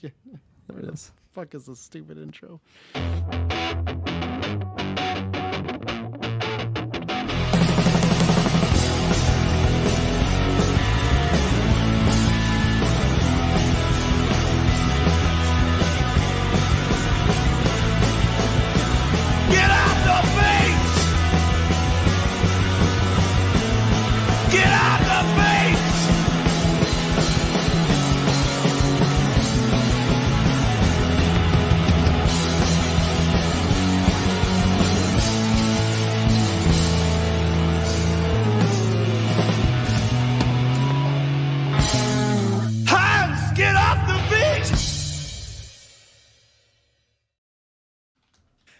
There it is. Fuck is this stupid intro? Get out the beach! Get out the beach! Hans, get off the beach!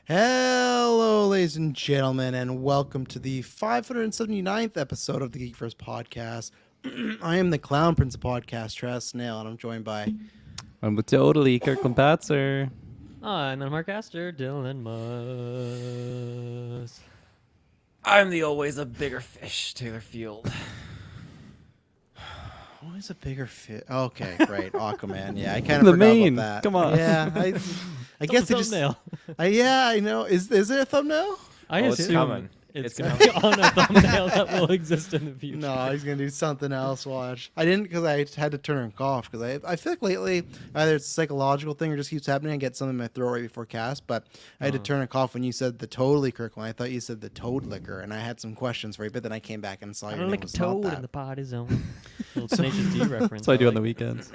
Hello, ladies and gentlemen, and welcome to the 579th episode of the GeekVerse podcast. I am the Clown Prince of Podcast, Travis Snail, and I'm joined by... I'm with totally Kirkland Patzer. I'm Mark Astor, Dylan Musk. I'm the always a bigger fish, Taylor Field. Always a bigger fit. Okay, great. Aquaman. Yeah, I kind of The forgot main. about that. Come on. Yeah, I guess it just... thumbnail. Yeah, I know. Is there a thumbnail? I it's assume coming. it's It's going to be on a thumbnail that will exist in the future. No, he's gonna do something else. Watch. I didn't because I had to turn it off because I feel like lately either it's a psychological thing or just keeps happening. I get something in my throat right before cast, but I had to turn it off when you said the totally Kirkland. I thought you said the toad liquor, and I had some questions for you, but then I came back and saw I your don't name like a was not toad that. in the party zone. Little Tenacious D reference. That's what I do on the like. weekends.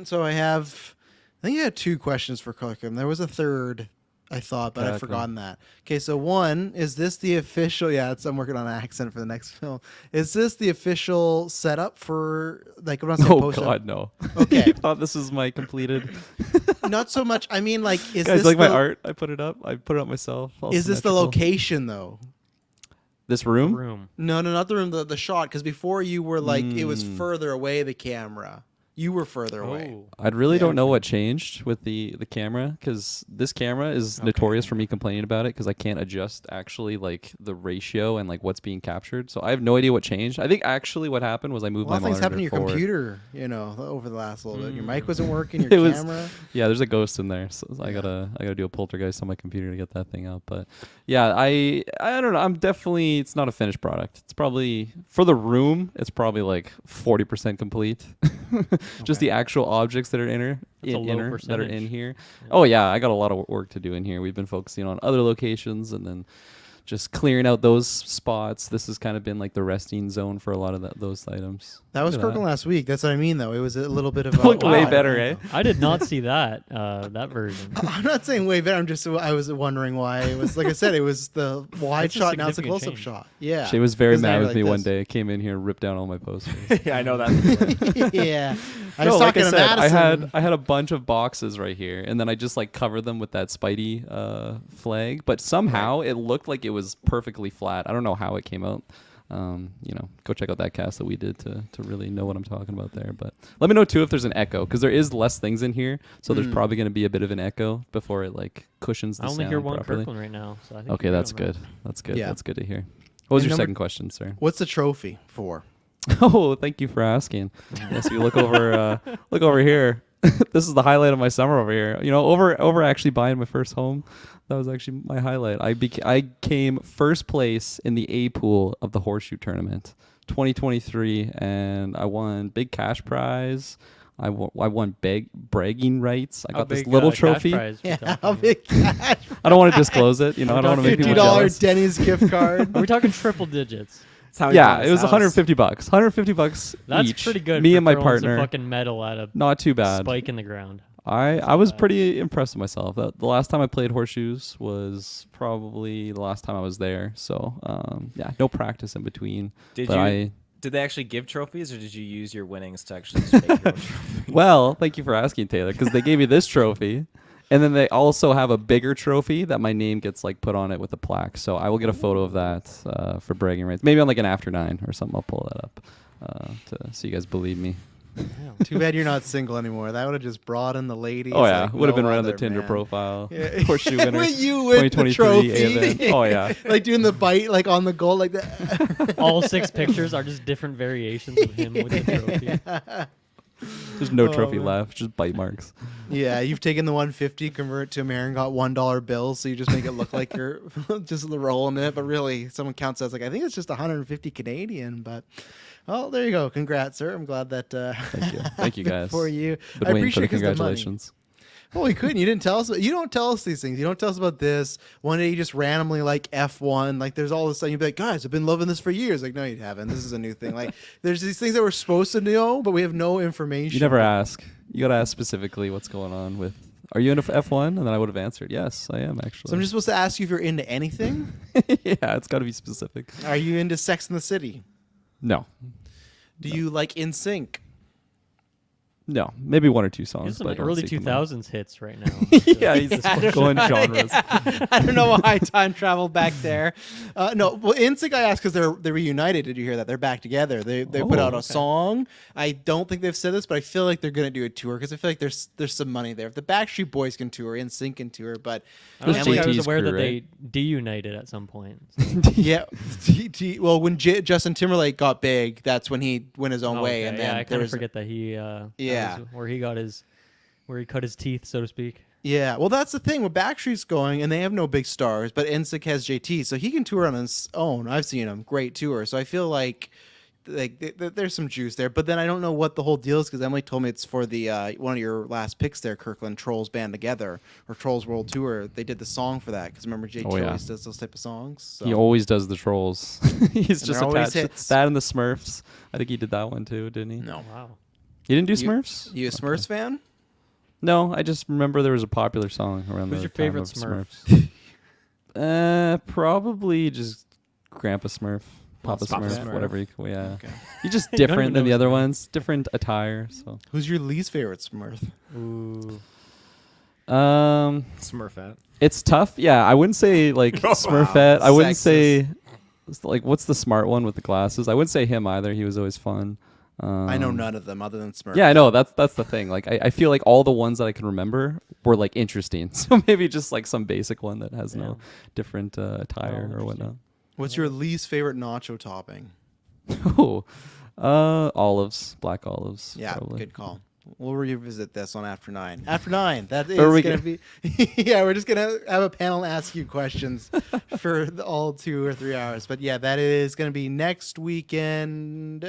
So I think I had two questions for Kirkland. There was a third, I thought, but I've forgotten that. Okay, so one, is this the official... Yeah, I'm working on an accent for the next film. Is this the official setup for... Like, I'm not saying Oh, post-up. God, no. Okay. You thought this was my completed... Not so much. I mean, like, is Guys, this like my the, art? I put it up. I put it up myself. All Is this the symmetrical. location, though? This room? Room. No, not the room, the shot. Because before you were like, it was further away, the camera. You were further away. Oh. I really Yeah. don't know what changed with the camera, because this camera is notorious for me complaining about it because I can't adjust actually like the ratio and like what's being captured. So I have no idea what changed. I think actually what happened was I moved A lot my of things monitor happened to your forward. computer, over the last little bit. Your mic wasn't working, your It was- camera. Yeah, there's a ghost in there, so I gotta do a poltergeist on my computer to get that thing out. But yeah, I don't know. It's not a finished product. It's probably for the room. It's probably like 40% complete. Just the actual objects that are That's a low that are in percentage. here. Oh yeah, I got a lot of work to do in here. We've been focusing on other locations and then just clearing out those spots. This has kind of been like the resting zone for a lot of those items. That was Look at Kirkland last week. That's what I mean, though. It was a little bit of a... Looked way odd. better, eh? I did not see that version. I'm not saying way better. I was wondering why it was, like I said, it was the wide That's a shot, now it's a significant close-up change. shot. Yeah. She was very 'Cause now mad you're with like me one this. day. Came in here and ripped down all my posters. Yeah, I know that. Yeah. I No, was like talking I to said, Madison. I had a bunch of boxes right here, and then I just like covered them with that Spidey flag. But somehow it looked like it was perfectly flat. I don't know how it came out. Go check out that cast that we did to really know what I'm talking about there. But let me know too if there's an echo, because there is less things in here, so there's probably going to be a bit of an echo before it like cushions the I only sound hear one properly. Kirkland right now. So I think Okay, you're that's on that. good. That's good. Yeah. That's good to hear. What was And your number- second question, sir? What's the trophy for? Oh, thank you for asking. Yes, you look over here. This is the highlight of my summer over here. Over actually buying my first home. That was actually my highlight. I came first place in the A pool of the horseshoe tournament, 2023, and I won big cash prize. I won bragging rights. I How got this big, little cash trophy. prize we Yeah, talking how here? big cash? I don't want to disclose it. I don't want to make people $50 jealous. Denny's gift card. Are we talking triple digits? That's how he Yeah, bought it his was house. $150. $150 That's each. pretty good. Me for and my throwing partner. some fucking metal at a Not too bad. spike in the ground. I was pretty impressed with myself. The last time I played horseshoes was probably the last time I was there. So no practice in between. Did they actually give trophies, or did you use your winnings to actually just make your own trophy? Well, thank you for asking, Taylor, because they gave me this trophy, and then they also have a bigger trophy that my name gets like put on it with a plaque. So I will get a photo of that for bragging rights. Maybe on like an After 9 or something. I'll pull that up so you guys believe me. Too bad you're not single anymore. That would have just brought in the ladies. Oh yeah, like would have been no right on the other, Tinder man. profile. Yeah. Horseshoe winner. With you with the 2023 trophy. event. Oh yeah. Like doing the bite like on the goal like that. All 6 pictures are just different variations of him with the trophy. There's no trophy left, just bite marks. Yeah, you've taken the 150, convert it to American, got $1 bills, so you just make it look like you're just rolling it, but really someone counts as like, I think it's just 150 Canadian, but well, there you go. Congrats, sir. I'm glad that Thank you guys. for you. Been I waiting for appreciate the it 'cause the money. congratulations. Well, we couldn't. You didn't tell us. You don't tell us these things. You don't tell us about this. One day you just randomly like F1. Like there's all this stuff. You'd be like, guys, I've been loving this for years. Like, no, you haven't. This is a new thing. Like there's these things that we're supposed to know, but we have no information. You never ask. You gotta ask specifically what's going on with. Are you into F1? And then I would have answered, yes, I am actually. So I'm just supposed to ask you if you're into anything. Yeah, it's got to be specific. Are you into Sex in the City? No, Do you like In Sync? no, maybe one or two songs. There's some but I don't early seek them out. 2000s hits right now. Yeah, he's just going genres. I don't know why I time traveled back there. No, well, In Sync I asked because they're reunited. Did you hear that? They're back together. They put out a song. I don't think they've said this, but I feel like they're gonna do a tour because I feel like there's some money there. If the Backstreet Boys can tour, In Sync can tour, but I don't think I was JT's aware crew, that right? they deunited at some point. yeah. Well, when Justin Timberlake got big, that's when he went his own way, Okay, and then yeah, I there kind of was forget that he Yeah. that was where he got where he cut his teeth, so to speak. Yeah, well, that's the thing. With Backstreet's going, and they have no big stars, but NSYNC has JT, so he can tour on his own. I've seen him, great tour. So I feel like there's some juice there. But then I don't know what the whole deal is because Emily told me it's for the one of your last picks there, Kirkland, Trolls Band Together or Trolls World Tour. They did the song for that because remember JT always does those type of songs. So. He always does the Trolls. He's And just they're always attached to hits. that and the Smurfs. I think he did that one too, didn't he? No, Wow. He didn't do You- Smurfs. you a Smurfs fan? No, I just remember there was a popular song around Who's the your time favorite of Smurf? Smurfs. Probably just Grandpa Smurf, Papa Papa Smurf, Smurf. whatever you yeah. Okay. He's just I don't different even than know the his other name. ones. Different attire. So Who's your least favorite Smurf? Ooh. Smurfette. it's tough. Yeah, I wouldn't say like Smurfette. I wouldn't say like what's the smart one with the glasses. I wouldn't say him either. He was always fun. I know none of them other than Smurf. Yeah, I know. That's the thing. Like, I feel like all the ones that I can remember were like interesting. So maybe just like some basic one that has no different attire or whatnot. What's your least favorite nacho topping? Oh, olives, black olives. Yeah, probably. good call. We'll revisit this on After 9. After 9, that is Are we going to be... yeah, we're just going to have a panel and ask you questions for all 2 or 3 hours. But yeah, that is going to be next weekend.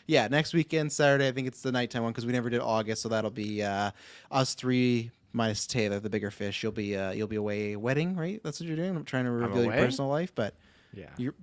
Next weekend, Saturday. I think it's the nighttime one because we never did August. So that'll be us 3 minus Taylor, the bigger fish. You'll be away wedding, right? That's what you're doing? I'm trying to reveal your away? personal life, but... Yeah. You're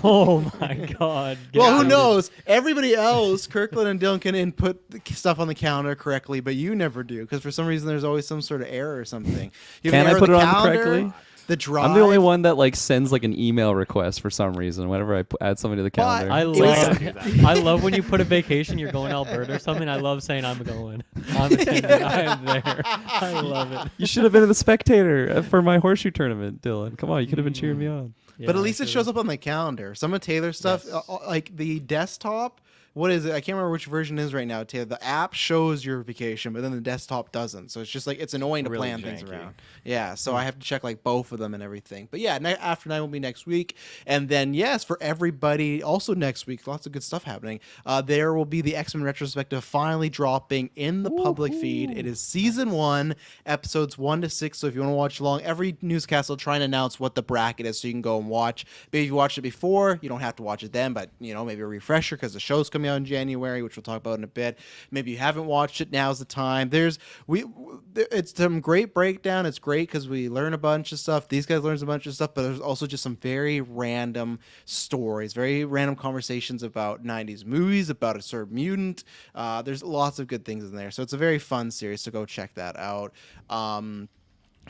Oh my God. Get well, out who of knows? Everybody else, Kirkland and Dylan can input the stuff on the calendar correctly, but you never do because for some reason there's always some sort of error or something. You have Can an I error put in it the on calendar, correctly? The drive. I'm the only one that like sends like an email request for some reason whenever I add somebody to the calendar. I love when you put a vacation, you're going to Alberta or something. I love saying I'm going. I'm attending. I am there. I love it. You should have been the spectator for my horseshoe tournament, Dylan. Come on, you could have been cheering me on. But Yeah, at least it shows up on the calendar. Some of Taylor's stuff, Yes. like the desktop. What is it? I can't remember which version it is right now. Taylor, the app shows your vacation, but then the desktop doesn't. So it's just like it's annoying to Really plan things janky. around. Yeah, so I have to check like both of them and everything. But yeah, After 9 will be next week, and then yes, for everybody, also next week, lots of good stuff happening. There will be the X-Men retrospective finally dropping in the public feed. It is season 1, episodes 1 to 6. So if you want to watch along, every newscast will try and announce what the bracket is, so you can go and watch. Maybe if you watched it before, you don't have to watch it then, but maybe a refresher because the show's coming out in January, which we'll talk about in a bit. Maybe you haven't watched it. Now's the time. It's some great breakdown. It's great because we learn a bunch of stuff. These guys learn a bunch of stuff, but there's also just some very random stories, very random conversations about 90s movies, about a certain mutant. There's lots of good things in there. So it's a very fun series, so go check that out.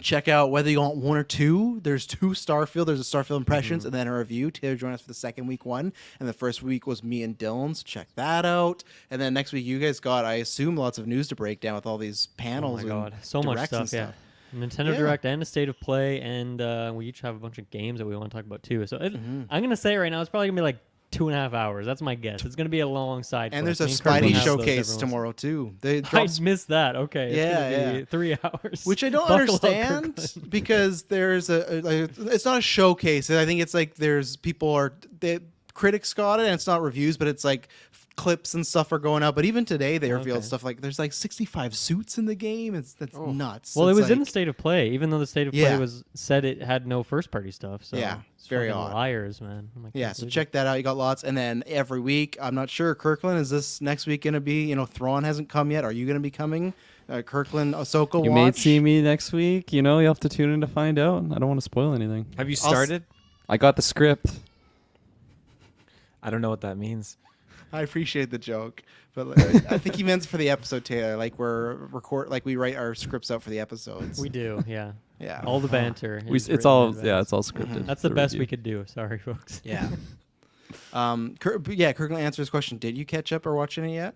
Check out whether you want 1 or 2. There's 2 Starfield. There's a Starfield Impressions and then a review. Taylor joined us for the second week one, and the first week was me and Dylan, so check that out. And then next week you guys got, I assume, lots of news to break down with all these panels. Oh my God. and So much directs and stuff, yeah. Nintendo Yeah. Direct and a State of Play, and we each have a bunch of games that we want to talk about too. So I'm going to say right now, it's probably going to be like 2.5 hours. That's my guess. It's going to be a long side. And quest. there's a Me and Kurt will Spidey have those showcase every tomorrow too. They once- I dropped, missed that. Okay. It's gonna be 3 hours. which I don't Buckle up, understand Kirkland. because there's it's not a showcase. I think it's like there's critics got it and it's not reviews, but it's like clips and stuff are going out. But even today, they revealed Okay. stuff like there's like 65 suits in the game. That's nuts. Well, it It's was in like- the state of play, even though the state of Yeah. play was said it had no first party stuff. So Yeah, it's very fucking odd. liars, man. I'm like, Yeah, can't so believe check that out. You got lots, and then every week, I'm not sure. Kirkland, is this next week going to be? You know, Thrawn hasn't come yet. Are you going to be coming? Kirkland, Ahsoka You watch. may see me next week. You know, you have to tune in to find out. I don't want to spoil anything. Have you I'll s- started? I got the script. I don't know what that means. I appreciate the joke, but I think he meant for the episode, Taylor. Like we write our scripts out for the episodes. We do, yeah. Yeah. All the banter. We, is it's written in all advance. it's all scripted. That's the best review. we could do. Sorry, folks. Yeah. Kirkland answers his question. Did you catch up or watch any yet?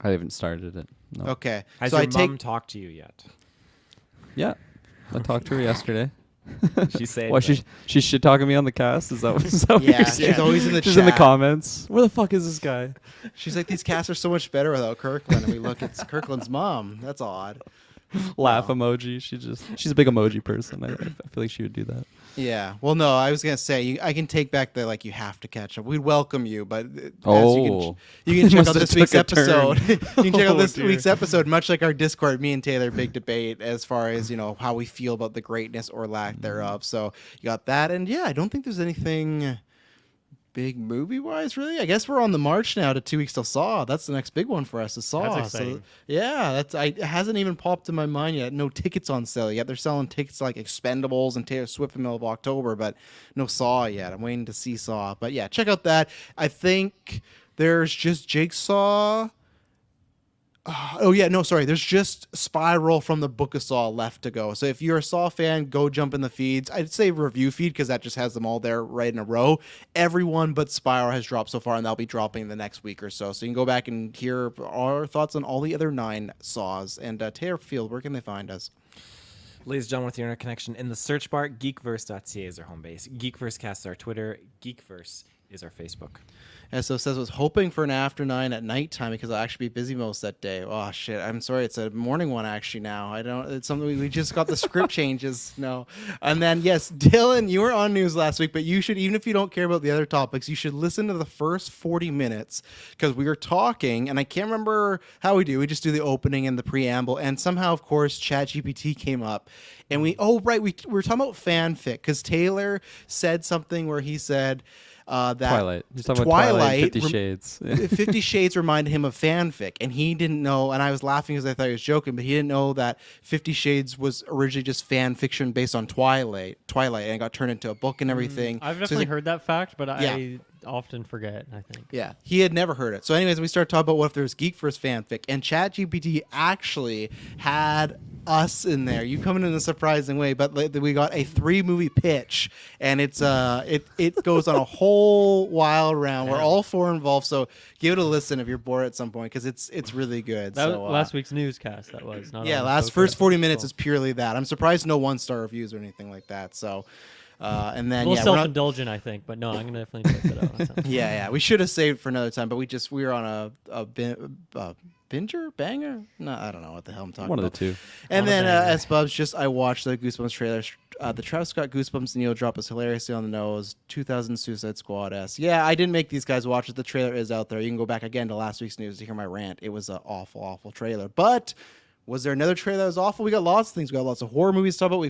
I haven't started it. No. Okay. Has so your I take mom talked to you yet? Yeah, I talked to her yesterday. She said. Why she's shit talking me on the cast? Is that what Yeah, you're she's saying? always in the She's in the chat. comments. Where the fuck is this guy? She's like, these casts are so much better without Kirkland. And we look, it's Kirkland's mom. That's odd. Laugh emoji. She's a big emoji person. I feel like she would do that. Yeah. Well, no, I was gonna say I can take back the like you have to catch up. We'd welcome you, but Oh. you can check Must out have this week's took a turn. episode. You can check out Oh, this dear. week's episode. Much like our Discord, me and Taylor big debate as far as how we feel about the greatness or lack thereof. So you got that, and yeah, I don't think there's anything big movie wise really. I guess we're on the march now to 2 weeks till Saw. That's the next big one for us is Saw. That's exciting. Yeah, it hasn't even popped in my mind yet. No tickets on sale yet. They're selling tickets like Expendables and Taylor Swift in the middle of October, but no Saw yet. I'm waiting to see Saw. But yeah, check out that. I think there's just Jigsaw. There's just Spiral from the Book of Saw left to go. So if you're a Saw fan, go jump in the feeds. I'd say review feed because that just has them all there right in a row. Everyone but Spiral has dropped so far, and they'll be dropping the next week or so. So you can go back and hear our thoughts on all the other 9 Saws. And Taylor Field, where can they find us? Ladies and gentlemen, with the internet connection in the search bar, GeekVerse.ca is our home base. GeekVerseCast is our Twitter. GeekVerse is our Facebook. And so it says, was hoping for an after 9 at nighttime because I'll actually be busy most that day. Oh, shit. I'm sorry. It's a morning one actually now. It's something we just got the script changes. No. And then, yes, Dylan, you were on news last week, but you should, even if you don't care about the other topics, you should listen to the first 40 minutes because we were talking, and I can't remember how we do. We just do the opening and the preamble. And somehow, of course, ChatGPT came up. And we were talking about fanfic because Taylor said something where he said, that Twilight. He's talking about Twilight and 50 Shades. 50 Shades reminded him of fanfic, and he didn't know, and I was laughing because I thought he was joking, but he didn't know that 50 Shades was originally just fan fiction based on Twilight, and it got turned into a book and everything. I've So he's definitely like, heard that fact, but Yeah. I often forget, I think. Yeah, he had never heard it. So anyways, we started talking about what if there was GeekVerse fanfic, and ChatGPT actually had us in there. You come in a surprising way, but we got a 3-movie pitch, and it goes on a whole wild round. We're all 4 involved, so give it a listen if you're bored at some point because it's really good. That So, was last week's newscast. That was not yeah, on the last Poker first 40 episode. minutes is purely that. I'm surprised no 1-star reviews or anything like that. So, and then a little yeah, we're not- self-indulgent, I think, but no, I'm gonna definitely check that out. That sounds- yeah, we should have saved for another time, but we were on a banger. No, I don't know what the hell I'm talking One of about. the two. And On a then banger. S Bubs, I watched the Goosebumps trailer. The Travis Scott Goosebumps Neo drop is hilariously on the nose. 2000 Suicide Squad-esque. Yeah, I didn't make these guys watch it. The trailer is out there. You can go back again to last week's news to hear my rant. It was an awful, awful trailer. But was there another trailer that was awful? We got lots of things. We got lots of horror movies to talk about. We're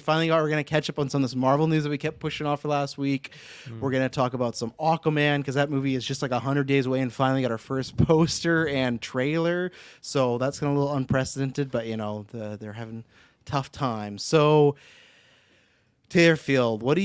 going to catch up on some of this Marvel news that we kept pushing off for last week. We're going to talk about some Aquaman because that movie is just like 100 days away and finally got our first poster and trailer. So that's going to be a little unprecedented, but, they're having tough times. So, Taylor Field, what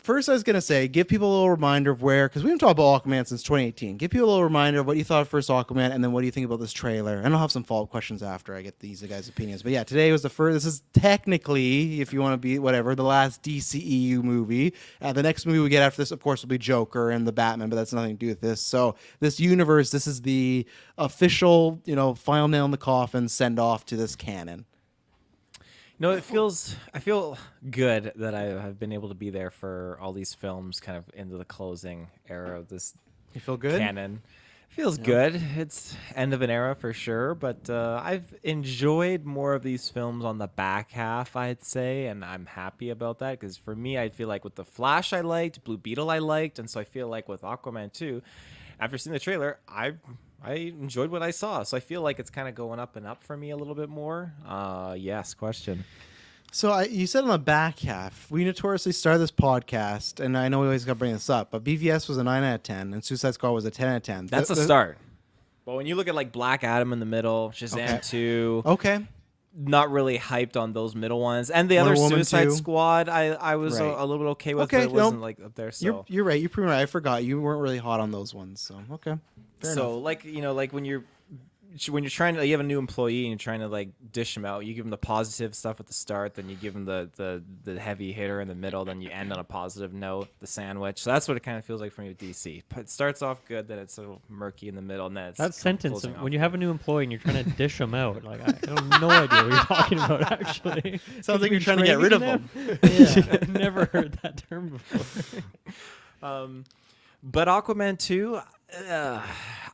first I was going to say, give people a little reminder of where, because we haven't talked about Aquaman since 2018. Give people a little reminder of what you thought of first Aquaman, and then what do you think about this trailer? And I'll have some follow-up questions after I get these guys' opinions. But yeah, today was the first, this is technically, if you want to be whatever, the last DCEU movie. The next movie we get after this, of course, will be Joker and the Batman, but that's nothing to do with this. So this universe, this is the official, final nail in the coffin, send off to this canon. No, I feel good that I have been able to be there for all these films kind of into the closing era of this You feel good? canon. Feels good. It's end of an era for sure, but I've enjoyed more of these films on the back half, I'd say, and I'm happy about that because for me, I feel like with The Flash I liked, Blue Beetle I liked, and so I feel like with Aquaman too, after seeing the trailer, I enjoyed what I saw. So I feel like it's kind of going up and up for me a little bit more. Yes, question. So you said on the back half, we notoriously started this podcast, and I know we always got to bring this up, but BVS was a 9 out of 10, and Suicide Squad was a 10 out of 10. That's a start. But when you look at like Black Adam in the middle, Shazam Okay. 2, Okay. not really hyped on those middle ones. And the Wonder other Woman Suicide 2. Squad, I was Right. a little bit okay with, Okay, but it wasn't no, like up there. So You're right. You're pretty right. I forgot. You weren't really hot on those ones. So, okay. Fair so enough. like like when you're trying to, you have a new employee and you're trying to like dish them out, you give them the positive stuff at the start, then you give them the heavy hitter in the middle, then you end on a positive note, the sandwich. So that's what it kind of feels like for me with DC. But it starts off good, then it's a little murky in the middle, and then it's That sentence, closing off when you have a new employee and you're trying to dish them out, like I have no idea what you're talking about. Actually, Sounds like you're You're trying to get rid of training them. Yeah, I've never heard that term before. But Aquaman 2,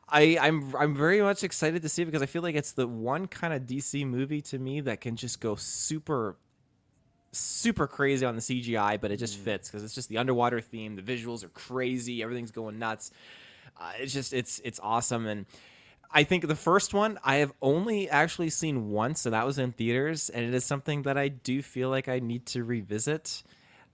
I'm very much excited to see it because I feel like it's the one kind of DC movie to me that can just go super crazy on the CGI, but it just fits because it's just the underwater theme. The visuals are crazy. Everything's going nuts. It's awesome. And I think the first one I have only actually seen once, and that was in theaters. And it is something that I do feel like I need to revisit.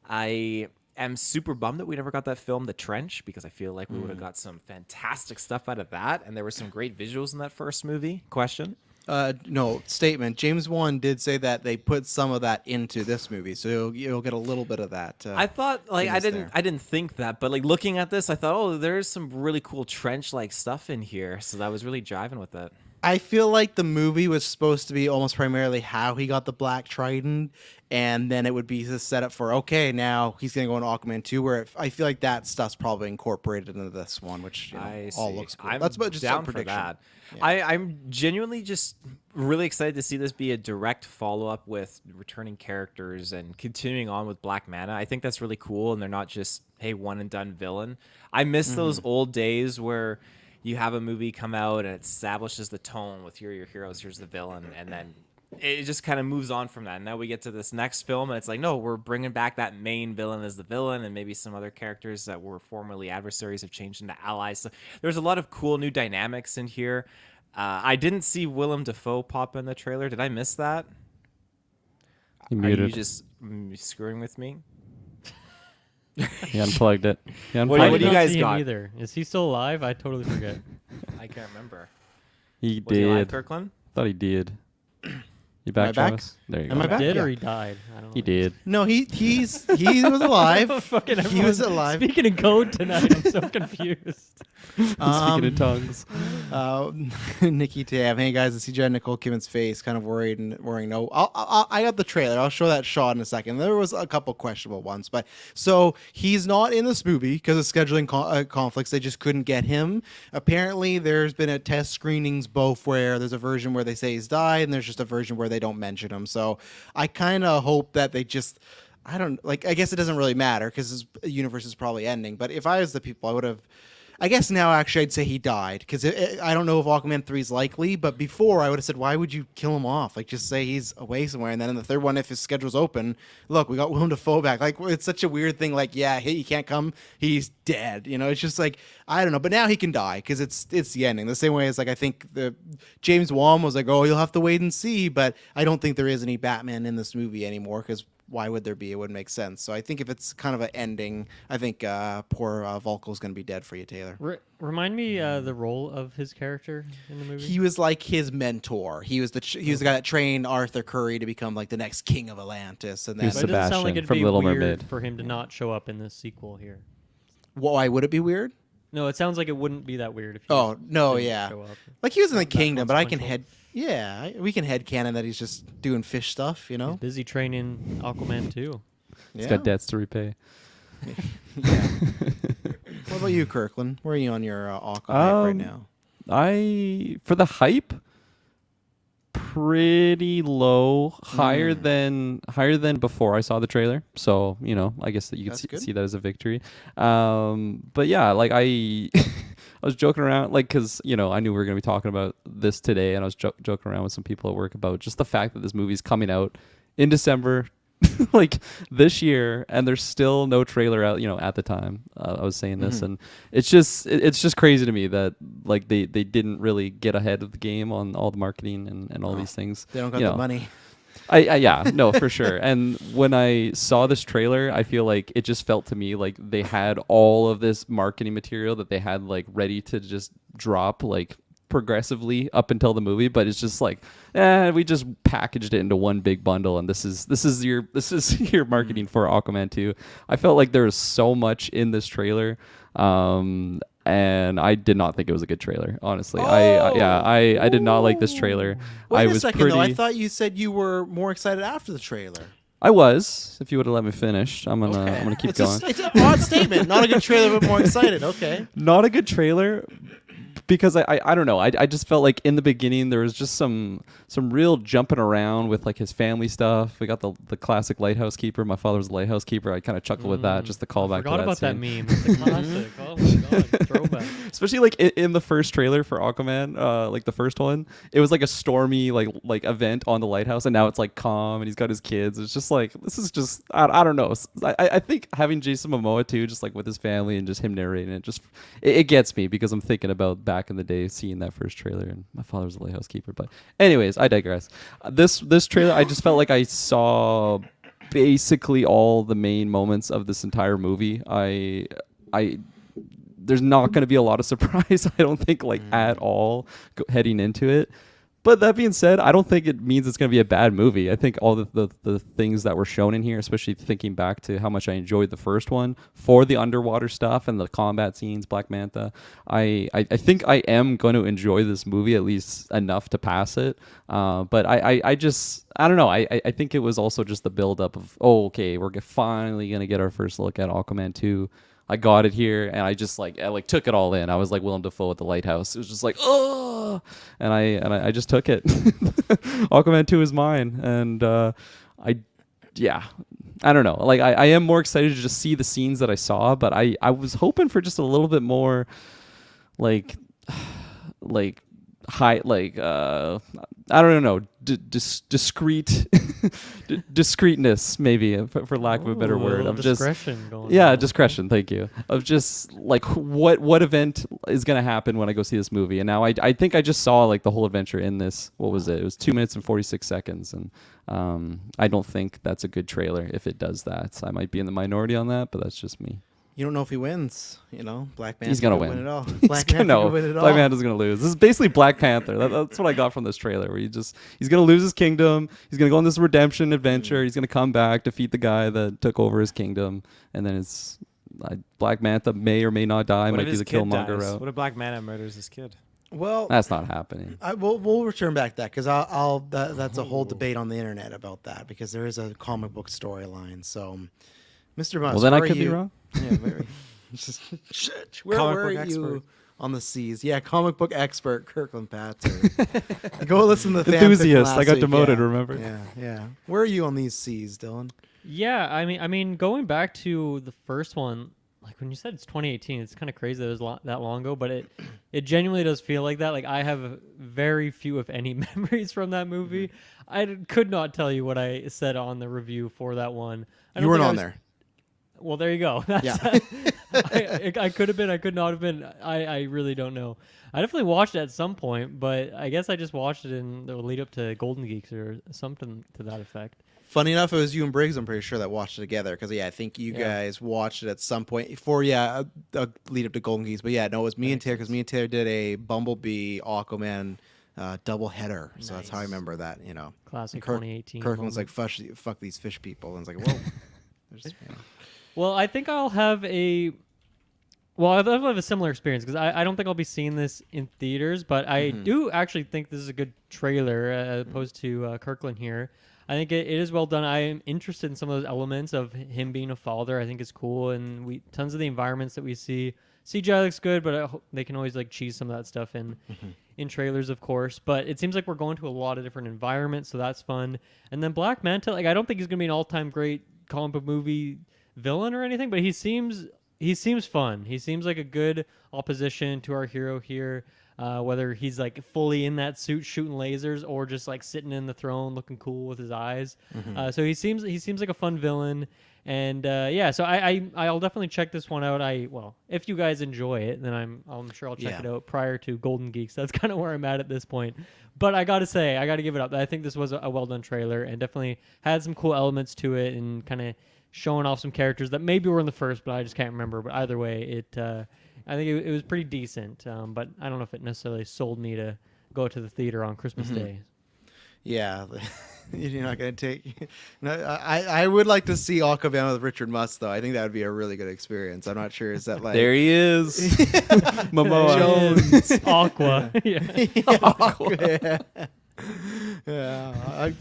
I am super bummed that we never got that film, The Trench, because I feel like we would have got some fantastic stuff out of that. And there were some great visuals in that first movie. Question? No, statement. James Wan did say that they put some of that into this movie, so you'll get a little bit of that. I thought like goodness I there. didn't think that, but like looking at this, I thought, oh, there's some really cool trench like stuff in here. So that was really driving with it. I feel like the movie was supposed to be almost primarily how he got the Black Trident, and then it would be the setup for, okay, now he's going to go into Aquaman 2, where I feel like that stuff's probably incorporated into this one, which all looks cool. I'm That's about just down a for prediction. that. Yeah. I'm genuinely just really excited to see this be a direct follow-up with returning characters and continuing on with Black Manta. I think that's really cool, and they're not just, hey, one and done villain. I miss those old days where you have a movie come out and it establishes the tone with here are your heroes, here's the villain, and then it just kind of moves on from that. And now we get to this next film, and it's like, no, we're bringing back that main villain as the villain, and maybe some other characters that were formerly adversaries have changed into allies. So there's a lot of cool new dynamics in here. I didn't see Willem Dafoe pop in the trailer. Did I miss that? He Are muted. you just screwing with me? He unplugged it. He What unplugged do I you it. did not guys see him got? either. Is he still alive? I totally forget. I can't remember. He Was he live, did. Kirkland? Thought he did. You Am I back, back? Travis? There you Am go. I back? Did or Yeah. he died? I don't know. He did. No, he was alive. Fucking he was everyone's alive. Speaking in code tonight, I'm so confused. Speaking in tongues. Nikki Tam, hey guys, I see Jen Nicole Kidman's face, kind of worried and worrying. No, I got the trailer. I'll show that shot in a second. There was a couple questionable ones, but so he's not in this movie because of scheduling conflicts. They just couldn't get him. Apparently, there's been a test screenings both where there's a version where they say he's died, and there's just a version where they don't mention him. So I kind of hope that they just. I don't like. I guess it doesn't really matter because his universe is probably ending. But if I was the people, I would have. I guess now actually I'd say he died because I don't know if Aquaman 3 is likely, but before I would have said, why would you kill him off? Like just say he's away somewhere, and then in the third one, if his schedule's open, look, we got Willem Dafoe back. Like it's such a weird thing. Like yeah, he can't come, he's dead. You know, it's just like I don't know. But now he can die because it's the ending. The same way as like I think the James Wan was like, oh, you'll have to wait and see. But I don't think there is any Batman in this movie anymore because. Why would there be? It wouldn't make sense. So I think if it's kind of an ending, I think poor Volko's going to be dead for you, Taylor. Remind me the role of his character in the movie. He was like his mentor. He was the guy that trained Arthur Curry to become like the next king of Atlantis. And He was then But it doesn't sound like Sebastian it'd from be Little weird Mermaid. for him to not show up in this sequel here. why would it be weird? No, it sounds like it wouldn't be that weird if. He Oh just no, didn't yeah. show up. Like he was in the Not that kingdom, but I can consequential. we can head canon that he's just doing fish stuff. You He's know. busy training Aquaman too. He's Yeah. got debts to repay. What about you, Kirkland? Where are you on your Aquaman right now? For the hype, pretty low, higher than before I saw the trailer. So I guess that you That's could good. see that as a victory. But yeah, like I was joking around, like because I knew we were gonna be talking about this today, and I was joking around with some people at work about just the fact that this movie's coming out in December like this year, and there's still no trailer out. At the time I was saying this, and it's just crazy to me that like they didn't really get ahead of the game on all the marketing and all these things. They don't got the money. I yeah, no, for sure. And when I saw this trailer, I feel like it just felt to me like they had all of this marketing material that they had like ready to just drop like progressively up until the movie, but it's just like we just packaged it into one big bundle, and this is your marketing for Aquaman 2. I felt like there was so much in this trailer, and I did not think it was a good trailer, honestly. I did not like this trailer. Wait I a was second, pretty though. I thought you said you were more excited after the trailer. I was. If you would have let me finish, I'm gonna keep going. It's an odd statement. Not a good trailer, but more excited. Okay. Not a good trailer. Because I don't know. I just felt like in the beginning there was just some real jumping around with like his family stuff. We got the classic lighthouse keeper. My father was a lighthouse keeper. I kind of chuckled with that, just the callback to that Forgot about that scene. meme. It's a classic. Oh my god, throwback. Especially like in the first trailer for Aquaman, like the first one, it was like a stormy like event on the lighthouse, and now it's like calm, and he's got his kids. It's just like this is just I don't know. I think having Jason Momoa too, just like with his family and just him narrating it, just it gets me because I'm thinking about back in the day seeing that first trailer, and my father was a lighthouse keeper. But anyways, I digress. This trailer, I just felt like I saw basically all the main moments of this entire movie. There's not going to be a lot of surprise, I don't think, like at all heading into it. But that being said, I don't think it means it's going to be a bad movie. I think all the things that were shown in here, especially thinking back to how much I enjoyed the first one for the underwater stuff and the combat scenes, Black Manta, I think I am going to enjoy this movie at least enough to pass it. But I don't know. I think it was also just the buildup of, okay, we're finally going to get our first look at Aquaman 2. I got it here, and I took it all in. I was like Willem Dafoe at the lighthouse. It was just like, oh, and I just took it. Aquaman 2 is mine, and I don't know. Like I am more excited to just see the scenes that I saw, but I was hoping for just a little bit more, like high, like I don't know, discreet discreetness, maybe for lack of a better word. Of discretion just going on. discretion. Thank you. Of just like what event is gonna happen when I go see this movie. And now I think I just saw like the whole adventure in this. What was it? It was 2 minutes and 46 seconds, and I don't think that's a good trailer if it does that. I might be in the minority on that, but that's just me. You don't know if he wins. Black Panther. He's gonna win it all. Black Panther's gonna lose. This is basically Black Panther. That's what I got from this trailer. Where he's gonna lose his kingdom. He's gonna go on this redemption adventure. He's gonna come back, defeat the guy that took over his kingdom, and then it's Black Manta may or may not die. Might be the Killmonger route. What if Black Manta murders his kid? Well, That's not happening. we'll return back to that because that's a whole debate on the internet about that because there is a comic book storyline. So, Mr. Musk, Well, then I where are could be you? wrong. Yeah, shit. Where Comic were book you expert. on the seas? Yeah, comic book expert Kirkland Patzer. Go listen to the Enthusiast. fanfic I got last week, demoted. yeah. Remember? Yeah. Where are you on these seas, Dylan? Yeah, I mean, going back to the first one, like when you said it's 2018, it's kind of crazy that it was that long ago, but it genuinely does feel like that. Like I have very few, if any, memories from that movie. I could not tell you what I said on the review for that one. You weren't on there. Well, there you go. Yeah. I could have been. I could not have been. I really don't know. I definitely watched it at some point, but I guess I just watched it in the lead up to Golden Geeks or something to that effect. Funny enough, it was you and Briggs, I'm pretty sure, that watched it together. Because, I think you guys watched it at some point for, a lead up to Golden Geeks. But, no, it was me and Taylor, because me and Taylor did a Bumblebee Aquaman double header. So that's how I remember that, Classic Kirk, 2018. Kirkland was like, fuck these fish people. And it's like, whoa. Well, I think I'll have I'll have a similar experience because I don't think I'll be seeing this in theaters, but I do actually think this is a good trailer as opposed to Kirkland here. I think it is well done. I am interested in some of those elements of him being a father. I think it's cool, and tons of the environments that we see. CGI looks good, but I hope they can always cheese some of that stuff in trailers, of course. But it seems like we're going to a lot of different environments, so that's fun. And then Black Manta, I don't think he's going to be an all-time great comic book movie villain or anything, but he seems he seems fun. He seems like a good opposition to our hero here. Whether he's like fully in that suit shooting lasers or just like sitting in the throne looking cool with his eyes. So he seems like a fun villain. And so I'll definitely check this one out. If you guys enjoy it, then I'm sure I'll check it out prior to Golden Geeks. That's kind of where I'm at this point. But I gotta say, I gotta give it up. I think this was a well done trailer and definitely had some cool elements to it and kind of showing off some characters that maybe were in the first, but I just can't remember. But either way, I think it was pretty decent. But I don't know if it necessarily sold me to go to the theater on Christmas Day. Yeah, you're not gonna take. No, I would like to see Aquaman with Richard Musk though. I think that would be a really good experience. I'm not sure is that like There he is. Momoa. Jones, Aqua. Yeah. Yeah,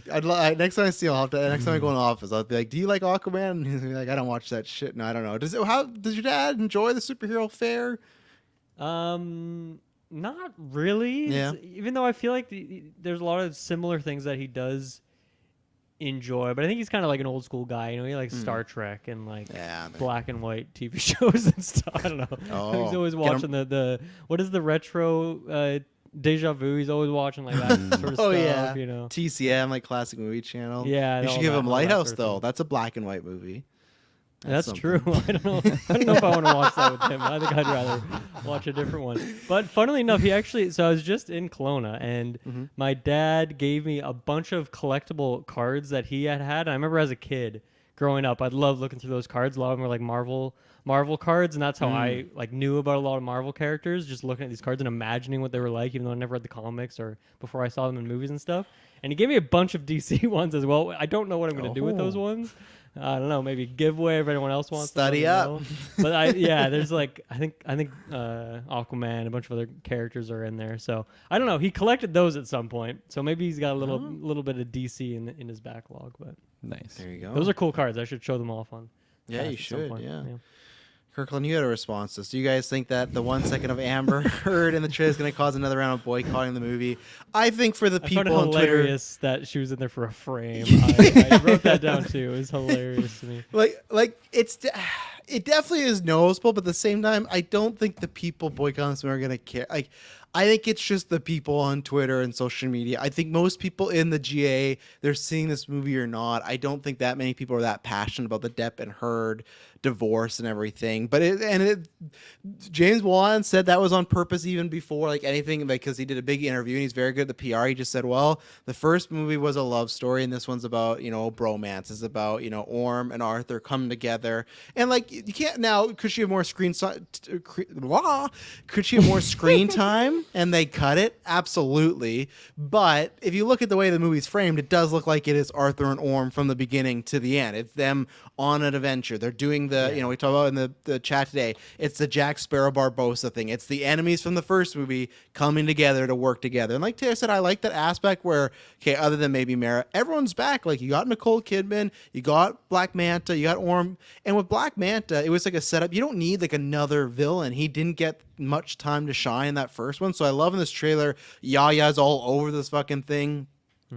next time I see him, next time I go in the office, I'll be like, "Do you like Aquaman?" And he's gonna be like, "I don't watch that shit." No, I don't know. Does your dad enjoy the superhero fare? Not really. Yeah. Even though I feel like there's a lot of similar things that he does enjoy, but I think he's kind of like an old school guy. You know, he likes Star Trek and like black and white TV shows and stuff. I don't know. Oh, He's always watching the what is the retro Deja Vu. He's always watching like that sort of stuff. You know, TCM, like classic movie channel. Yeah, you should all give that- him all that Lighthouse sort of though. thing. That's a black and white movie. That's something. true. I don't know if I want to watch that with him. I think I'd rather watch a different one. But funnily enough, so I was just in Kelowna, and my dad gave me a bunch of collectible cards that he had. And I remember as a kid growing up, I'd love looking through those cards. A lot of them were like Marvel cards, and that's how I like knew about a lot of Marvel characters, just looking at these cards and imagining what they were like, even though I never read the comics or before I saw them in movies and stuff. And he gave me a bunch of DC ones as well. I don't know what I'm going to do with those ones. I don't know, maybe giveaway if anyone else wants Study to up. But there's like I think Aquaman, a bunch of other characters are in there. So I don't know. He collected those at some point, so maybe he's got a little bit of DC in his backlog. But Nice. There you go. those are cool cards. I should show them off on. Yeah, you at some should. point. Yeah. Kirkland, you had a response to this. Do you guys think that the 1 second of Amber Heard in the trailer is going to cause another round of boycotting the movie? I think for the I found people it on Twitter, hilarious that she was in there for a frame. I wrote that down too. It was hilarious to me. like it definitely is noticeable, but at the same time, I don't think the people boycotting this movie are going to care. Like, I think it's just the people on Twitter and social media. I think most people in the GA, they're seeing this movie or not. I don't think that many people are that passionate about the Depp and Heard divorce and everything. But James Wan said that was on purpose even before like anything, like because he did a big interview and he's very good at the PR. He just said, well, the first movie was a love story and this one's about, bromance. It's about, Orm and Arthur coming together. And like you can't now, could she have more screen time and they cut it? Absolutely. But if you look at the way the movie's framed, it does look like it is Arthur and Orm from the beginning to the end. It's them on an adventure. They're doing we talked about in the chat today, it's the Jack Sparrow Barbossa thing. It's the enemies from the first movie coming together to work together. And like Taylor said, I like that aspect where, okay, other than maybe Mara, everyone's back. Like you got Nicole Kidman, you got Black Manta, you got Orm. And with Black Manta, it was like a setup. You don't need like another villain. He didn't get much time to shine in that first one. So I love in this trailer, Yaya's all over this fucking thing.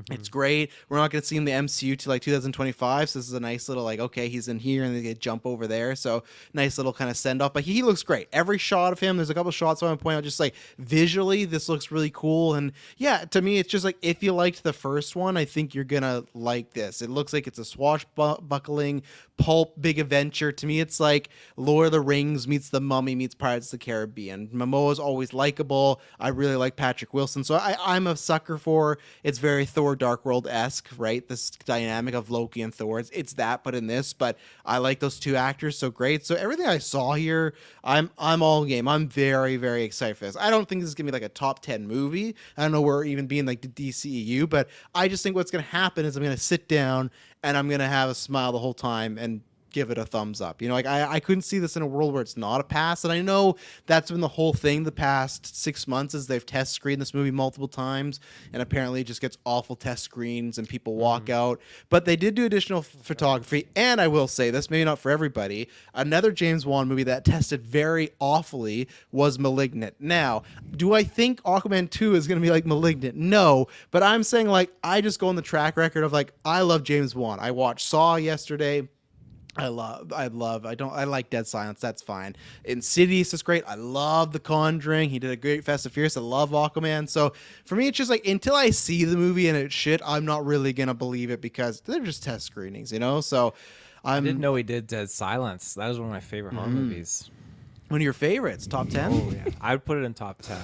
It's great. We're not going to see him in the MCU till like 2025. So this is a nice little like, okay, he's in here and they jump over there. So nice little kind of send off. But he looks great. Every shot of him, there's a couple of shots I want to point out just like visually, this looks really cool. And yeah, to me, it's just like if you liked the first one, I think you're going to like this. It looks like it's a swashbuckling pulp big adventure. To me, it's like Lord of the Rings meets The Mummy meets Pirates of the Caribbean. Momoa's always likable. I really like Patrick Wilson. So I'm a sucker for it's very Thor Dark World-esque, right? This dynamic of Loki and Thor. It's that, but in this. But I like those two actors so great. So everything I saw here, I'm all game. I'm very, very excited for this. I don't think this is gonna be like a top 10 movie. I don't know where we're even being like the DCEU, but I just think what's gonna happen is I'm gonna sit down and I'm gonna have a smile the whole time and give it a thumbs up. Like I couldn't see this in a world where it's not a pass. And I know that's been the whole thing the past 6 months is they've test screened this movie multiple times and apparently it just gets awful test screens and people walk out. But they did do additional photography. And I will say this, maybe not for everybody, another James Wan movie that tested very awfully was Malignant. Now, do I think Aquaman 2 is going to be like Malignant? No, but I'm saying like I just go on the track record of like I love James Wan. I watched Saw yesterday. I like Dead Silence. That's fine. Insidious is great. I love The Conjuring. He did a great Fast and Furious. I love Aquaman. So for me, it's just like until I see the movie and it's shit, I'm not really gonna believe it because they're just test screenings, you know. So I didn't know he did Dead Silence. That was one of my favorite horror movies. One of your favorites, top 10. Oh yeah, I would put it in top 10.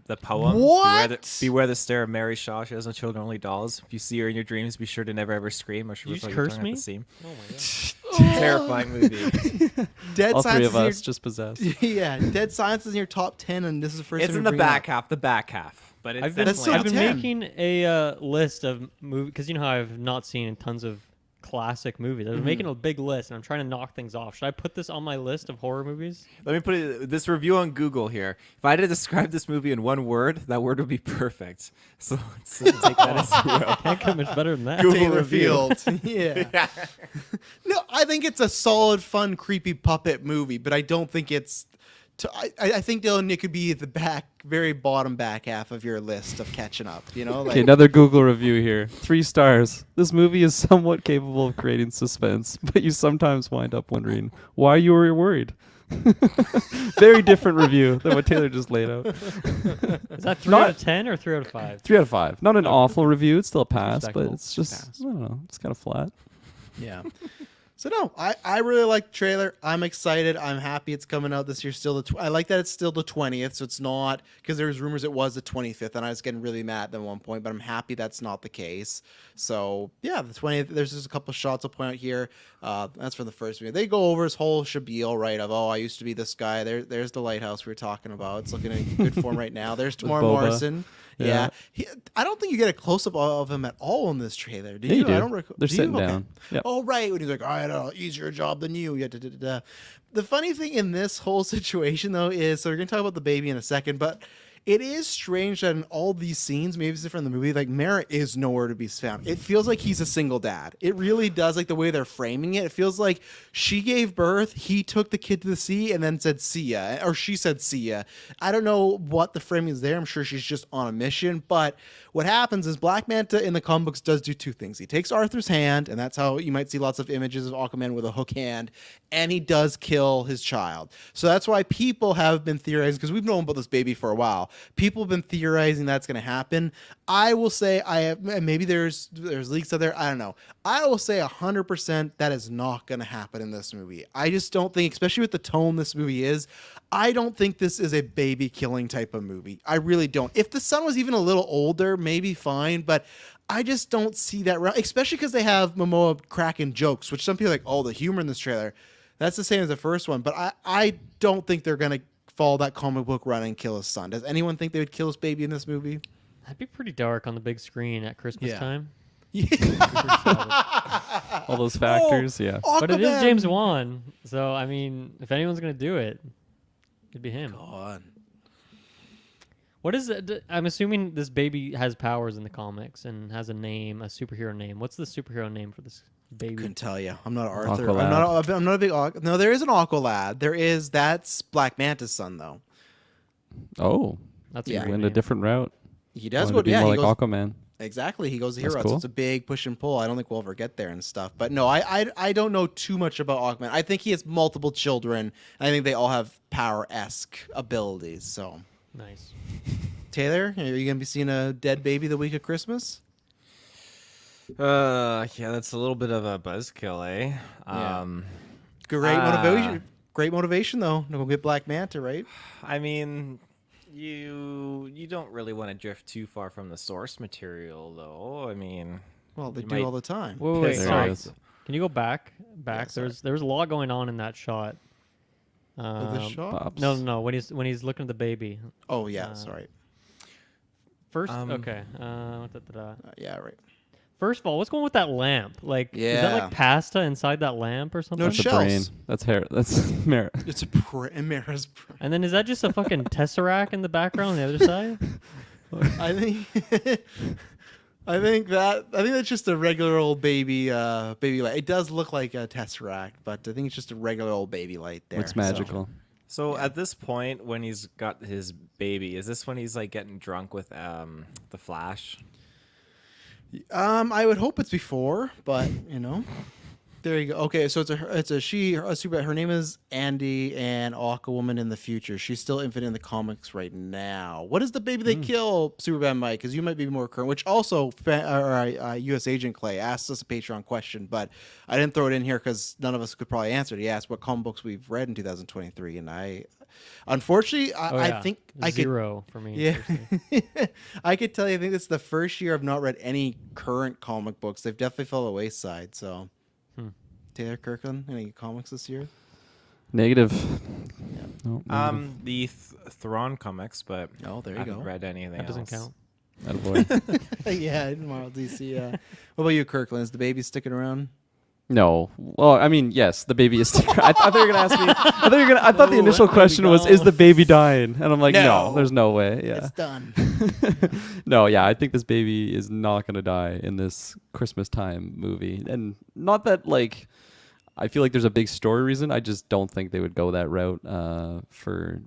The poem. What? Beware the stare of Mary Shaw. She has no children, only dolls. If you see her in your dreams, be sure to never ever scream, or she will You throw just your curse tongue at me? the seam. Oh my god. Terrifying movie. Dead All three Silence of is in us just possessed. yeah, Dead Silence is in your top 10, and this is the first. It's time in you're the bringing it back up. half. The back half. But it's I've been, That's definitely so I've up been ten. making a list of movies because you know how I've not seen tons of classic movies. I've been making a big list and I'm trying to knock things off. Should I put this on my list of horror movies? Let me put this review on Google here. If I had to describe this movie in one word, that word would be perfect. So let's take that as you will. Can't get much better than that. Google Taylor review. Field. yeah. No, I think it's a solid, fun, creepy puppet movie, but I don't think it's. I think Dylan, it could be the very bottom back half of your list of catching up. You know, like Okay, another Google review here. 3 stars. This movie is somewhat capable of creating suspense, but you sometimes wind up wondering why you were worried. Very different review than what Taylor just laid out. Is that 3 Not- out of 10 or 3 out of 5? 3 out of 5. Not an awful review. It's still a pass, but Respectable. it's just, I don't know, it's kind of flat. yeah. So no, I really like the trailer. I'm excited. I'm happy it's coming out this year. Still I like that it's still the 20th, so it's not because there was rumors it was the 25th, and I was getting really mad at one point. But I'm happy that's not the case. So yeah, the 20th. There's just a couple shots I'll point out here. That's from the first video. They go over his whole spiel, right? Of I used to be this guy. There's the lighthouse we were talking about. It's looking in good form right now. There's Tamora Boba. Morrison. Yeah, Yeah. I don't think you get a close up of him at all in this trailer. Do Yeah, you? you do. I don't recall. They're do you? sitting Okay. down. Yep. Oh, right. When he's like, I had an easier job than you. Yeah, da, da, da, da. The funny thing in this whole situation, though, is so we're going to talk about the baby in a second, but it is strange that in all these scenes, maybe it's different in the movie, like Mara is nowhere to be found. It feels like he's a single dad. It really does, like the way they're framing it. It feels like she gave birth, he took the kid to the sea, and then said, see ya. Or she said, see ya. I don't know what the framing is there. I'm sure she's just on a mission. But what happens is Black Manta in the comic books does do 2 things. He takes Arthur's hand, and that's how you might see lots of images of Aquaman with a hook hand, and he does kill his child. So that's why people have been theorizing, because we've known about this baby for a while. People have been theorizing that's going to happen. I will say maybe there's leaks out there. I don't know. I will say 100% that is not going to happen in this movie. I just don't think, especially with the tone this movie is, I don't think this is a baby killing type of movie. I really don't. If the son was even a little older, maybe fine, but I just don't see that, especially because they have Momoa cracking jokes, which some people are like, oh, the humor in this trailer. That's the same as the first one, but I don't think they're going to follow that comic book run and kill his son. Does anyone think they would kill his baby in this movie? That'd be pretty dark on the big screen at Christmas Yeah. time. All those factors, yeah. But it is Aquaman! James Wan, so I mean, if anyone's gonna do it, it'd be him. God. What is it? I'm assuming this baby has powers in the comics and has a name, a superhero name. What's the superhero name for this baby? Couldn't tell you. I'm not Arthur. Aqualad. I'm not a big. No, there is an Aqualad. That's Black Manta's son though. Oh, That's Yeah. a great went a name. different route. He does Wanted go. to be Yeah, more he like goes. Aquaman. Exactly, he goes the That's hero. So cool. it's a big push and pull. I don't think we'll ever get there and stuff. But no, I don't know too much about Aquaman. I think he has multiple children. I think they all have power-esque abilities. So, Nice. Taylor, are you gonna be seeing a dead baby the week of Christmas? Yeah, that's a little bit of a buzzkill, eh? Yeah. Great motivation. Great motivation though. To go get Black Manta, right? I mean, you don't really want to drift too far from the source material, though. I mean, Well, they You do might- all the time. Wait, Piss There it sorry. is. Can you go back? Yeah, sorry. There was a lot going on in that shot. Of the shot? Pops. No. When he's looking at the baby. Oh yeah, sorry. First, Um, okay. Yeah, right. First of all, what's going with that lamp? Like, is that Yeah. like pasta inside that lamp or something? No, That's a shells. brain. That's hair. That's merit. It's a Mara's. And then is that just a fucking tesseract in the background on the other side? I think. I think that's just a regular old baby light. It does look like a tesseract, but I think it's just a regular old baby light there. Looks so. magical. so at this point, when he's got his baby, is this when he's like getting drunk with the Flash? I would hope it's before, but you know. There you go. Okay, so it's a she, a super. Her name is Andy, and Aquaman in the future. She's still infant in the comics right now. What is the baby they kill, Superman Mike? Because you might be more current. Which also, U.S. Agent Clay asked us a Patreon question, but I didn't throw it in here because none of us could probably answer it. He asked what comic books we've read in 2023, and unfortunately, I think I could. Zero for me. Yeah, I could tell you. I think it's the first year I've not read any current comic books. They've definitely fell the wayside. So. Taylor Kirkland, any comics this year? Negative. Yeah. No, negative. The Thrawn comics, but Oh, there you I haven't go. read anything That doesn't else. count. Attaboy. Yeah, Marvel DC. Yeah. What about you, Kirkland? Is the baby sticking around? No. Well, I mean, yes, the baby is. I thought you were gonna ask me. I thought the initial let me question was, go. "Is the baby dying?" And I'm like, No. no, there's no way. Yeah. It's done. No, yeah, I think this baby is not gonna die in this Christmas time movie, and not that like. I feel like there's a big story reason. I just don't think they would go that route. For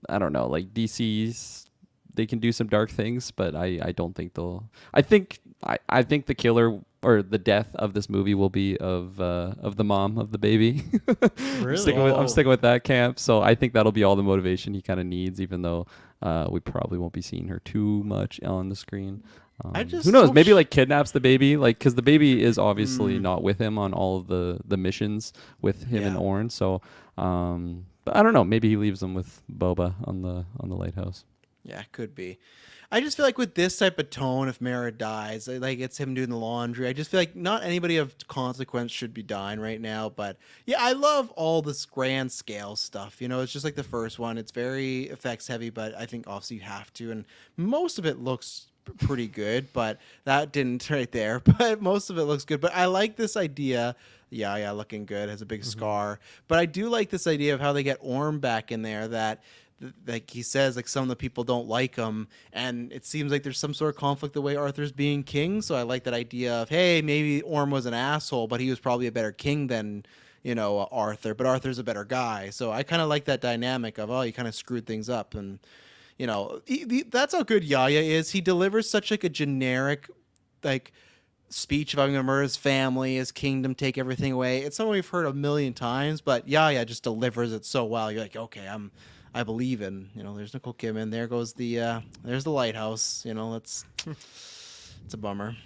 I don't know, like DC's, they can do some dark things, but I don't think they'll. I think the killer or the death of this movie will be of the mom of the baby. Really? I'm sticking with that camp. So I think that'll be all the motivation he kind of needs, even though we probably won't be seeing her too much on the screen. Who knows? Maybe like kidnaps the baby, like because the baby is obviously not with him on all of the missions with him and Orn. So, but I don't know. Maybe he leaves them with Boba on the lighthouse. Yeah, could be. I just feel like with this type of tone, if Mara dies, like it's him doing the laundry. I just feel like not anybody of consequence should be dying right now. But yeah, I love all this grand scale stuff. You know, it's just like the first one. It's very effects heavy, but I think obviously you have to. And most of it looks pretty good, but that didn't right there. But most of it looks good. But I like this idea. Yeah, looking good. Has a big scar. But I do like this idea of how they get Orm back in there. That like he says, like some of the people don't like him, and it seems like there's some sort of conflict the way Arthur's being king. So I like that idea of, hey, maybe Orm was an asshole, but he was probably a better king than Arthur. But Arthur's a better guy. So I kind of like that dynamic of, oh, you kind of screwed things up. And that's how good Yahya is. He delivers such like a generic like speech of I'm gonna murder his family, his kingdom, take everything away. It's something we've heard a million times, but Yahya just delivers it so well. You're like, okay, I believe in, there's Nicole Kidman. There goes there's the lighthouse. It's a bummer.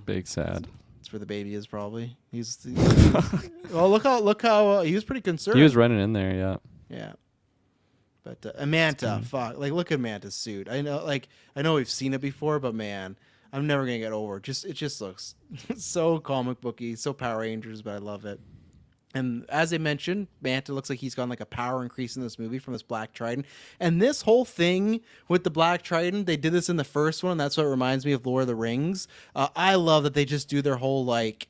Big sad. It's where the baby is probably. Well, look how he was pretty concerned. He was running in there, yeah. Yeah. But Manta, fuck, like look at Manta's suit. I know we've seen it before, but man, I'm never gonna get over it. It just looks so comic booky, so Power Rangers, but I love it. And as I mentioned, Manta looks like he's gotten like a power increase in this movie from this Black Trident. And this whole thing with the Black Trident, they did this in the first one. And that's what reminds me of Lord of the Rings. I love that they just do their whole back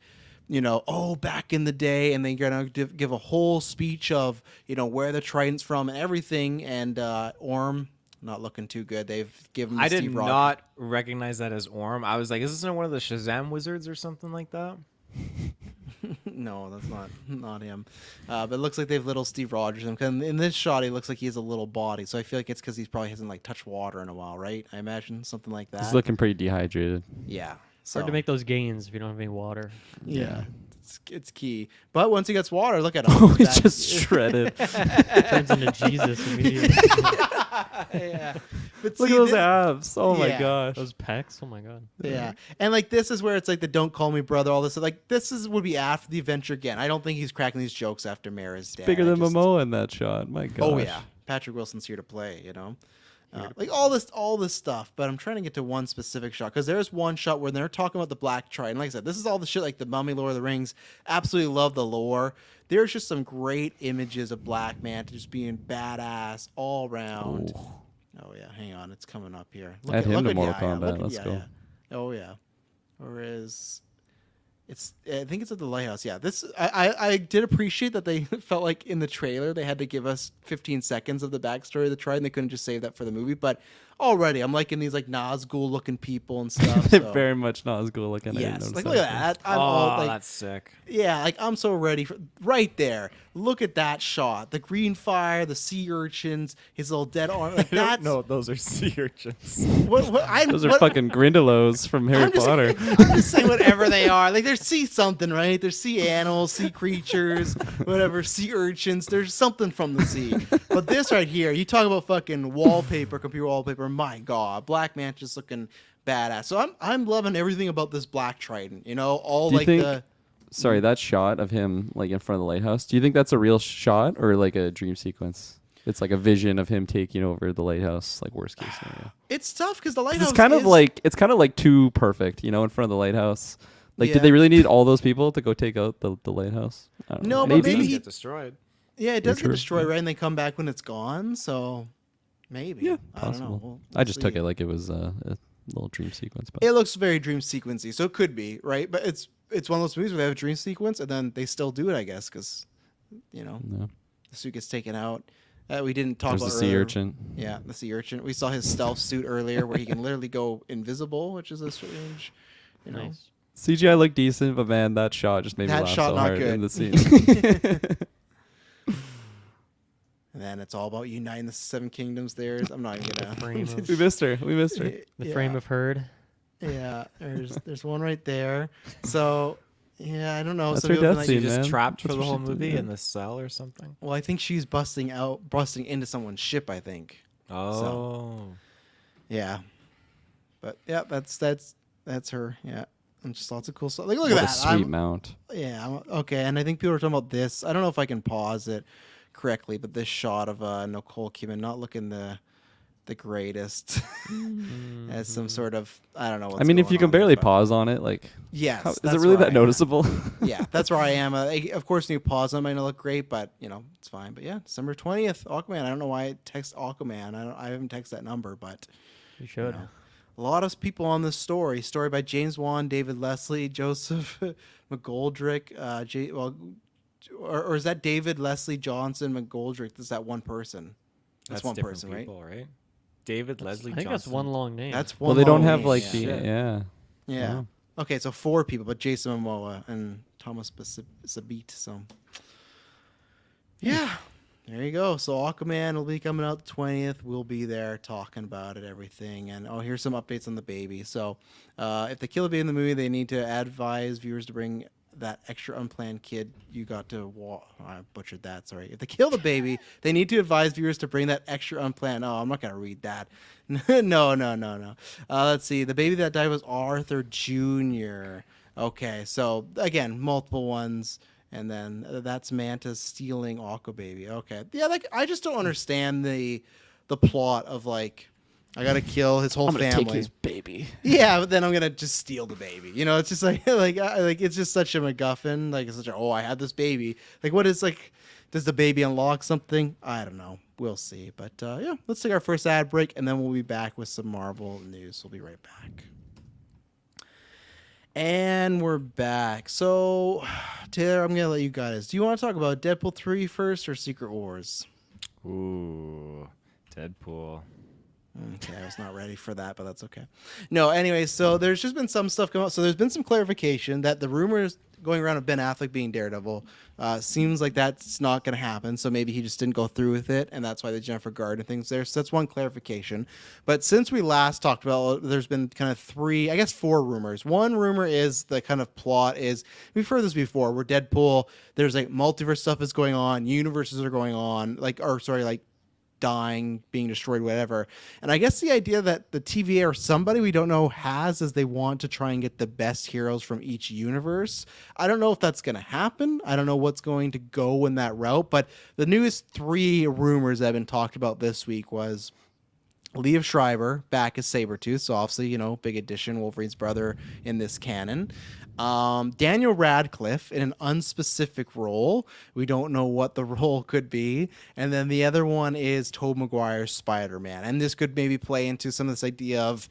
in the day, and they're gonna give a whole speech of where the Trident's from and everything. And Orm not looking too good. They've given him I did Steve Rogers. not recognize that as Orm. I was like, is this one of the Shazam wizards or something like that? No, that's not him. But it looks like they've little Steve Rogers him. In this shot, he looks like he has a little body. So I feel like it's because he probably hasn't touched water in a while, right? I imagine something like that. He's looking pretty dehydrated. Yeah. Hard to make those gains if you don't have any water. Yeah. It's key. But once he gets water, look at him. He's just shredded. Turns into Jesus immediately. Yeah. But Look see, at those abs. Oh my Yeah. gosh. Those pecs. Oh my god. Yeah. And this is where it's like the don't call me brother, all this. Would be after the adventure again. I don't think he's cracking these jokes after Mara's dead. Bigger than Momoa in that shot. My gosh. Oh yeah. Patrick Wilson's here to play, all this stuff. But I'm trying to get to one specific shot because there's one shot where they're talking about the Black Trident. Like I said, this is all the shit like the Mummy, Lord of the Rings. Absolutely love the lore. There's just some great images of Black Manta just being badass all around. Ooh. Oh yeah, hang on, it's coming up here. Add him to Mortal Yahya. Kombat. Let's go. Oh yeah. I think it's at the lighthouse. Yeah, I did appreciate that they felt like in the trailer they had to give us 15 seconds of the backstory of the Trident. They couldn't just save that for the movie. But already I'm liking these like Nazgul looking people and stuff. They're so. very much not as good looking. I didn't Yes, notice like look at that. I'm all like, that's sick. yeah, like I'm so ready for right there. Look at that shot. The green fire, the sea urchins, his little dead arm. Like that's No, those are sea urchins. Those are fucking Grindylows from Harry I'm just, Potter. I'm just saying whatever they are. Like there's sea something, right? There's sea animals, sea creatures, whatever, sea urchins. There's something from the sea. But this right here, you talk about fucking wallpaper, computer wallpaper. My God, Black Mantis looking badass. So I'm loving everything about this Black Trident. You know, all Do you like think- the. Sorry, that shot of him like in front of the lighthouse. Do you think that's a real shot or like a dream sequence? It's like a vision of him taking over the lighthouse, like worst case scenario. It's tough because the 'Cause lighthouse. it's kind of like too perfect, in front of the lighthouse. Like, Yeah. did they really need all those people to go take out the lighthouse? I don't No, know. but maybe Does he- get destroyed. Yeah, it does get true. destroyed, right? And they come back when it's gone. So maybe. Yeah, I don't possible. know. We'll I just took see. it like it was a little dream sequence. But It looks very dream sequency, so it could be right. But it's one of those movies where they have a dream sequence and then they still do it, I guess, because no. the suit gets taken out. We didn't talk There's the about sea earlier. urchin. Yeah, the sea urchin. We saw his stealth suit earlier, where he can literally go invisible, which is a strange, Nice. CGI looked decent, but man, that shot just made me That laugh shot so not hard in good. the scene. And then it's all about uniting the Seven Kingdoms. I'm not even gonna. Frame of- we missed her. We missed her. The frame of Herd. Yeah, there's one right there. So yeah, I don't know. That's so her maybe, death like, scene, She's just man. trapped for That's the what whole she did, movie yeah. in the cell or something. Well, I think she's busting into someone's ship. I think. Oh. Yeah, but yeah, that's her. Yeah, and just lots of cool stuff. Like look What at a that. sweet mount. Okay, and I think people are talking about this. I don't know if I can pause it correctly, but this shot of Nicole Kidman not looking the greatest as some sort of I don't know. What's I mean, if you going can on barely there, but- pause on it, like, Yes, is it that's really where that I am. noticeable? Yeah, that's where I am. Of course, when you pause on it might not look great, but it's fine. But yeah, December 20th, Aquaman. I don't know why I text Aquaman. I haven't texted that number, but You should. a lot of people on this story. Story by James Wan, David Leslie, Joseph McGoldrick, or is that David Leslie Johnson McGoldrick? Is that one person? That's one different person, right? people, right? David Leslie I think Johnson. that's one long name. That's one. Well, they don't long have name, like yeah. the yeah. Yeah. Wow. Okay, so 4 people, but Jason Momoa and Thomas Sabit. So, yeah, there you go. So Aquaman will be coming out the 20th. We'll be there talking about it, everything. And here's some updates on the baby. So, if they kill the baby in the movie, they need to advise viewers to bring that extra unplanned kid you got to I butchered that, sorry. If they kill the baby, they need to advise viewers to bring that extra unplanned. Oh, I'm not going to read that. No. Let's see. The baby that died was Arthur Jr. Okay, so again, multiple ones. And then that's Manta stealing Aqua Baby. Okay. Yeah, like I just don't understand the plot of like I gotta kill his whole family. baby. Yeah, but then I'm gonna just steal the baby. It's just like like it's just such a MacGuffin. Like it's such a I had this baby. Like what is like? Does the baby unlock something? I don't know. We'll see. But yeah, let's take our first ad break and then we'll be back with some Marvel news. We'll be right back. And we're back. So Taylor, I'm gonna let you guys. Do you want to talk about Deadpool 3 first or Secret Wars? Ooh, Deadpool. Okay, I was not ready for that, but that's okay. No, anyway, so there's just been some stuff come out. So there's been some clarification that the rumors going around of Ben Affleck being Daredevil seems like that's not going to happen. So maybe he just didn't go through with it, and that's why the Jennifer Garner thing's there. So that's one clarification. But since we last talked about, there's been kind of 4 rumors. One rumor is the kind of plot is we've heard this before, where Deadpool there's like multiverse stuff is going on, universes are going on, like dying, being destroyed, whatever. And I guess the idea that the TVA or somebody we don't know has is they want to try and get the best heroes from each universe. I don't know if that's going to happen. I don't know what's going to go in that route. But the newest 3 rumors that have been talked about this week was Liev Schreiber back as Sabretooth. So obviously, big addition, Wolverine's brother in this canon. Daniel Radcliffe in an unspecific role. We don't know what the role could be. And then the other one is Tobey Maguire's Spider-Man. And this could maybe play into some of this idea of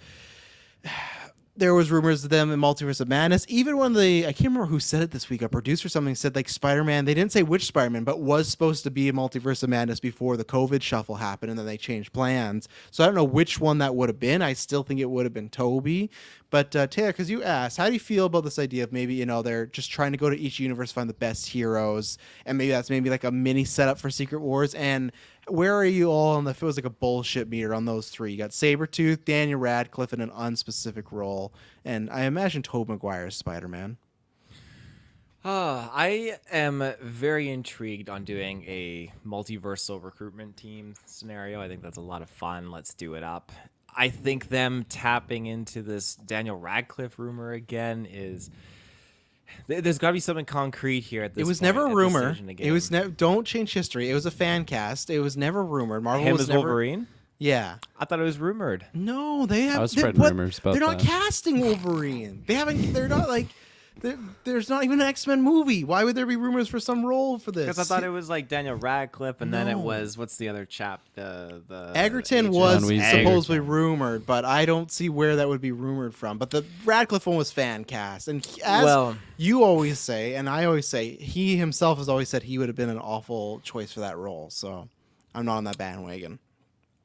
there was rumors of them in Multiverse of Madness. Even when I can't remember who said it this week, a producer or something said like Spider-Man, they didn't say which Spider-Man, but was supposed to be in Multiverse of Madness before the COVID shuffle happened, and then they changed plans. So I don't know which one that would have been. I still think it would have been Tobey. But Taylor, because you asked, how do you feel about this idea of maybe, they're just trying to go to each universe, find the best heroes, and maybe that's maybe like a mini setup for Secret Wars? And where are you all on if it was like a bullshit meter on those three? You got Sabretooth, Daniel Radcliffe in an unspecific role, and I imagine Tobey Maguire is Spider-Man. I am very intrigued on doing a multiversal recruitment team scenario. I think that's a lot of fun. Let's do it up. I think them tapping into this Daniel Radcliffe rumor again is... There's got to be something concrete here at this point. It was never a rumor. It was don't change history. It was a fan cast. It was never rumored. Marvel Him was as never... Wolverine? Yeah. I thought it was rumored. No, they have. I was spreading rumors about They're not that. casting Wolverine. They haven't. They're not like. There's not even an X-Men movie. Why would there be rumors for some role for this? Because I thought it was like Daniel Radcliffe, and then it No. was what's the other chap? The Egerton agent? was John Weasley. supposedly rumored, but I don't see where that would be rumored from. But the Radcliffe one was fan cast, and as you always say, and I always say, he himself has always said he would have been an awful choice for that role. So I'm not on that bandwagon.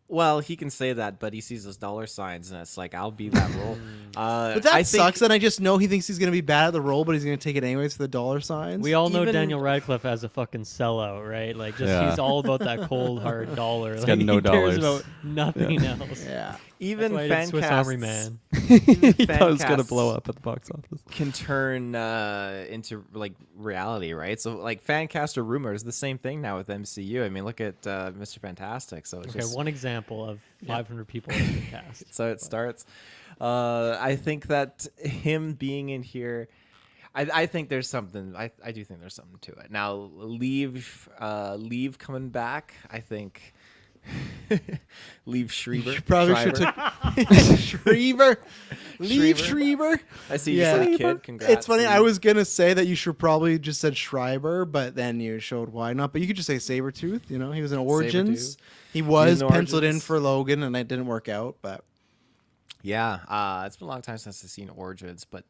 Well, he can say that, but he sees those dollar signs, and it's like, I'll be that role. But that sucks, and I just know he thinks he's going to be bad at the role, but he's going to take it anyways for the dollar signs. We all know Even- Daniel Radcliffe as a fucking sellout, right? Like, just Yeah. He's all about that cold hard dollar. He's like, got no he cares dollars. about nothing else. Yeah. Even That's why I fan did Swiss casts Army Man. He thought it was fan gonna casts blow up at the box office. can turn into like reality, right? So like fan cast or rumors, the same thing now with MCU. I mean, look at Mr. Fantastic. So it's Okay, just, one example of 500 people in the cast. so it starts. I think that him being in here, I think there's something. I do think there's something to it. Now, leave coming back. I think. Leave Schreiber. You probably should take Schreiber. Leave Schreiber. I see you said kid. Congrats. It's funny. I was gonna say that you should probably just said Schreiber, but then you showed why not. But you could just say Sabretooth. He was in Origins. Sabretooth. He was in penciled in Origins. for Logan, and it didn't work out. But yeah, it's been a long time since I've seen Origins, but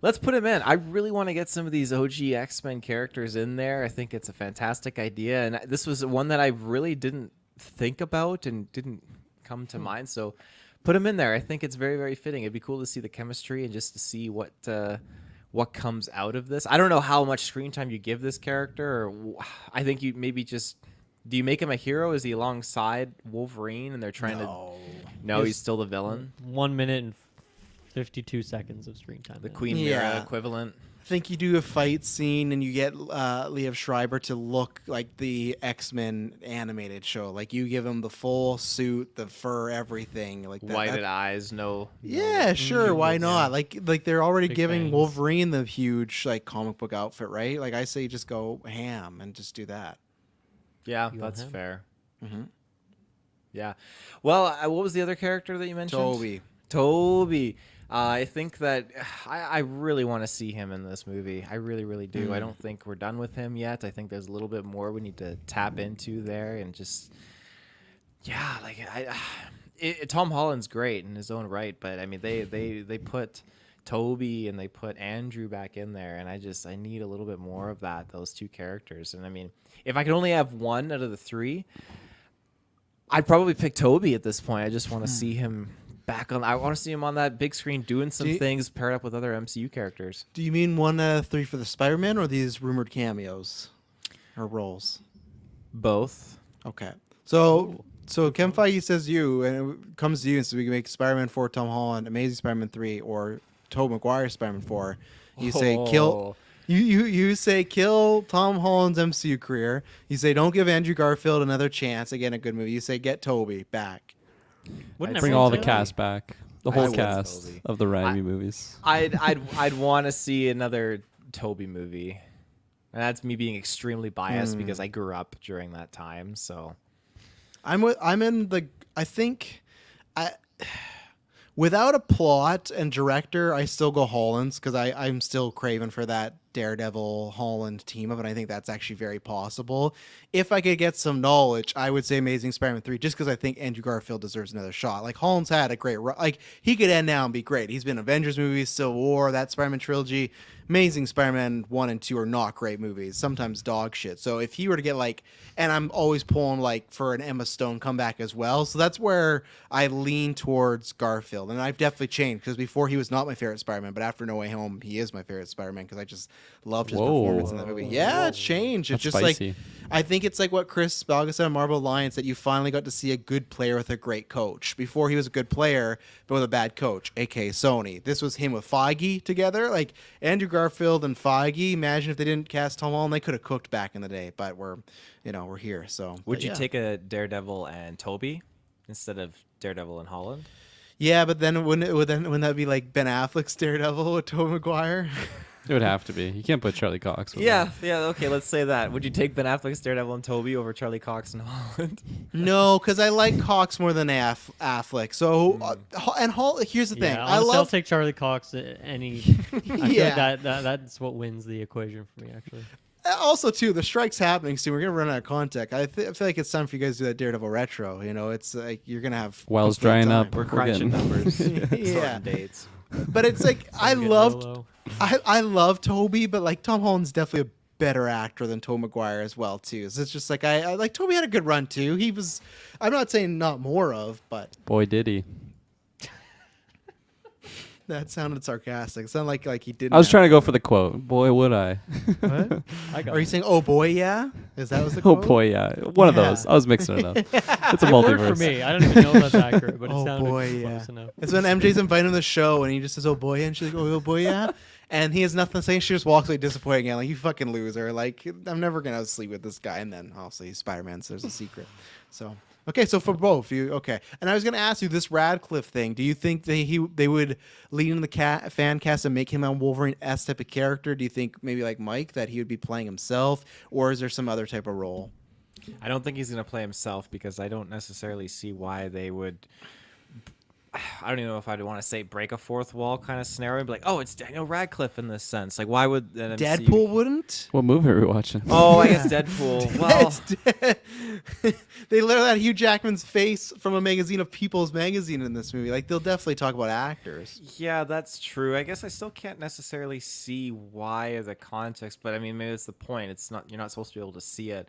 let's put him in. I really want to get some of these OG X-Men characters in there. I think it's a fantastic idea, and this was one that I really didn't think about and didn't come to mind. So put him in there. I think it's very, very fitting. It'd be cool to see the chemistry and just to see what comes out of this. I don't know how much screen time you give this character. I think you maybe just... Do you make him a hero? Is he alongside Wolverine and they're trying to... No, he's still the villain. 1 minute and 52 seconds of screen time. The now. Queen Mira equivalent. I think you do a fight scene, and you get Liev Schreiber to look like the X-Men animated show. Like you give him the full suit, the fur, everything. Like that. Whited eyes, no... Yeah, sure. Why not? Like they're already Big giving bangs. Wolverine the huge like comic book outfit, right? Like I say, just go ham and just do that. Yeah, You that's want him? fair. Mm-hmm. Yeah. Well, what was the other character that you mentioned? Tobey. I think that I really want to see him in this movie. I really, really do. I don't think we're done with him yet. I think there's a little bit more we need to tap into there and just, yeah, like Tom Holland's great in his own right, but I mean they put Tobey and they put Andrew back in there, and I need a little bit more of that. Those two characters, and I mean, if I could only have one out of the three, I'd probably pick Tobey at this point. I just want to see him back on. I want to see him on that big screen doing some things paired up with other MCU characters. Do you mean 1 out of 3 for the Spider-Man or these rumored cameos or roles? Both. Okay. So Kevin Feige says you, and it comes to you, and so we can make Spider-Man 4 Tom Holland, Amazing Spider-Man 3, or Tobey Maguire Spider-Man 4. You say kill. You say kill Tom Holland's MCU career. You say don't give Andrew Garfield another chance. Again, a good movie. You say get Tobey back. Wouldn't Bring everyone all the say that? cast back. The I whole would cast Tobey. of the Raimi movies. I'd want to see another Tobey movie, and that's me being extremely biased because I grew up during that time. So I'm in the. I think, without a plot and director, I still go Holland's because I'm still craving for that Daredevil Holland team up, and I think that's actually very possible. If I could get some knowledge, I would say Amazing Spider-Man 3, just because I think Andrew Garfield deserves another shot. Like, Holland's had a great run. Like, he could end now and be great. He's been Avengers movies, Civil War, that Spider-Man trilogy. Amazing Spider-Man 1 and 2 are not great movies, sometimes dog shit. So if he were to get like, and I'm always pulling like for an Emma Stone comeback as well. So that's where I lean towards Garfield. And I've definitely changed, because before he was not my favorite Spider-Man, but after No Way Home, he is my favorite Spider-Man, because I just loved his performance in that movie. Yeah, it's changed. It's That's just spicy. like, I think it's like what Chris Balga said on Marvel Alliance, that you finally got to see a good player with a great coach. Before, he was a good player, but with a bad coach, aka Sony. This was him with Feige together. Like, Andrew Garfield and Feige, imagine if they didn't cast Tom Holland, they could have cooked back in the day, but we're here. So Would you take a Daredevil and Tobey instead of Daredevil and Holland? Yeah, but then wouldn't that be like Ben Affleck's Daredevil with Tobey Maguire? It would have to be. You can't put Charlie Cox with Yeah, him. yeah, okay, let's say that. Would you take Ben Affleck's Daredevil and Tobey over Charlie Cox and Holland? No, because I like Cox more than Affleck. So here's the thing. Yeah, I honestly, I'll love take Charlie Cox any. I feel Yeah. like that's what wins the equation for me, actually. Also, too, the strike's happening soon. We're gonna run out of contact. I feel like it's time for you guys to do that Daredevil retro. It's like you're gonna have Well's complete drying time. up. We're crunching getting- numbers, Yeah. sorting dates. But it's like I Getting loved real low. I love Toby, but like Tom Holland's definitely a better actor than Tobey Maguire as well too. So it's just like I like Toby had a good run too. He was, I'm not saying not more of, but Boy, did he. that sounded sarcastic. It sounded like he didn't. I was trying to go for the quote. Boy, would I. What? I got Are you saying, "Oh boy, yeah"? Is that was the Oh, quote? boy, yeah. One of Yeah. those. I was mixing it up. It's a it worked multiverse. for me. I don't even know if that's accurate, but it Oh sounded boy, yeah. close enough. It's when MJ's inviting him to the show and he just says, "Oh boy," and she's like, "Oh boy, yeah," and he has nothing to say. She just walks away disappointed again, like, "You fucking loser!" Like, I'm never gonna sleep with this guy. And then obviously he's Spider-Man, so there's a secret. So okay, so for both you, okay. And I was gonna ask you this Radcliffe thing. Do you think they would lean in the fan cast and make him a Wolverine-esque type of character? Do you think maybe like Mike that he would be playing himself, or is there some other type of role? I don't think he's going to play himself, because I don't necessarily see why they would. I don't even know if I'd want to say break a fourth wall kind of scenario. Be like, oh, it's Daniel Radcliffe in this sense. Like, why would an MCU Deadpool wouldn't. What movie are we watching? Oh, I guess Deadpool. Well, They literally had Hugh Jackman's face from a magazine of People's Magazine in this movie. Like, they'll definitely talk about actors. yeah, that's true. I guess I still can't necessarily see why as a context, but I mean, maybe that's the point. It's not, you're not supposed to be able to see it.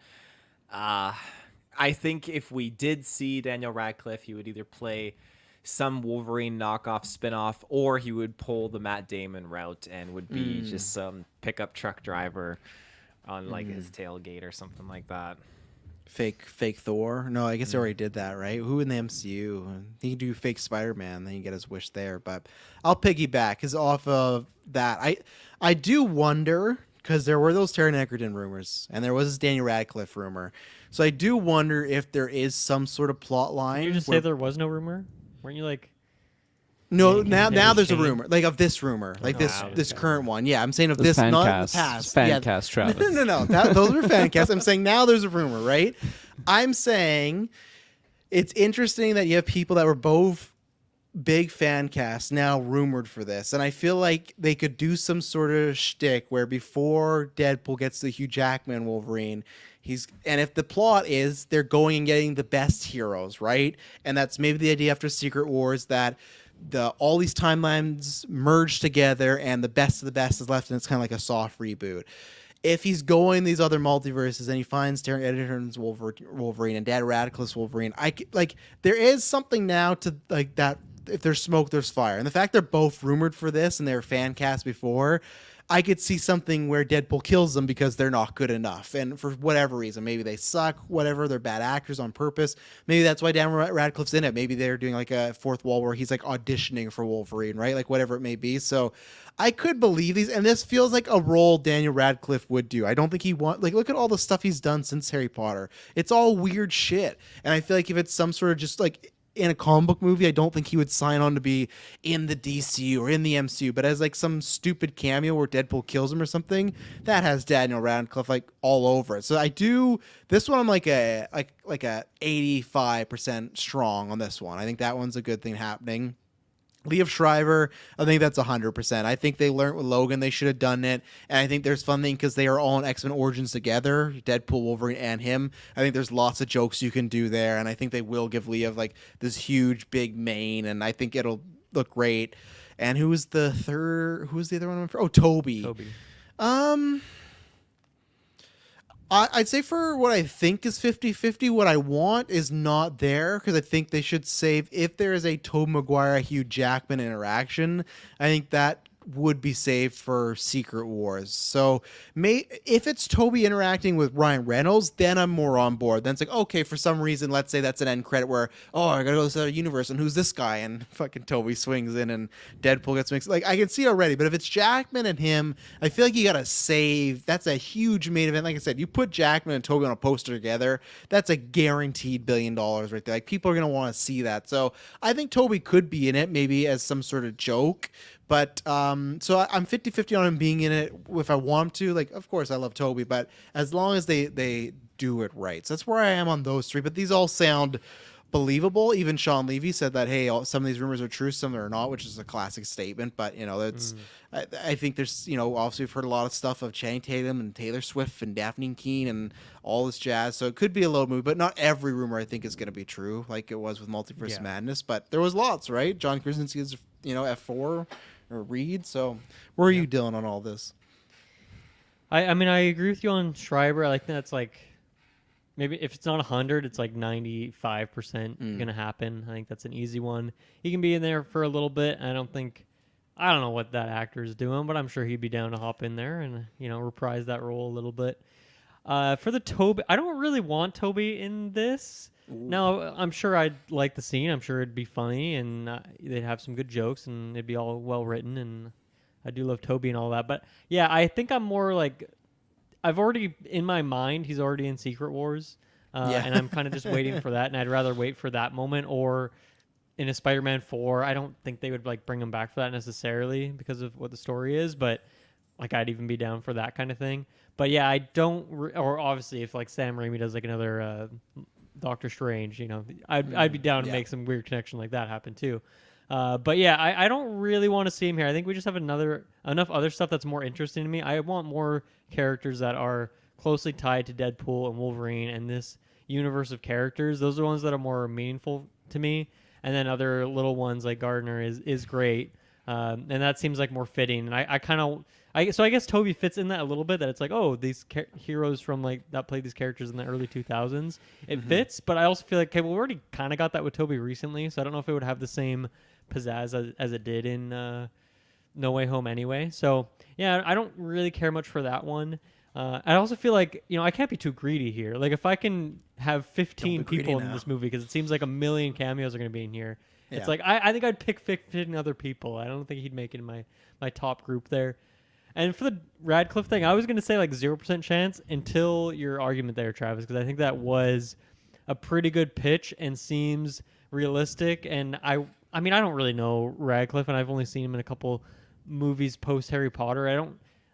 I think if we did see Daniel Radcliffe, he would either play some Wolverine knockoff spinoff, or he would pull the Matt Damon route and would be just some pickup truck driver on like his tailgate or something like that. Fake Thor? No, I guess they already did that, right? Who in the MCU? He can do fake Spider-Man, then you get his wish there. But I'll piggyback, because off of that, I do wonder, because there were those Taron Egerton rumors, and there was this Daniel Radcliffe rumor. So I do wonder if there is some sort of plot line. Did you just say where- there was no rumor? Weren't you like? No, Yeah, now it there's a changed. rumor, like of this rumor, like this Wow. this current one. Yeah, I'm saying of The this, fan not cast. the past. Fan Yeah. cast, Travis. No. Those were fan casts. I'm saying now there's a rumor, right? I'm saying it's interesting that you have people that were both big fan casts now rumored for this, and I feel like they could do some sort of shtick where before Deadpool gets the Hugh Jackman Wolverine, and if the plot is they're going and getting the best heroes, right? And that's maybe the idea after Secret Wars, that all these timelines merge together and the best of the best is left, and it's kind of like a soft reboot. If he's going these other multiverses and he finds Taron Egerton's Wolverine and Dad Radcliffe's Wolverine, there is something now to like that. If there's smoke, there's fire, and the fact they're both rumored for this and they're fan cast before, I could see something where Deadpool kills them because they're not good enough, and for whatever reason, maybe they suck, whatever, they're bad actors on purpose. Maybe that's why Dan Radcliffe's in it. Maybe they're doing like a fourth wall where he's like auditioning for Wolverine, right? Like whatever it may be. So I could believe these, and this feels like a role Daniel Radcliffe would do. I don't think look at all the stuff he's done since Harry Potter. It's all weird shit, and I feel like if it's some sort of just like in a comic book movie, I don't think he would sign on to be in the DCU or in the MCU, but as like some stupid cameo where Deadpool kills him or something, that has Daniel Radcliffe like all over it. So I do this one. I'm like a 85% strong on this one. I think that one's a good thing happening. Liev Schreiber, I think that's 100%. I think they learned with Logan; they should have done it. And I think there's fun thing because they are all in X-Men Origins together, Deadpool, Wolverine, and him. I think there's lots of jokes you can do there, and I think they will give Liev like this huge big mane, and I think it'll look great. And who's the third? Who's the other one? Oh, Tobey. Tobey. I'd say for what I think is 50-50, what I want is not there because I think they should save, if there is a Tobey Maguire, Hugh Jackman interaction, I think that would be saved for Secret Wars. So if it's Tobey interacting with Ryan Reynolds, then I'm more on board. Then it's like, okay, for some reason, let's say that's an end credit where, oh, I gotta go to this other universe, and who's this guy? And fucking Tobey swings in and Deadpool gets mixed. Like, I can see already, but if it's Jackman and him, I feel like you gotta save. That's a huge main event. Like I said, you put Jackman and Tobey on a poster together, that's a guaranteed $1 billion right there. Like, people are gonna want to see that. So I think Tobey could be in it, maybe as some sort of joke. But so I'm 50-50 on him being in it if I want him to. Like, of course, I love Tobey, but as long as they do it right. So that's where I am on those three. But these all sound believable. Even Sean Levy said that, hey, some of these rumors are true, some are not, which is a classic statement. But, that's I think there's, obviously we've heard a lot of stuff of Channing Tatum and Taylor Swift and Daphne Keane and all this jazz. So it could be a little movie, but not every rumor I think is going to be true, like it was with Multiverse Madness. But there was lots, right? John Krasinski is, F4 or Reed. So where are you, Dylan, on all this? I mean, I agree with you on Schreiber. I think that's like, maybe if it's not 100, it's like 95% gonna happen. I think that's an easy one. He can be in there for a little bit. I don't know what that actor is doing, but I'm sure he'd be down to hop in there and reprise that role a little bit. For the Tobey, I don't really want Tobey in this. No, I'm sure I'd like the scene. I'm sure it'd be funny and they'd have some good jokes and it'd be all well written. And I do love Tobey and all that. But yeah, I think I'm more like, I've already, in my mind, he's already in Secret Wars. And I'm kind of just waiting for that. And I'd rather wait for that moment, or in a Spider-Man 4, I don't think they would like bring him back for that necessarily because of what the story is. But like, I'd even be down for that kind of thing. But yeah, I don't, or obviously if like Sam Raimi does like another Doctor Strange, I'd be down to make some weird connection like that happen too. But yeah, I don't really want to see him here. I think we just have enough other stuff that's more interesting to me. I want more characters that are closely tied to Deadpool and Wolverine and this universe of characters. Those are the ones that are more meaningful to me. And then other little ones like Gardner is great. And that seems like more fitting. And so I guess Tobey fits in that a little bit, that it's like, oh, these heroes from like that played these characters in the early 2000s. It fits, but I also feel like, okay, well, we already kind of got that with Tobey recently, so I don't know if it would have the same pizzazz as it did in No Way Home anyway. So yeah, I don't really care much for that one. I also feel like, I can't be too greedy here. Like, if I can have 15 people in this movie, because it seems like 1 million cameos are going to be in here. Yeah. It's like, I think I'd pick 15 other people. I don't think he'd make it in my top group there. And for the Radcliffe thing, I was going to say like 0% chance until your argument there, Travis, because I think that was a pretty good pitch and seems realistic. And I mean, I don't really know Radcliffe, and I've only seen him in a couple movies post Harry Potter.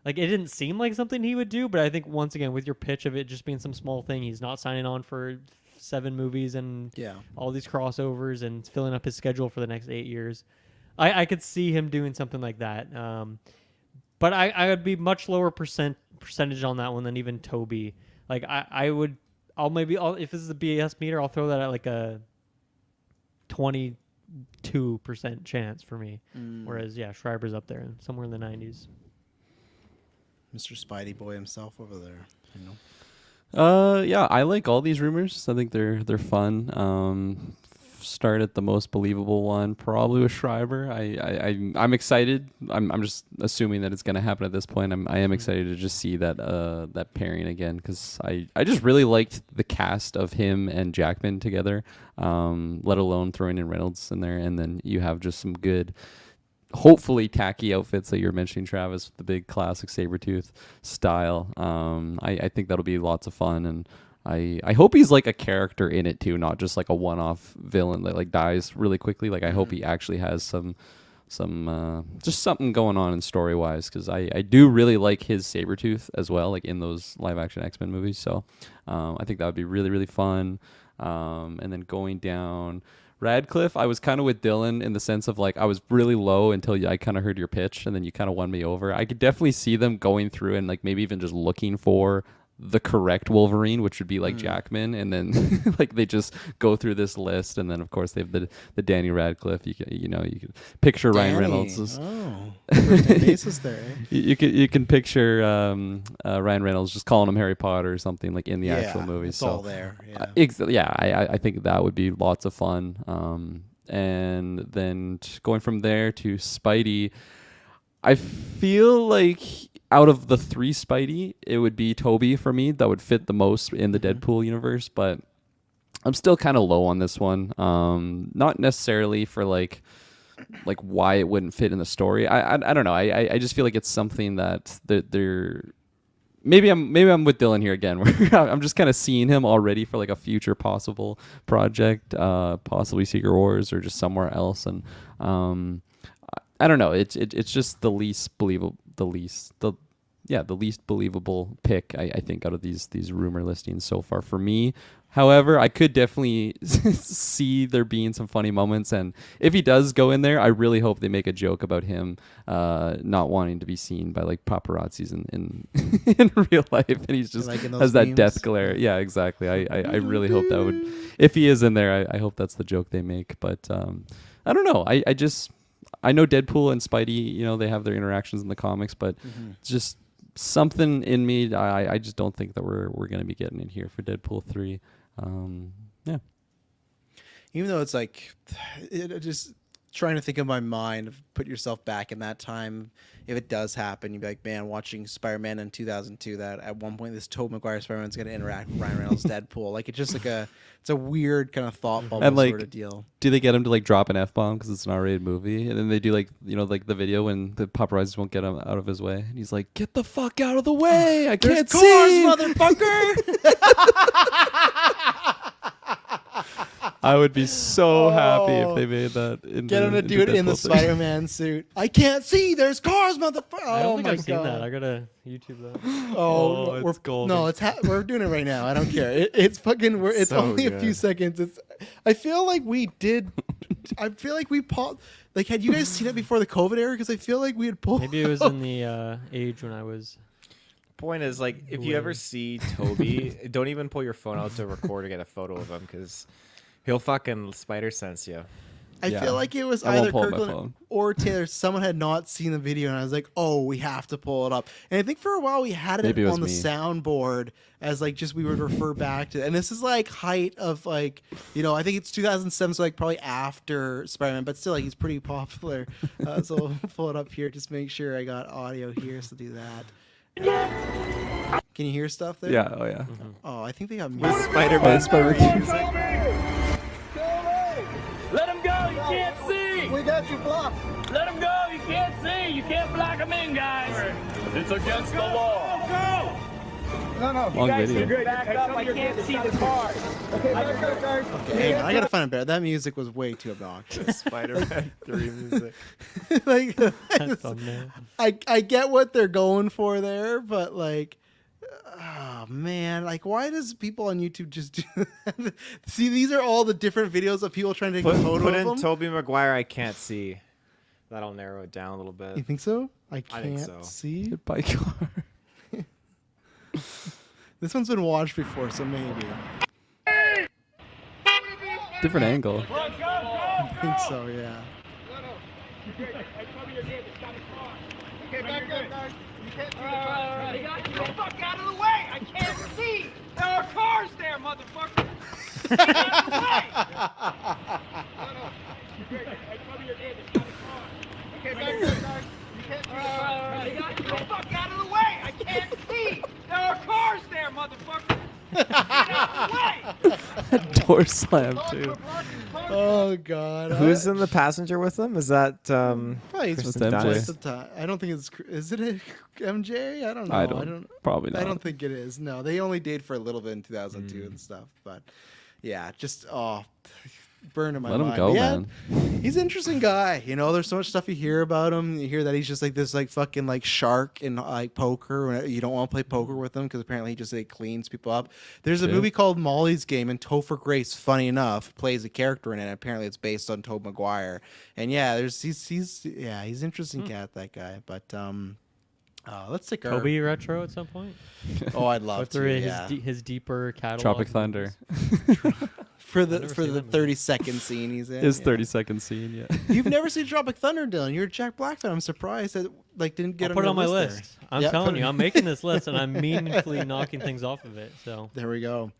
It didn't seem like something he would do, but I think once again, with your pitch of it just being some small thing, he's not signing on for 7 movies and all these crossovers and filling up his schedule for the next 8 years. I could see him doing something like that. But I would be much lower percentage on that one than even Tobey. Like if this is a BS meter, I'll throw that at like a 22% chance for me. Whereas Schreiber's up there somewhere in the 90s. Mr. Spidey boy himself over there, Yeah, I like all these rumors. I think they're fun. Start at the most believable one, probably with Schreiber. I'm excited. I'm just assuming that it's going to happen at this point. I am excited to just see that pairing again, because I just really liked the cast of him and Jackman together. Let alone throwing in Reynolds in there, and then you have just some good, hopefully tacky outfits that you're mentioning, Travis, with the big classic Sabretooth style. I think that'll be lots of fun, and I hope he's like a character in it too, not just like a one-off villain that like dies really quickly. Like, I hope he actually has some just something going on in story-wise, because I do really like his Sabretooth as well, like in those live-action X-Men movies. So I think that would be really, really fun. And then going down Radcliffe, I was kind of with Dylan in the sense of like I was really low until I kind of heard your pitch, and then you kind of won me over. I could definitely see them going through and like maybe even just looking for the correct Wolverine, which would be like Jackman, and then like they just go through this list, and then of course they have the Danny Radcliffe. You can picture Ryan Reynolds. First name basis there. Eh? You can picture Ryan Reynolds just calling him Harry Potter or something like in the actual movie. It's So all there. Yeah. I think that would be lots of fun. And then going from there to Spidey, I feel like out of the 3 Spidey, it would be Tobey for me that would fit the most in the Deadpool universe, but I'm still kind of low on this one. Not necessarily for like why it wouldn't fit in the story. I don't know. I just feel like it's something that they're maybe I'm with Dylan here again, where I'm just kind of seeing him already for like a future possible project, possibly Secret Wars or just somewhere else, and I don't know. It's just the least believable, the least believable pick I think out of these rumor listings so far for me. However, I could definitely see there being some funny moments, and if he does go in there, I really hope they make a joke about him not wanting to be seen by like paparazzis in in real life, and he's just Like in those has that memes? death glare. Yeah, exactly. I really hope that would, if he is in there, I hope that's the joke they make. But I don't know. I know Deadpool and Spidey, they have their interactions in the comics, but it's just something in me. I just don't think that we're going to be getting in here for Deadpool 3. Yeah. Even though it's like, just trying to think of my mind, put yourself back in that time. If it does happen, you'd be like, man, watching Spider-Man in 2002, that at one point this Tobey Maguire Spider-Man's going to interact with Ryan Reynolds' Deadpool. Like, it's just like it's a weird kind of thought bubble And like, sort of deal. do they get him to like drop an F-bomb because it's an R-rated movie? And then they do like, like the video when the paparazzis won't get him out of his way. And he's like, get the fuck out of the way. I can't see. motherfucker! I would be so happy if they made that. Get him to do it in the Spider-Man suit. I can't see. There's cars, motherfucker. I don't Oh think my I've seen that. I god. gotta YouTube that. Oh, it's golden. No, we're doing it right now. I don't care. It's fucking. It's So only a few good. seconds. I feel like we did. I feel like we paused. Like, had you guys seen it before the COVID era? Because I feel like we had pulled. Maybe it was in the age when I was. Point is, like, if you ever see Tobey, don't even pull your phone out to record or get a photo of him, because he'll fucking spider sense you. I Yeah. feel like it was I won't either pull up my Kirkland phone. or Taylor. Someone had not seen the video, and I was like, "Oh, we have to pull it up." And I think for a while we had it Maybe it was on the me. soundboard as like just we would refer back to. And this is like height of like I think it's 2007, so like probably after Spider-Man, but still like he's pretty popular. So we'll pull it up here. Just make sure I got audio here, so do that. Can you hear stuff there? Yeah. Oh yeah. Oh, I think they got music. Spider-Man. Let him go, you can't see! We got you blocked! Let him go, you can't see! You can't block him in, guys! It's against the law! Go! Long video. Back up, I can't see the cars! Okay, back up, guys! Hang on, I gotta find it better. That music was way too obnoxious. Spider-Man 3 music. Like, That thumbnail. I get what they're going for there, but like, oh man, like why does people on YouTube just do that? See, these are all the different videos of people trying to take a photo Put of in them. Tobey Maguire, I can't see. That'll narrow it down a little You bit. think so? I can't think so. see. By car. This one's been watched before, so maybe. Different angle. I think so, yeah. Okay, back up, guys! You can't see the cars! Get the fuck out of the way! I can't see! There are cars there, motherfucker! Get out of the way! Okay, back up, guys! You can't see the cars! Get the fuck out of the way! I can't see! There are cars there, motherfucker! Get out of the way! Door slam too. Oh god. Who's in the passenger with them? Is that Probably it's Kristen MJ. most of the time. I don't think it's. Is it a MJ? I don't know. I don't. Probably not. I don't think it is. No, they only dated for a little bit in 2002 and stuff. But yeah, just burned in my Let him mind. go, But yeah, man. he's an interesting guy. You know, there's so much stuff you hear about him. You hear that he's just like this like fucking like shark in like poker. You don't want to play poker with him because apparently he just like cleans people up. There's a Shit. movie called Molly's Game, and Topher Grace, funny enough, plays a character in it. Apparently it's based on Tobey Maguire. And yeah, he's an interesting cat, that guy. But let's take our Tobey retro at some point. Oh, I'd Go love through to. his Yeah. his deeper catalog. Tropic of Thunder. movies. For I've the never for seen the that movie. 30-second scene he's in. His yeah. 30-second scene, yeah. You've never seen Tropic Thunder, Dylan. You're a Jack Black fan. I'm surprised that like didn't get I'll put it on my your list. there. I'm Yeah, telling put you, it- I'm making this list and I'm meaningfully knocking things off of it. So There we go.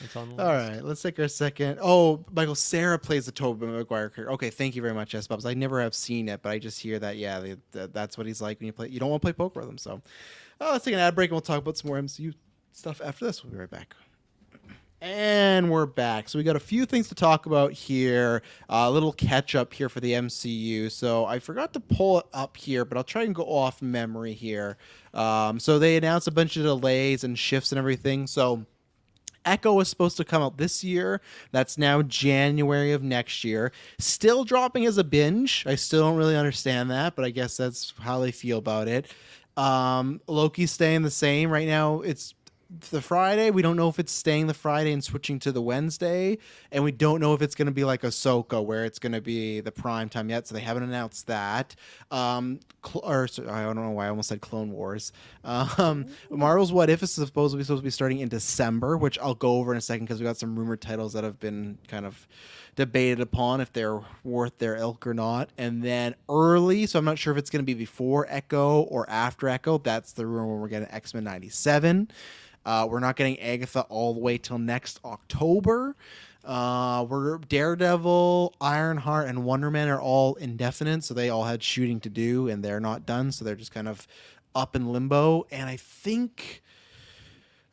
it's on the list. All right, let's take our second. Oh, Michael Cera plays the Tobey Maguire character. Okay, thank you very much, S. Bubs. I never have seen it, but I just hear that that's what he's like when you play. You don't want to play poker with him, so let's take an ad break and we'll talk about some more MCU stuff after this. We'll be right back. And we're back. So we got a few things to talk about here. A little catch up here for the MCU. So I forgot to pull it up here, but I'll try and go off memory here. So they announced a bunch of delays and shifts and everything. So Echo was supposed to come out this year. That's now January of next year. Still dropping as a binge. I still don't really understand that, but I guess that's how they feel about it. Loki's staying the same. Right now, it's the Friday. We don't know if it's staying the Friday and switching to the Wednesday. And we don't know if it's going to be like Ahsoka, where it's going to be the prime time yet. So they haven't announced that. I don't know why I almost said Clone Wars. Marvel's What If is supposed to be starting in December, which I'll go over in a second because we got some rumored titles that have been kind of debated upon if they're worth their ilk or not. And then early, so I'm not sure if it's going to be before Echo or after Echo. That's the rumor when we're getting X-Men 97. We're not getting Agatha all the way till next October. We're Daredevil, Ironheart, and Wonder Man are all indefinite, so they all had shooting to do, and they're not done, so they're just kind of up in limbo. And I think,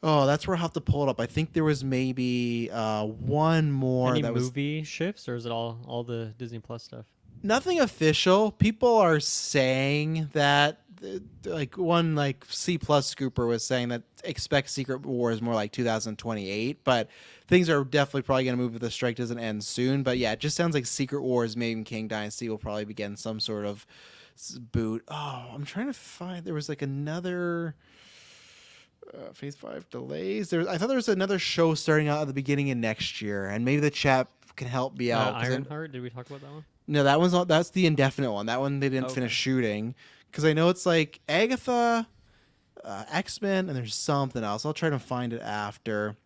that's where I'll have to pull it up. I think there was maybe one more Any that was movie shifts, or is it all the Disney Plus stuff? nothing official. People are saying that, like one like C+ scooper was saying that expect Secret Wars more like 2028, but things are definitely probably going to move if the strike doesn't end soon. But yeah, it just sounds like Secret Wars, maybe King Dynasty will probably begin some sort of boot. Oh, I'm trying to find. There was like another Phase 5 delays. I thought there was another show starting out at the beginning of next year, and maybe the chat can help me out. 'cause Ironheart. Did we talk about that one? no, that one's not. That's the indefinite one. That one they didn't Okay. finish shooting because I know it's like Agatha, X-Men, and there's something else. I'll try to find it after.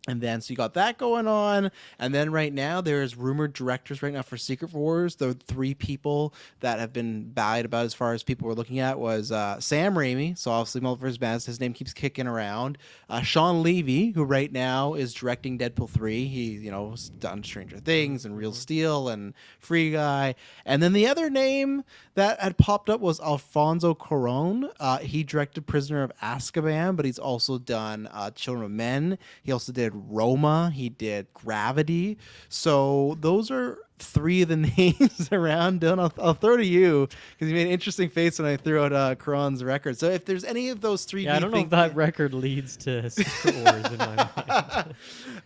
And then, so you got that going on. And then right now, there's rumored directors right now for Secret Wars. The 3 people that have been batted about as far as people were looking at was Sam Raimi. So obviously, Multiverse Madness, his name keeps kicking around. Sean Levy, who right now is directing Deadpool 3. He, has done Stranger Things and Real Steel and Free Guy. And then the other name that had popped up was Alfonso Cuarón. He directed Prisoner of Azkaban, but he's also done Children of Men. He also did Roma. He did Gravity. So those are 3 of the names around. Dylan, I'll throw to you because you made an interesting face when I threw out Cuarón's record. So if there's any of those 3, Yeah, I don't know if that record leads to Secret Wars in my mind. and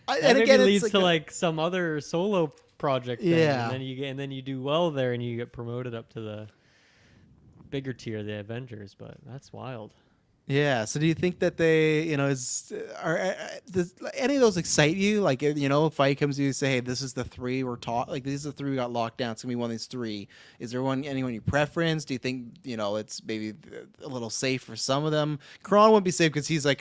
That again, maybe it's leads to like some other solo project thing, Yeah. and then you do well there and you get promoted up to the bigger tier, the Avengers. But that's wild. Yeah. So do you think that they, does any of those excite you? Like, if Feige comes to you and say, hey, this is the 3 we're taught. Like, these are the 3 we got locked down. It's going to be one of these 3. Is there anyone you preference? Do you think, it's maybe a little safe for some of them? Cuarón wouldn't be safe because he's like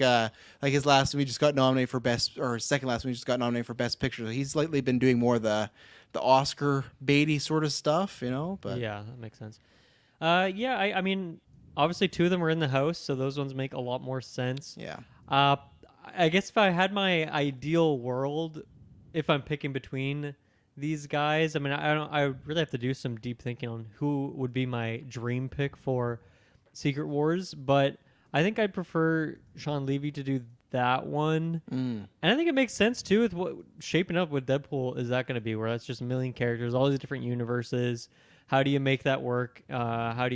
his last movie just got nominated for second last movie just got nominated for Best Picture. So he's lately been doing more of the Oscar baity sort of stuff, But Yeah, that makes sense. I mean, obviously 2 of them are in the house, so those ones make a lot more sense. yeah. I guess if I had my ideal world, if I'm picking between these guys, I mean, I really have to do some deep thinking on who would be my dream pick for Secret Wars, but I think I'd prefer Sean Levy to do that one. And I think it makes sense too with what shaping up with Deadpool is that going to be, where that's just a million characters, all these different universes. How do you make that work? How do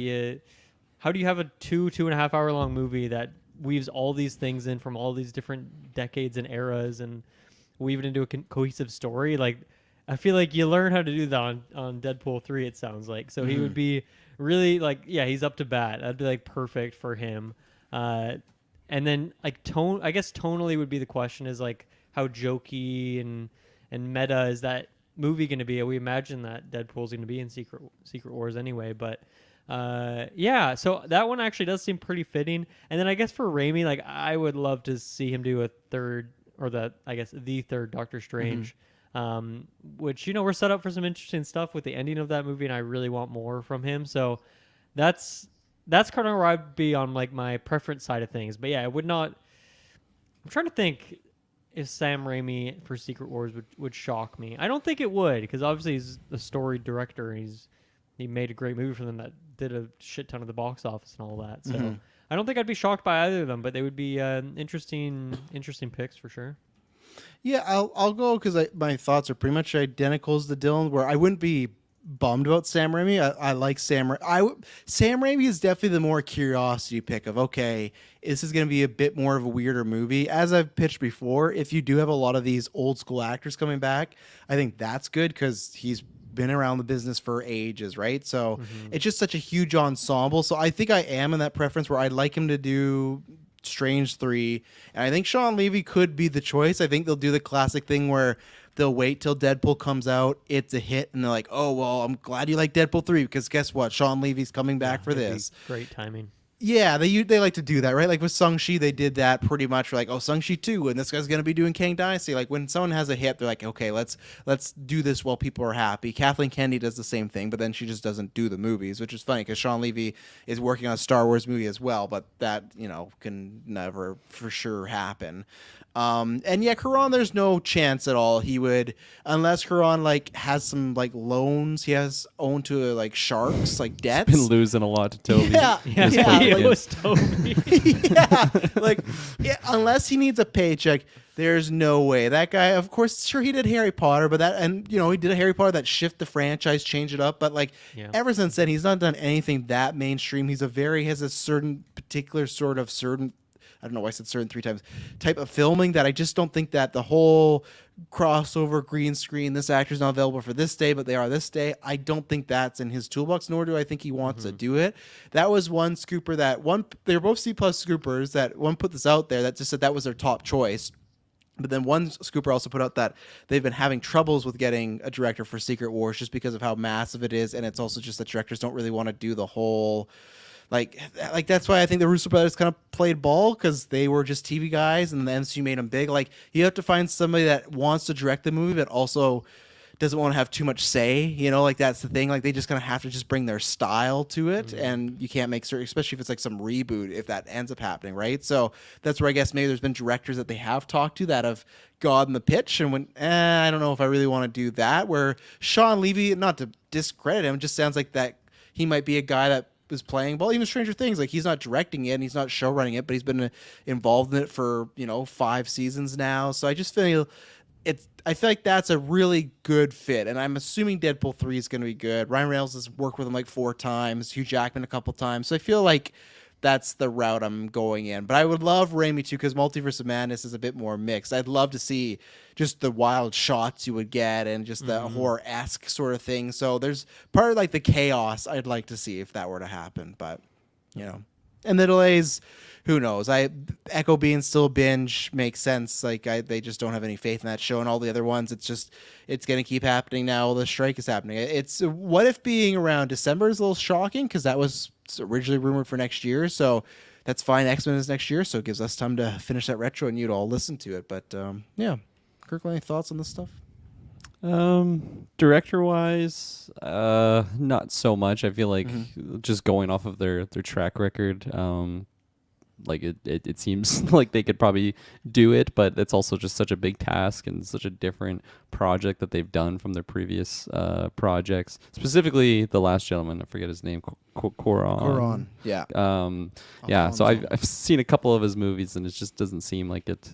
you have a 2.5 hour long movie that weaves all these things in from all these different decades and eras and weave it into a cohesive story? Like, I feel like you learn how to do that on Deadpool 3, it sounds like. So he would be really like, yeah, he's up to bat. That'd be like perfect for him. And then like I guess tonally would be the question is like how jokey and meta is that movie going to be? We imagine that Deadpool's going to be in Secret Wars anyway, but yeah, so that one actually does seem pretty fitting. And then I guess for Raimi, like I would love to see him do a third or the third Doctor Strange. Which, we're set up for some interesting stuff with the ending of that movie, and I really want more from him. So that's kind of where I'd be on like my preference side of things. But yeah, I would not. I'm trying to think if Sam Raimi for Secret Wars would shock me. I don't think it would, because obviously he's a story director and he made a great movie for them that did a shit ton of the box office and all that. So I don't think I'd be shocked by either of them, but they would be interesting picks for sure. Yeah, I'll go because my thoughts are pretty much identical as the Dylan, where I wouldn't be bummed about Sam Raimi. I like Sam Raimi. Sam Raimi is definitely the more curiosity pick of, okay, this is going to be a bit more of a weirder movie. As I've pitched before, if you do have a lot of these old school actors coming back, I think that's good because he's been around the business for ages, right? So it's just such a huge ensemble. So I think I am in that preference where I'd like him to do Strange 3, and I think Sean Levy could be the choice. I think they'll do the classic thing where they'll wait till Deadpool comes out, it's a hit, and they're like, oh, well, I'm glad you like Deadpool 3 because guess what? Sean Levy's coming back for this. Great timing. Yeah, they like to do that, right? Like with Shang-Chi, they did that pretty much. Like, oh, Shang-Chi 2, and this guy's going to be doing Kang Dynasty. Like when someone has a hit, they're like, okay, let's do this while people are happy. Kathleen Kennedy does the same thing, but then she just doesn't do the movies, which is funny because Sean Levy is working on a Star Wars movie as well, but that, can never for sure happen. And yeah, Karan, there's no chance at all he would, unless Karan like has some like loans he has owned to like sharks, like debts. Been losing a lot to Tobey. Yeah, It was Tobey. unless he needs a paycheck, there's no way. That guy, of course, sure he did Harry Potter, but he did a Harry Potter that shift the franchise, change it up. But like ever since then, he's not done anything that mainstream. Has a certain particular sort of certain. I don't know why I said certain 3 times, type of filming that I just don't think that the whole crossover green screen, this actor's not available for this day, but they are this day. I don't think that's in his toolbox, nor do I think he wants to do it. That was one scooper they're both C+ scoopers that one put this out there that just said that was their top choice. But then one scooper also put out that they've been having troubles with getting a director for Secret Wars just because of how massive it is. And it's also just that directors don't really want to do the whole... Like that's why I think the Russo brothers kind of played ball because they were just TV guys and the MCU made them big. Like you have to find somebody that wants to direct the movie but also doesn't want to have too much say. Like that's the thing. Like they just kind of have to just bring their style to it, and you can't make certain, especially if it's like some reboot, if that ends up happening, right? So that's where I guess maybe there's been directors that they have talked to that have gotten the pitch and went, I don't know if I really want to do that. Where Sean Levy, not to discredit him, just sounds like that he might be a guy that was playing ball. Even Stranger Things, like he's not directing it and he's not show running it, but he's been involved in it for 5 seasons now. So I just feel I feel like that's a really good fit, and I'm assuming Deadpool 3 is going to be good. Ryan Reynolds has worked with him like 4 times, Hugh Jackman a couple times, so I feel like that's the route I'm going in. But I would love Raimi too, because Multiverse of Madness is a bit more mixed. I'd love to see just the wild shots you would get and just the horror-esque sort of thing. So there's part of like the chaos I'd like to see if that were to happen. But, and the delays, who knows? Echo being still binge makes sense. Like they just don't have any faith in that show, and all the other ones, it's going to keep happening now. The strike is happening. It's What If being around December is a little shocking because that was originally rumored for next year. So that's fine. X-Men is next year, so it gives us time to finish that retro and you'd all listen to it. But Kirkland, any thoughts on this stuff? Director wise, not so much. I feel like just going off of their track record, like it seems like they could probably do it, but it's also just such a big task and such a different project that they've done from their previous projects. Specifically, The Last Gentleman, I forget his name, Cuarón. Yeah. Yeah. So I've seen a couple of his movies, and it just doesn't seem like it.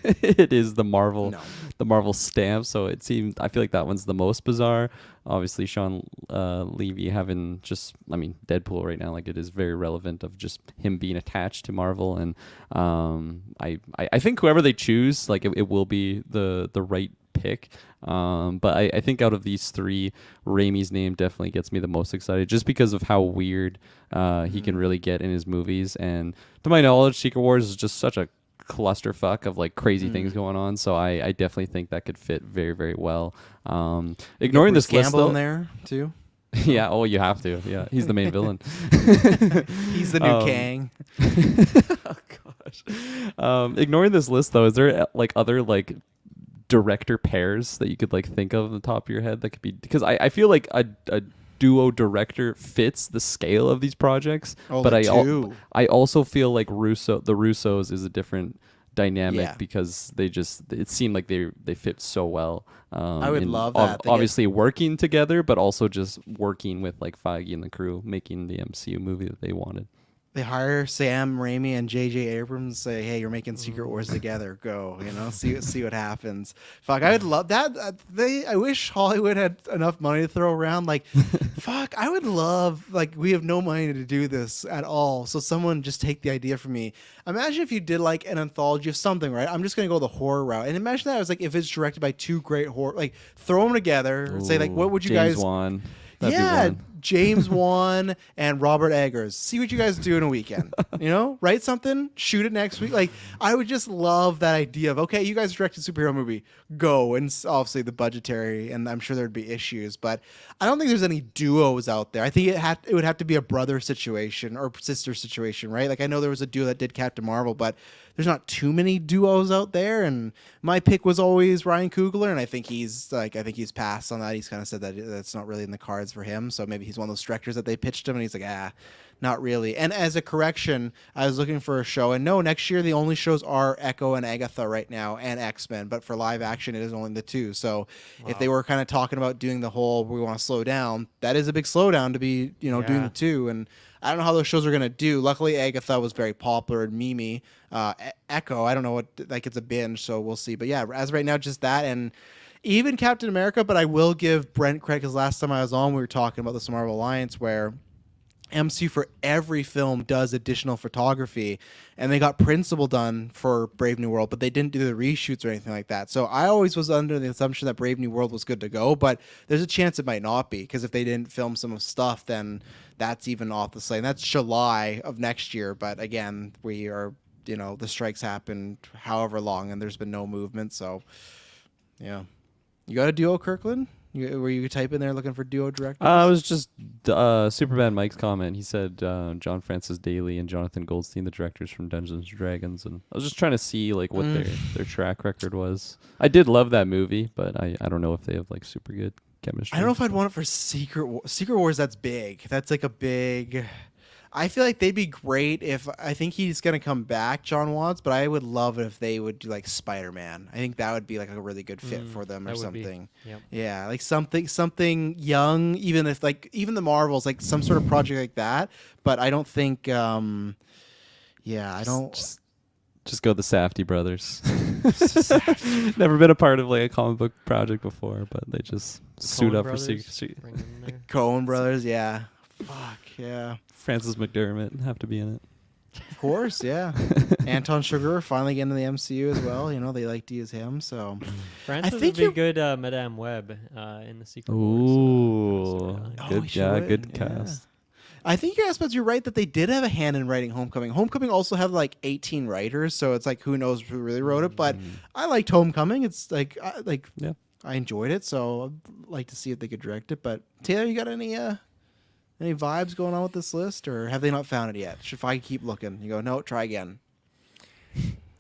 It is the Marvel, the Marvel stamp. So I feel like that one's the most bizarre. Obviously, Sean Levy having Deadpool right now, like it is very relevant of just him being attached to Marvel, and I think whoever they choose, like it will be the right pick. But I think out of these three, Raimi's name definitely gets me the most excited, just because of how weird he can really get in his movies. And to my knowledge, Secret Wars is just such a clusterfuck of like crazy things going on. So I definitely think that could fit very, very well. Ignoring Bruce this list, Campbell though, in there too. yeah. Oh, you have to. Yeah, he's the main villain. He's the new Kang. Oh gosh. Ignoring this list though, is there like other like director pairs that you could like think of on the top of your head that could be, because I feel like a duo director fits the scale of these projects, Oh, but the two. I also feel like the Russos is a different dynamic Yeah. because it seemed like they fit so well. I would in love that. They obviously working together, but also just working with like Feige and the crew making the MCU movie that they wanted. They hire Sam Raimi and J.J. Abrams, say, "Hey, you're making Secret Wars together. Go, see what happens." Fuck, I would love that. I wish Hollywood had enough money to throw around. Like, fuck, I would love. Like, we have no money to do this at all. So someone just take the idea from me. Imagine if you did like an anthology of something, right? I'm just gonna go the horror route, and imagine that it was like if it's directed by two great horror, like throw them together and say like, what would you James guys? Wan. That'd be Yeah, one. James Wan and Robert Eggers. See what you guys do in a weekend. Write something, shoot it next week. Like, I would just love that idea of, okay, you guys directed a superhero movie, go. And obviously the budgetary, and I'm sure there'd be issues, but I don't think there's any duos out there. I think it would have to be a brother situation or sister situation, right? Like, I know there was a duo that did Captain Marvel, but there's not too many duos out there, and my pick was always Ryan Coogler, and I think he's passed on that. He's kind of said that that's not really in the cards for him, so maybe he's one of those directors that they pitched him, and he's like, not really. And as a correction, I was looking for a show, and no, next year the only shows are Echo and Agatha right now, and X-Men, but for live action it is only the two. So if they were kind of talking about doing the whole we want to slow down, that is a big slowdown to be doing the two. And I don't know how those shows are going to do. Luckily, Agatha was very popular and Mimi. Echo, I don't know what, like, it's a binge, so we'll see. But yeah, as of right now, just that, and even Captain America. But I will give Brent credit, because last time I was on, we were talking about this Marvel Alliance where MCU for every film does additional photography, and they got Principal done for Brave New World, but they didn't do the reshoots or anything like that. So I always was under the assumption that Brave New World was good to go, but there's a chance it might not be, because if they didn't film some stuff, then that's even off the slate. And that's July of next year, but again, we are, the strikes happened however long, and there's been no movement. So yeah, you got a duo, Kirkland? Were you type in there looking for duo directors? I was just Superman Mike's comment. He said John Francis Daley and Jonathan Goldstein, the directors from Dungeons and Dragons, and I was just trying to see like what their track record was. I did love that movie, but I don't know if they have like super good chemistry. I don't know if I'd want it for Secret Wars. That's big. That's like a big. I feel like they'd be great if, I think he's gonna come back, John Watts, but I would love it if they would do like Spider-Man. I think that would be like a really good fit for them or something. Yep. Yeah, like something young, even if like even the Marvels, like some sort of project like that. But I don't think. I don't. Just go the Safdie brothers. Never been a part of like a comic book project before, but they just suit up for Secret. Coen Brothers, yeah. Fuck yeah. Francis McDermott have to be in it. Of course, yeah. Anton Chigurh finally getting into the MCU as well. They like to use him, so Francis I think would be good Madame Web in the Secret Wars. Ooh, he should. good cast. I think you're right that they did have a hand in writing Homecoming. Homecoming also had like 18 writers, so it's like who knows who really wrote it. But I liked Homecoming. It's like I enjoyed it, so I'd like to see if they could direct it. But Taylor, you got any vibes going on with this list, or have they not found it yet? Should I keep looking? You go, no, try again.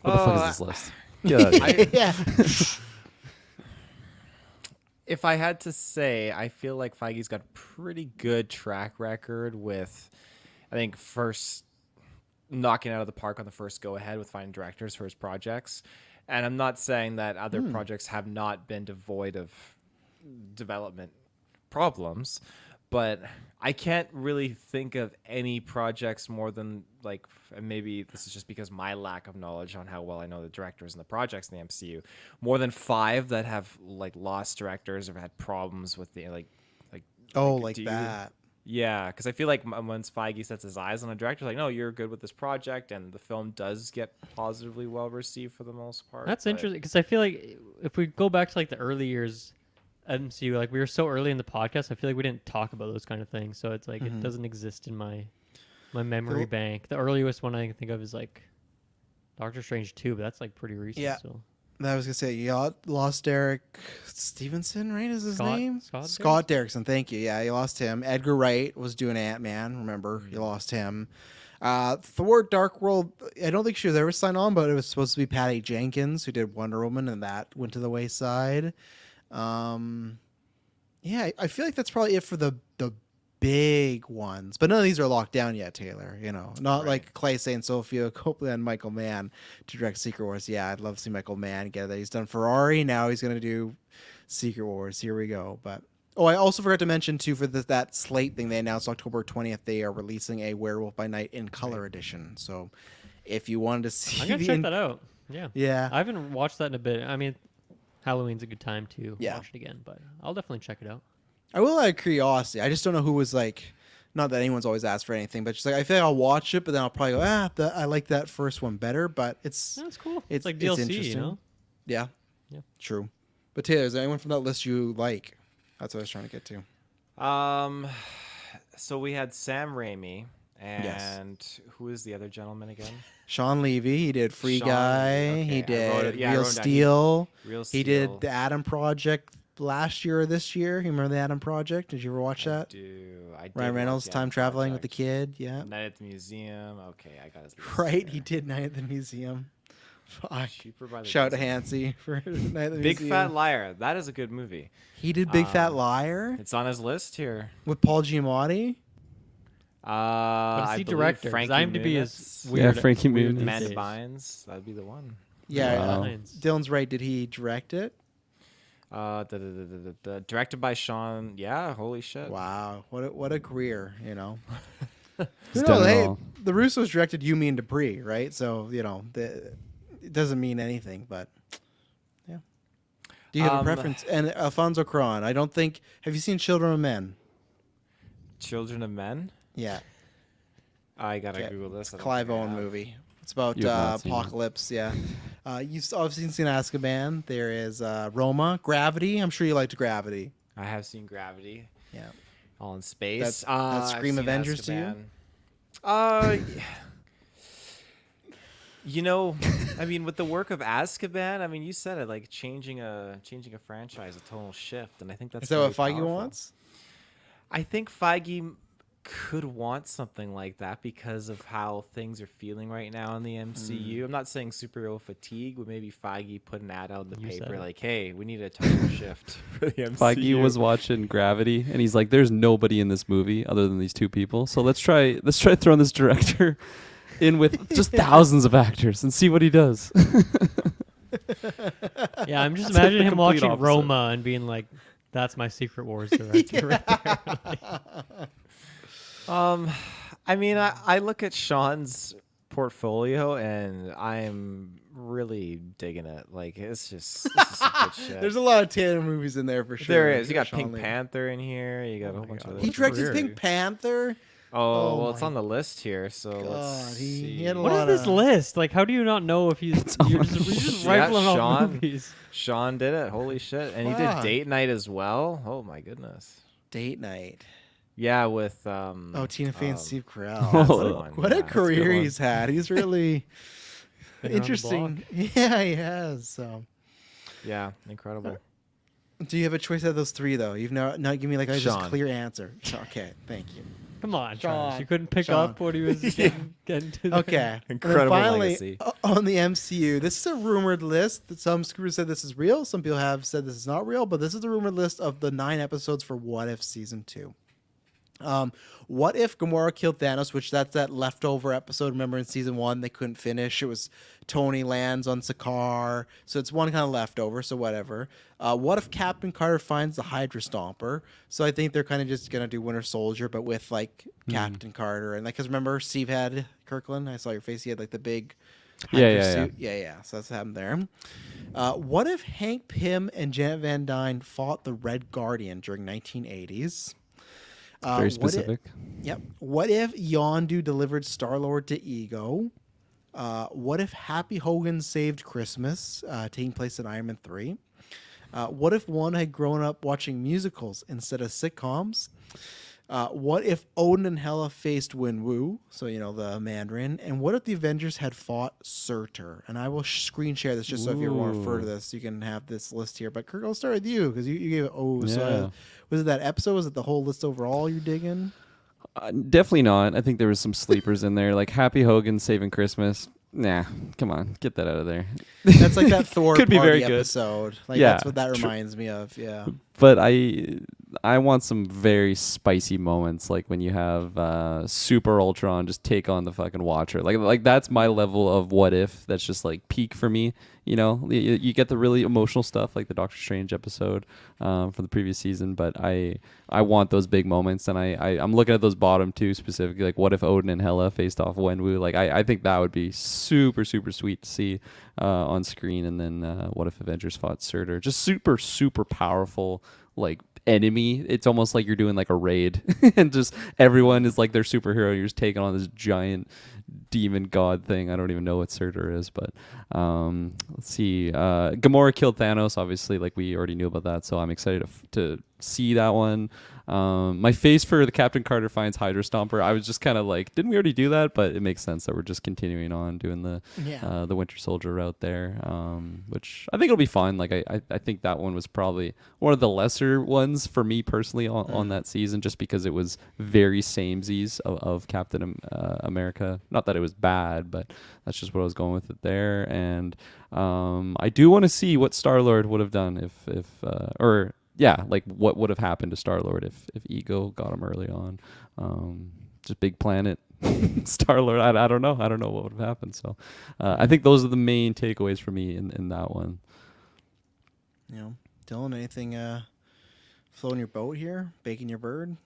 What the fuck is this list? Get out of here. Yeah. If I had to say, I feel like Feige's got a pretty good track record with, I think, first knocking out of the park on the first go-ahead with finding directors for his projects. And I'm not saying that other projects have not been devoid of development problems, but I can't really think of any projects more than, like, and maybe this is just because my lack of knowledge on how well I know the directors and the projects in the MCU, more than 5 that have like lost directors or had problems with the like That. Yeah, because I feel like once Feige sets his eyes on a director, like, no, you're good with this project, and the film does get positively well received for the most part. That's but- interesting because I feel like if we go back to like the early years MCU, like we were so early in the podcast, I feel like we didn't talk about those kind of things. So it's like it doesn't exist in my memory bank. The earliest one I can think of is like Doctor Strange 2, but that's like pretty recent. Yeah. So. I was gonna say you lost Derek Stevenson, right? Is his Scott- name? Scott Derrickson. Thank you. Yeah, you lost him. Edgar Wright was doing Ant-Man. Remember, you lost him. Thor: Dark World. I don't think she was ever signed on, but it was supposed to be Patty Jenkins who did Wonder Woman, and that went to the wayside. Yeah, I feel like that's probably it for the big ones, but none of these are locked down yet, Taylor. You know, not like Clay saying Sofia Coppola and Michael Mann to direct Secret Wars. Yeah, I'd love to see Michael Mann get that. He's done Ferrari, now he's gonna do Secret Wars. Here we go. But I also forgot to mention too for that Slate thing they announced October 20th. They are releasing a Werewolf by Night in color edition. So if you wanted to see, I'm gonna check that out. Yeah, I I haven't watched that in a bit. I mean, Halloween's a good time to Yeah. watch it again, but I'll definitely check it out. will out of curiosity. I just don't know who was like. Not that anyone's always asked for anything, but just like I feel like I'll watch it, but then I'll probably go, I like that first one better. But it's That's cool. It's like it's DLC, interesting. you know. Yeah. Yeah. True. But Taylor, is there anyone from that list you like? That's what I was trying to get to. So we had Sam Raimi, Yes. and who is the other gentleman again? Sean Levy, he did Free Sean Guy. Levy, He okay, I wrote did it- yeah, I Real wrote it down. Steel. Real He Steel. did the Adam Project last year or this year. You remember the Adam Project? Did you ever watch that? I did Ryan watch Reynolds the time Adam traveling with the Project. kid. Yeah. Night at the Museum. Okay, I got his list Right. here. He did Night at the Museum. Fuck. Cheaper by the Shout out to dozen. Hansy for Night at the Big Museum. Fat Liar. That is a good movie. He did Big Fat Liar It's on his list here. with Paul Giamatti. But I is he believe director? 'Cause Frankie IMDb Muniz. is weird. Yeah, Frankie weird Muniz. these Amanda days. Bynes. That'd be the one. Yeah. Wow. Nice. Dylan's right. Did he direct it? Directed by Sean. Yeah, holy shit. Wow, what a career, you know. He's No, done it hey, all. the Russos directed You Mean Dupree, right? So you know, it doesn't mean anything, but yeah. Do you have a preference? And Alfonso Cuarón, I don't think. Have you seen Children of Men? Children of Men. Yeah, I gotta Okay. Google this. I don't Clive think I Owen have. movie. It's about You have not seen it. apocalypse. Yeah, you've obviously seen Azkaban. There is Roma, Gravity. I'm sure you liked Gravity. I have seen Gravity. Yeah. All in space. That's I've Scream seen Avengers to you? Azkaban. You know, I mean, with the work of Azkaban, I mean, you said it, like changing a franchise, a total shift, and I think that's Is that what very Feige powerful. wants? I think Feige could want something like that because of how things are feeling right now in the MCU. I'm not saying superhero fatigue, but maybe Feige put an ad out in the You said paper it. like, "Hey, we need a total shift for the MCU." Feige was watching Gravity, and he's like, "There's nobody in this movie other than these two people. So let's try throwing this director in with just thousands of actors and see what he does." Yeah, I'm just It's like imagining the him complete watching opposite. Roma and being like, "That's my Secret Wars director right there." I mean, I look at Sean's portfolio and I'm really digging it. Like, it's just this is some good shit. There's a lot of Taylor movies in there for sure. There is. You got Sean Pink Lee. Panther in here. You got a whole bunch of. He other directed career. Pink Panther. Oh, Oh well, it's my on the list here. So God, let's he see. had a What lot is this of- list? Like, how do you not know if he's you're just Yeah, rifling off Sean. movies? Sean did it. Holy shit! And he did Fuck. Date Night as well. Oh my goodness. Date Night. Yeah, with Oh, Tina Fey and Steve Carell. that's the Oh, one. What Yeah, a that's good career one. he's had. He's really Been around the interesting. Yeah, he has. So, Yeah, incredible. do you have a choice out of those three though? You've not given me like just a Sean. clear answer. Okay, thank you. Come on, Sean. Travis. You couldn't pick Sean. up what he was getting to. Okay. And then Incredible finally, legacy. on the MCU, this is a rumored list. That some screws said this is real. Some people have said this is not real. But this is the rumored list of the 9 episodes for What If Season 2. What if Gamora killed Thanos, which that's that leftover episode. Remember in season 1, they couldn't finish. It was Tony lands on Sakaar. So it's one kind of leftover, so whatever. What if Captain Carter finds the Hydra Stomper? So I think they're kind of just going to do Winter Soldier, but with like Captain Carter. And like, because remember, Steve had Kirkland. I saw your face. He had like the big Yeah, Hydra yeah, suit. Yeah. So that's happened there. What if Hank Pym and Janet Van Dyne fought the Red Guardian during 1980s? Very specific. Yep. What if Yondu delivered Star-Lord to Ego? What if Happy Hogan saved Christmas, taking place in Iron Man 3? What if one had grown up watching musicals instead of sitcoms? What if Odin and Hela faced Wenwu, so the Mandarin? And what if the Avengers had fought Surtur? And I will screen share this just so if you want to refer to this, you can have this list here. But Kirk, I'll start with you because you gave it So was it that episode? Was it the whole list overall you're digging? Definitely not. I think there was some sleepers in there, like Happy Hogan saving Christmas. Nah, come on, get that out of there. That's like that Thor Could be party very good. episode. Like Yeah, that's what that reminds me of. Yeah. But I want some very spicy moments, like when you have Super Ultron just take on the fucking Watcher. Like that's my level of what if. That's just like peak for me. You get the really emotional stuff, like the Doctor Strange episode from the previous season. But I want those big moments, and I'm looking at those bottom two specifically. Like, what if Odin and Hela faced off Wenwu? Like, I think that would be super super sweet to see on screen. And then what if Avengers fought Surtur? Just super super powerful like enemy. It's almost like you're doing like a raid and just everyone is like their superhero. You're just taking on this giant demon god thing. I don't even know what Surtur is, but let's see. Gamora killed Thanos, obviously, like we already knew about that, so I'm excited to see that one. My face for the Captain Carter finds Hydra Stomper, I was just kind of like, didn't we already do that? But it makes sense that we're just continuing on doing the Winter Soldier route there, which I think it'll be fun. Like I think that one was probably one of the lesser ones for me personally on that season, just because it was very samesies of Captain America. Not that it was bad, but that's just what I was going with it there. And I do want to see what Star-Lord would have done like what would have happened to Star-Lord if Ego got him early on. Just big planet Star-Lord. I don't know. I don't know what would have happened. So I think those are the main takeaways for me in that one. Dylan, anything floating your boat here? Baking your bird?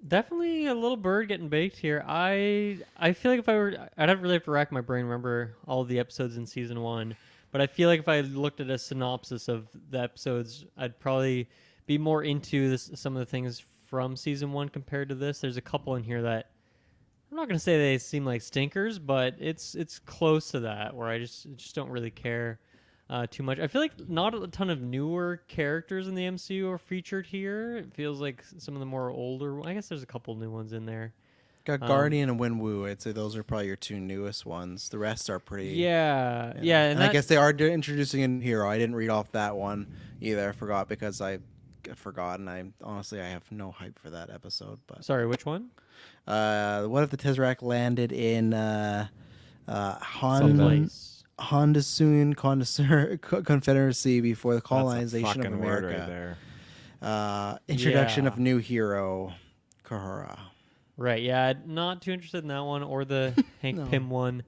Definitely a little bird getting baked here. I feel like I'd really have to rack my brain, remember all the episodes in season 1. But I feel like if I looked at a synopsis of the episodes, I'd probably be more into some of the things from season 1 compared to this. There's a couple in here that I'm not going to say they seem like stinkers, but it's close to that where I just don't really care too much. I feel like not a ton of newer characters in the MCU are featured here. It feels like some of the more older. I guess there's a couple new ones in there. Got Guardian and Wenwu. I'd say those are probably your two newest ones. The rest are pretty. Yeah. And I guess they are introducing a new hero. I didn't read off that one either. I forgot because I forgot, and I honestly have no hype for that episode. But sorry, which one? What if the Tesseract landed in Hondasun Confederacy before the colonization of America? Introduction of new hero, Kahura. Right, yeah, not too interested in that one or the Hank Pym one,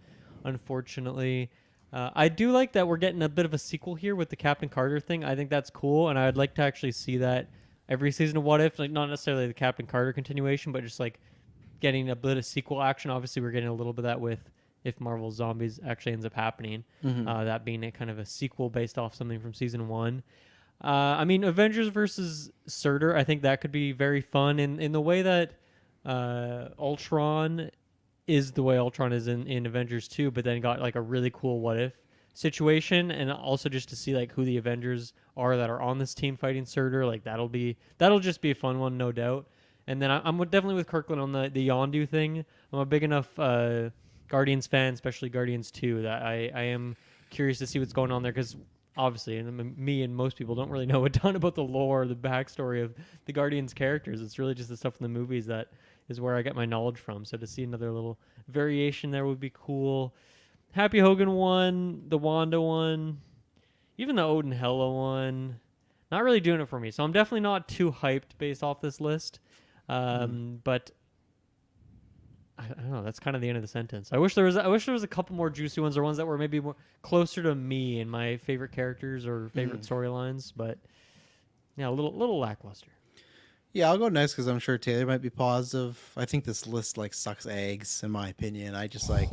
unfortunately. I do like that we're getting a bit of a sequel here with the Captain Carter thing. I think that's cool, and I'd like to actually see that every season of What If, like not necessarily the Captain Carter continuation, but just like getting a bit of sequel action. Obviously, we're getting a little bit of that with if Marvel Zombies actually ends up happening, that being a kind of a sequel based off something from season 1. I mean, Avengers versus Surtur, I think that could be very fun in the way that Ultron is the way Ultron is in Avengers 2, but then got like a really cool what if situation, and also just to see like who the Avengers are that are on this team fighting Surtur, like that'll just be a fun one, no doubt. And then I'm definitely with Kirkland on the Yondu thing. I'm a big enough Guardians fan, especially Guardians 2, that I am curious to see what's going on there, because obviously, and me and most people don't really know a ton about the lore, the backstory of the Guardians characters. It's really just the stuff in the movies that is where I get my knowledge from. So to see another little variation there would be cool. Happy Hogan one, the Wanda one, even the Odin Hela one. Not really doing it for me. So I'm definitely not too hyped based off this list. But I don't know. That's kind of the end of the sentence. I wish there was a couple more juicy ones, or ones that were maybe more closer to me and my favorite characters or favorite storylines. But yeah, a little lackluster. Yeah, I'll go next because I'm sure Taylor might be positive. I think this list like sucks eggs, in my opinion. I just like,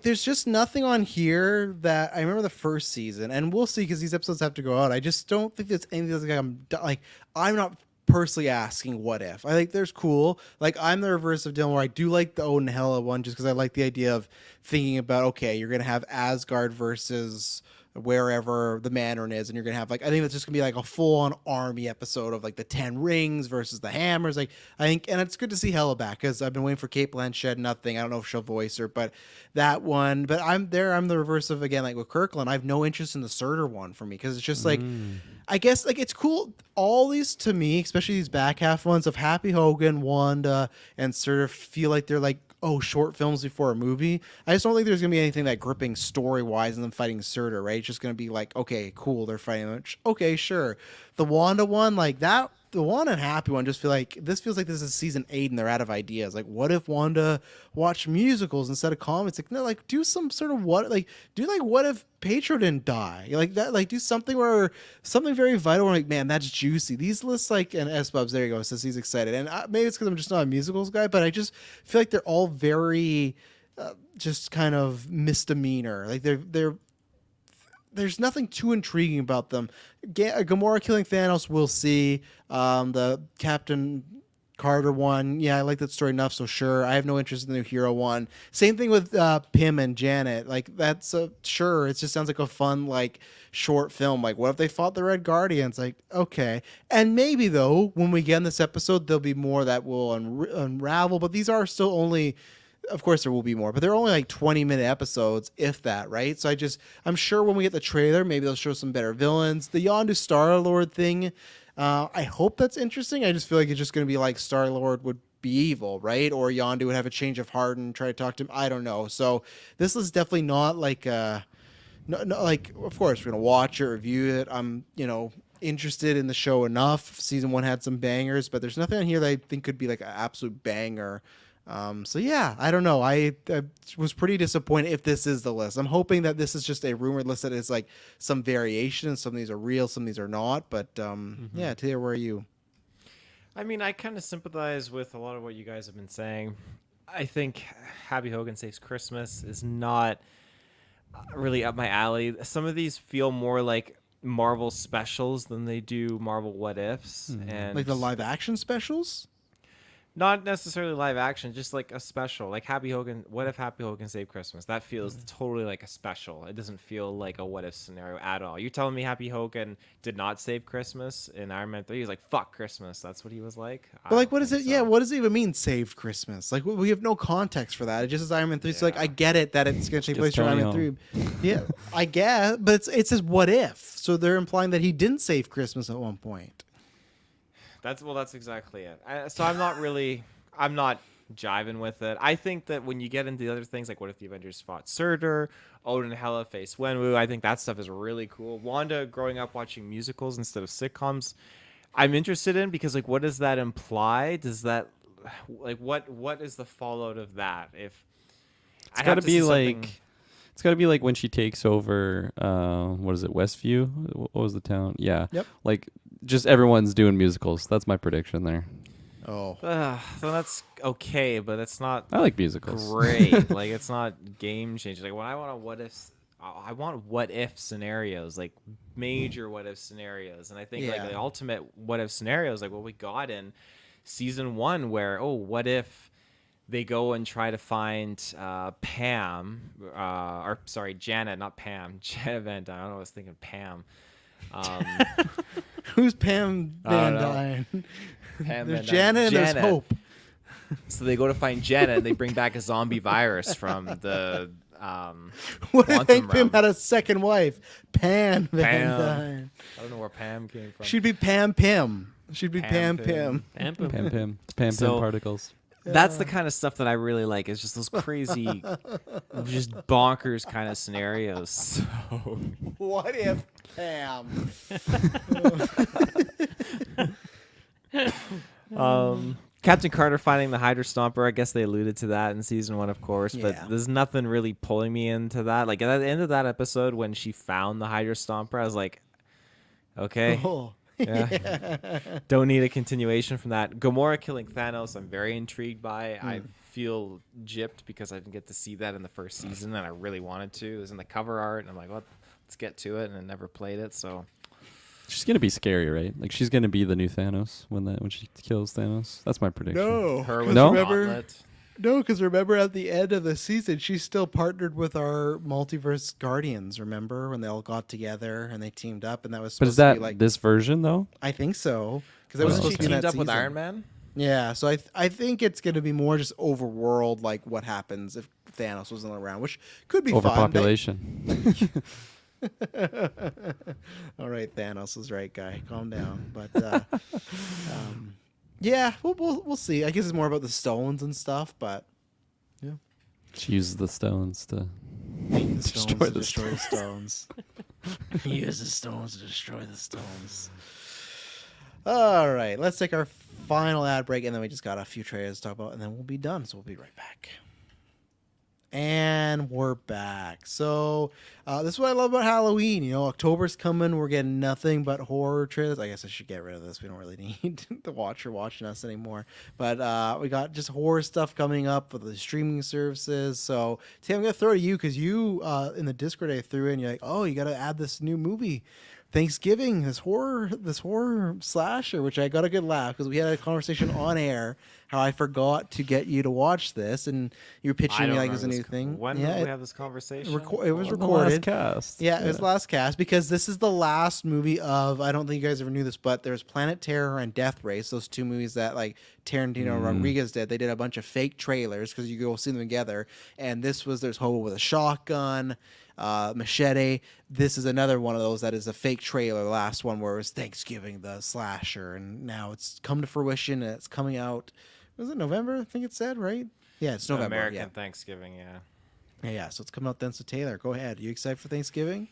there's just nothing on here that I remember the first season, and we'll see because these episodes have to go out. I just don't think there's anything that's I'm not personally asking what if. I think there's cool. Like I'm the reverse of Dylan where I do like the Odin Hela one just because I like the idea of thinking about, okay, you're gonna have Asgard versus wherever the Mandarin is, and you're gonna have like I think it's just gonna be like a full on army episode of like the 10 rings versus the hammers. Like I think, and it's good to see Hela back because I've been waiting for Kate Blanchett. Nothing. I don't know if she'll voice her, but that one. But I'm the reverse of again like with Kirkland. I have no interest in the Surtur one for me because it's just like. I guess like it's cool. All these to me, especially these back half ones of Happy Hogan, Wanda, and Surtur feel like they're like short films before a movie. I just don't think there's gonna be anything that gripping story wise in them fighting Surtur. Right? It's just gonna be like okay, cool, they're fighting. Okay, sure. The Wanda one like that. The Wanda and Happy one just feels like this is season 8 and they're out of ideas. Like, what if Wanda watched musicals instead of comics? Like, no, like do some sort of what if Pedro didn't die? Like that, like do something very vital. Where like, man, that's juicy. These lists and S Bubs, there you go. Says he's excited, and maybe it's because I'm just not a musicals guy, but I just feel like they're all very, just kind of misdemeanor. Like there's nothing too intriguing about them. Gamora killing Thanos, we'll see. The Captain Carter one, yeah, I like that story enough, so sure. I have no interest in the new hero one. Same thing with Pym and Janet. Like that's sure. It just sounds like a fun like short film. Like what if they fought the Red Guardians? Like okay, and maybe though when we get in this episode, there'll be more that will unravel. But these are still only. Of course there will be more, but they're only like 20-minute episodes, if that, right? So I'm sure when we get the trailer, maybe they'll show some better villains. The Yondu Star-Lord thing, I hope that's interesting. I just feel like it's just going to be like Star-Lord would be evil, right? Or Yondu would have a change of heart and try to talk to him. I don't know. So this is definitely not like, no, like, of course, we're going to watch it, review it. I'm, interested in the show enough. Season 1 had some bangers, but there's nothing on here that I think could be like an absolute banger. So yeah, I don't know. I was pretty disappointed if this is the list. I'm hoping that this is just a rumored list that is like some variation. Some of these are real, some of these are not. But yeah, Taylor, where are you? I mean, I kind of sympathize with a lot of what you guys have been saying. I think Happy Hogan Saves Christmas is not really up my alley. Some of these feel more like Marvel specials than they do Marvel What Ifs, and Like the live action specials? not necessarily live action, just like a special, like Happy Hogan. What if Happy Hogan Saved Christmas? That feels totally like a special. It doesn't feel like a what if scenario at all. You're telling me Happy Hogan did not save Christmas in Iron Man 3? He was like, fuck Christmas. That's what he was like. But like, what is it? Yeah, what does it even mean, saved Christmas? Like, we have no context for that. It just is Iron Man 3. So like, I get it that it's going to take place in Iron Man 3. Yeah, I guess, but it says what if. So they're implying that he didn't save Christmas at one point. That's exactly it. So I'm not jiving with it. I think that when you get into the other things, like what if the Avengers fought Surtur, Odin and Hela face Wenwu, I think that stuff is really cool. Wanda growing up watching musicals instead of sitcoms, I'm interested in because like what does that imply? Does that like what is the fallout of that? If it's got to be like. It's got to be like when she takes over, what is it, Westview? What was the town? Yeah. Yep. Like, just everyone's doing musicals. That's my prediction there. Oh. So that's okay, but it's not I like musicals. great. Like, it's not game changing. Like, when I want I want what if scenarios, like major what if scenarios. And I think like the ultimate what if scenarios, like what we got in season 1 where, what if they go and try to find Janet, not Pam. Janet Van Dyne. I don't know. I was thinking Pam. Who's Pam Van Dyne? There's Janet and there's Hope. So they go to find Janet and they bring back a zombie virus from the what if Quantum Pym realm. had a second wife? Pam Van Dyne. I don't know where Pam came from. She'd be Pam Pym. She'd be Pam Pym. Pam Pym. It's Pam So- Pym particles. That's the kind of stuff that I really like. It's just those crazy, just bonkers kind of scenarios. So, What if Pam? Captain Carter finding the Hydra Stomper. I guess they alluded to that in season 1, of course, but Yeah. there's nothing really pulling me into that. Like at the end of that episode, when she found the Hydra Stomper, I was like, okay. Oh. Yeah. Don't need a continuation from that. Gamora killing Thanos, I'm very intrigued by. I feel gypped because I didn't get to see that in the first season, and I really wanted to. It was in the cover art, and I'm like, well, let's get to it, and I never played it. So She's gonna be scary, right? Like she's gonna be the new Thanos when she kills Thanos. That's my prediction. Her 'cause with No? the remember, gauntlet. no, because remember at the end of the season, she's still partnered with our multiverse guardians. Remember when they all got together and they teamed up, and that was But supposed is that to be like this version though? I think so because it was Wasn't supposed she to be in teamed that up with season. Iron Man? Yeah, so I think it's gonna be more just overworld, like what happens if Thanos wasn't around, which could be fun. Overpopulation. All right, Thanos is right, guy. Calm down. But yeah, we'll see. I guess it's more about the stones and stuff, but She uses the stones to the stones destroy to the destroy the stones. He uses the stones to destroy the stones. All right, let's take our final ad break, and then we just got a few trailers to talk about, and then we'll be done. So we'll be right back. And we're back. So this is what I love about Halloween. You know, October's coming. We're getting nothing but horror trailers. I guess I should get rid of this. We don't really need the watcher watching us anymore. But we got just horror stuff coming up with the streaming services. So Tim, I'm gonna throw it to you because you in the Discord I threw in. You're like, oh, you got to add this new movie. Thanksgiving, this horror slasher, which I got a good laugh because we had a conversation on air how I forgot to get you to watch this, and you were pitching me like it was a new thing. When did we have this conversation? It was The recorded. last cast. Yeah, it was last cast because this is the last movie of. I don't think you guys ever knew this, but there's Planet Terror and Death Race. Those two movies that like Tarantino and Rodriguez did. They did a bunch of fake trailers because you go see them together. And this was there's Hobo with a shotgun. Machete. This is another one of those that is a fake trailer. The last one where it was Thanksgiving, the slasher, and now it's come to fruition and it's coming out. Was it November? I think it said, right? Yeah, it's November. American Thanksgiving, yeah. Yeah, so it's coming out then. So Taylor, go ahead. You excited for Thanksgiving?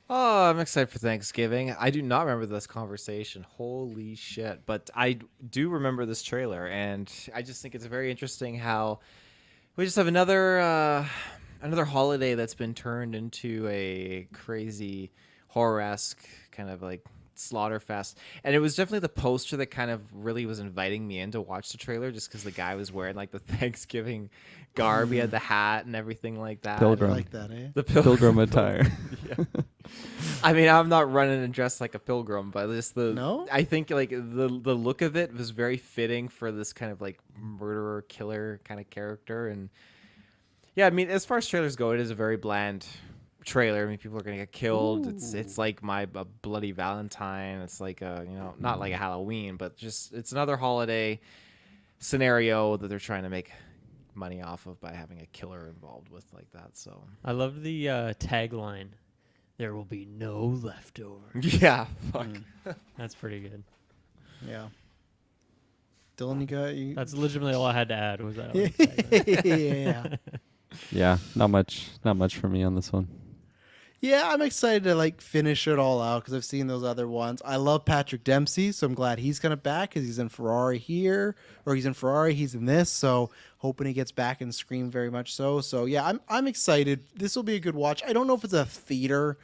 Oh, I'm excited for Thanksgiving. I do not remember this conversation. Holy shit. But I do remember this trailer, and I just think it's very interesting how we just have another holiday that's been turned into a crazy horror-esque kind of like slaughterfest. And it was definitely the poster that kind of really was inviting me in to watch the trailer just because the guy was wearing like the Thanksgiving garb. He had the hat and everything like that. Pilgrim. I like that, eh? The Pilgrim attire. Yeah. I mean, I'm not running and dressed like a pilgrim, but just No? I think like the look of it was very fitting for this kind of like murderer killer kind of character. And yeah, I mean, as far as trailers go, it is a very bland trailer. I mean, people are gonna get killed. It's like a bloody Valentine. It's like a not like a Halloween, but just it's another holiday scenario that they're trying to make money off of by having a killer involved with like that. So I love the tagline. There will be no leftovers. yeah, fuck. That's pretty good. Yeah. Dylan, you got you. That's legitimately all I had to add. Was that? Tagline. Yeah. Yeah, not much for me on this one. Yeah, I'm excited to like finish it all out because I've seen those other ones. I love Patrick Dempsey, so I'm glad he's kind of back because he's in Ferrari here, or he's in Ferrari, he's in this. So hoping he gets back in Scream very much so. So yeah, I'm excited. This will be a good watch. I don't know if it's a theater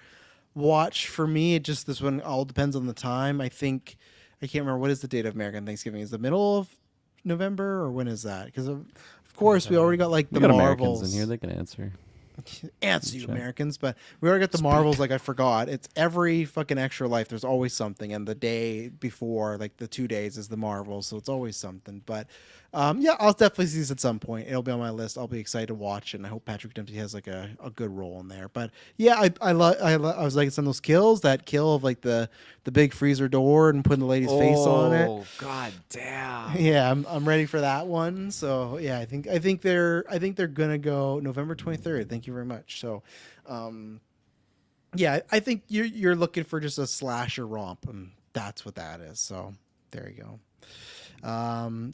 watch for me. It just this one all depends on the time. I think I can't remember what is the date of American Thanksgiving. Is the middle of November or when is that? Because of course we already got like the We got Marvels Americans in here. They can answer. Answer you Check. Americans, but we already got the Marvels. Like I forgot, it's every fucking extra life. There's always something, and the day before, like the 2 days, is the Marvels, so it's always something. But yeah, I'll definitely see this at some point. It'll be on my list. I'll be excited to watch it, and I hope Patrick Dempsey has like a good role in there. But yeah, I was like some of those kills. That kill of like the big freezer door and putting the lady's face on it. Oh god damn. Yeah, I'm ready for that one. So yeah, I think they're gonna go November 23rd. Thank you very much. So, yeah, I think you're looking for just a slasher romp, and that's what that is. So there you go.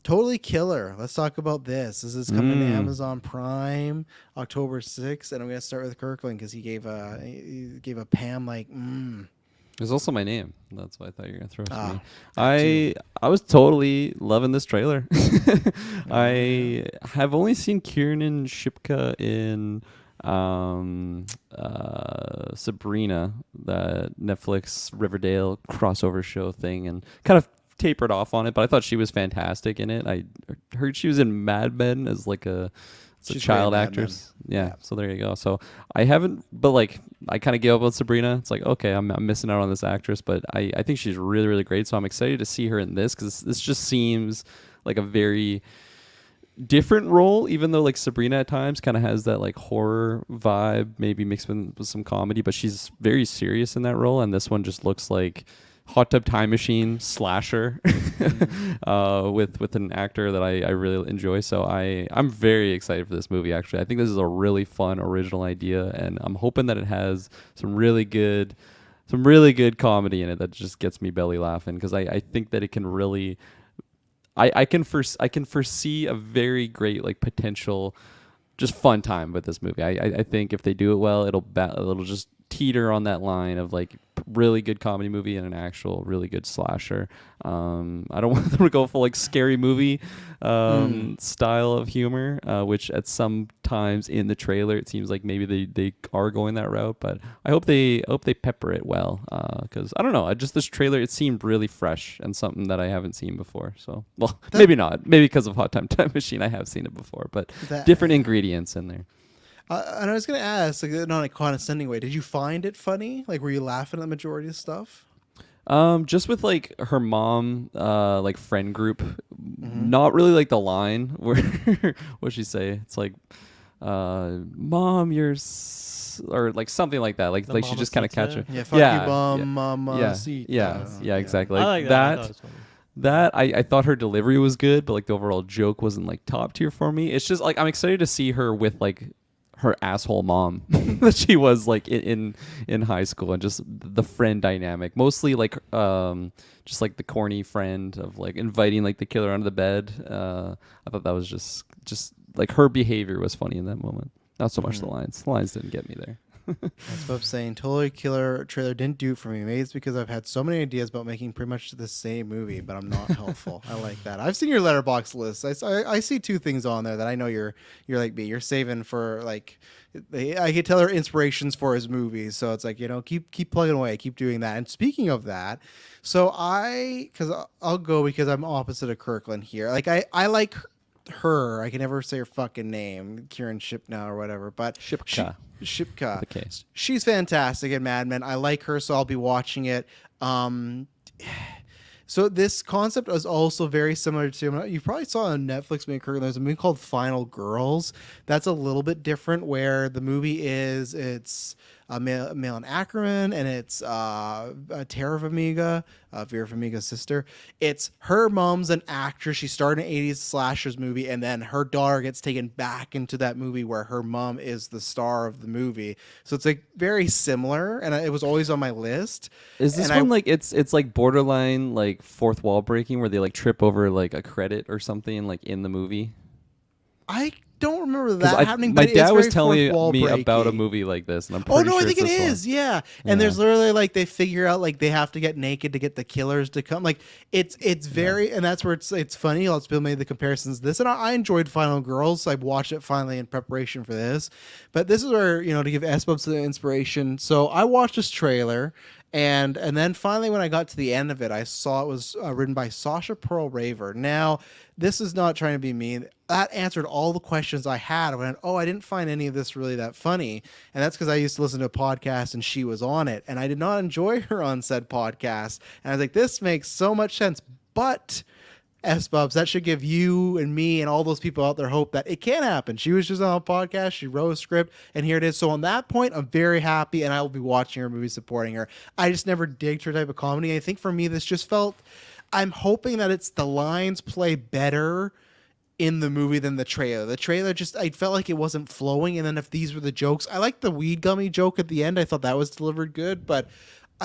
Totally Killer. Let's talk about this. This is coming to Amazon Prime October 6th, and I'm gonna start with Kirkland because he gave a Pam like. There's also my name. That's why I thought you were gonna throw it to me. that I was totally loving this trailer. I have only seen Kiernan Shipka in Sabrina, that Netflix Riverdale crossover show thing, and kind of tapered off on it. But I thought she was fantastic in it. I heard she was in Mad Men as like a It's a She's child great in Mad actress. Men. Yeah. So there you go. So I haven't, but like I kind of gave up on Sabrina. It's like, okay, I'm missing out on this actress, but I think she's really, really great. So I'm excited to see her in this because this just seems like a very different role, even though like Sabrina at times kind of has that like horror vibe, maybe mixed with some comedy, but she's very serious in that role. And this one just looks like Hot Tub Time Machine slasher with an actor that I really enjoy. So I'm very excited for this movie. Actually, I think this is a really fun original idea, and I'm hoping that it has some really good comedy in it that just gets me belly laughing, because I think that it can really I can foresee a very great like potential just fun time with this movie. I think if they do it well, it'll just teeter on that line of like really good comedy movie and an actual really good slasher. I don't want them to go full like scary movie style of humor, which at some times in the trailer it seems like maybe they are going that route. But I hope they pepper it well, because I don't know. This trailer, it seemed really fresh and something that I haven't seen before. So maybe not. Maybe because of Hot Time Machine I have seen it before, but different ingredients in there. And I was going to ask, like, not in a condescending way, did you find it funny? Like, were you laughing at the majority of stuff? Just with like her mom, like friend group, not really like the line where what'd she say? It's like, "Mom, or like something like that. Like she just kind of catch her. Yeah, fuck you, bum, mama, yeah, exactly. I like that. I thought it was funny. That I thought her delivery was good, but like the overall joke wasn't like top tier for me. It's just like I'm excited to see her with like her asshole mom that she was like in high school, and just the friend dynamic, mostly like just like the corny friend of like inviting like the killer under the bed. I thought that was just like her behavior was funny in that moment, not so much the lines didn't get me there. That's what I'm saying. Totally Killer trailer didn't do it for me. Maybe it's because I've had so many ideas about making pretty much the same movie, but I'm not helpful. I like that. I've seen your letterbox list. I see two things on there that I know you're like me. You're saving for like, I could tell they're inspirations for his movies. So it's like, keep plugging away, keep doing that. And speaking of that, so I'll go because I'm opposite of Kirkland here. Like I like her. I can never say her fucking name, Kieran Shipka or whatever, but Shipka. She's fantastic in Mad Men. I like her, so I'll be watching it. So this concept is also very similar to, you probably saw on Netflix, there's a movie called Final Girls. That's a little bit different, where the movie it's Malin Ackerman, and it's Tara Farmiga, Vera Farmiga's sister. It's her mom's an actress. She starred in an 80s slashers movie, and then her daughter gets taken back into that movie where her mom is the star of the movie. So it's like very similar, and it was always on my list. Is this one like it's like borderline like fourth wall breaking, where they like trip over like a credit or something like in the movie? I don't remember that happening. My but dad it's was very telling me fourth wall about a breaking. movie like this, and I'm pretty no, sure I think it's it this is. one. Yeah. And there's literally like they figure out like they have to get naked to get the killers to come. Like it's very, and that's where it's funny. Let's made the comparisons to this, and I enjoyed Final Girls. I watched it finally in preparation for this, but this is where to give SBUB some inspiration. So I watched this trailer. And then finally, when I got to the end of it, I saw it was written by Sasha Pearl Raver. Now, this is not trying to be mean. That answered all the questions I had. I went, I didn't find any of this really that funny. And that's because I used to listen to a podcast and she was on it. And I did not enjoy her on said podcast. And I was like, this makes so much sense. But SBubs, that should give you and me and all those people out there hope that it can happen. She was just on a podcast, she wrote a script, and here it is. So on that point, I'm very happy, and I will be watching her movie, supporting her. I just never digged her type of comedy. I think for me, this just felt, I'm hoping that it's the lines play better in the movie than the trailer. The trailer just, I felt like it wasn't flowing, and then if these were the jokes, I like the weed gummy joke at the end. I thought that was delivered good, but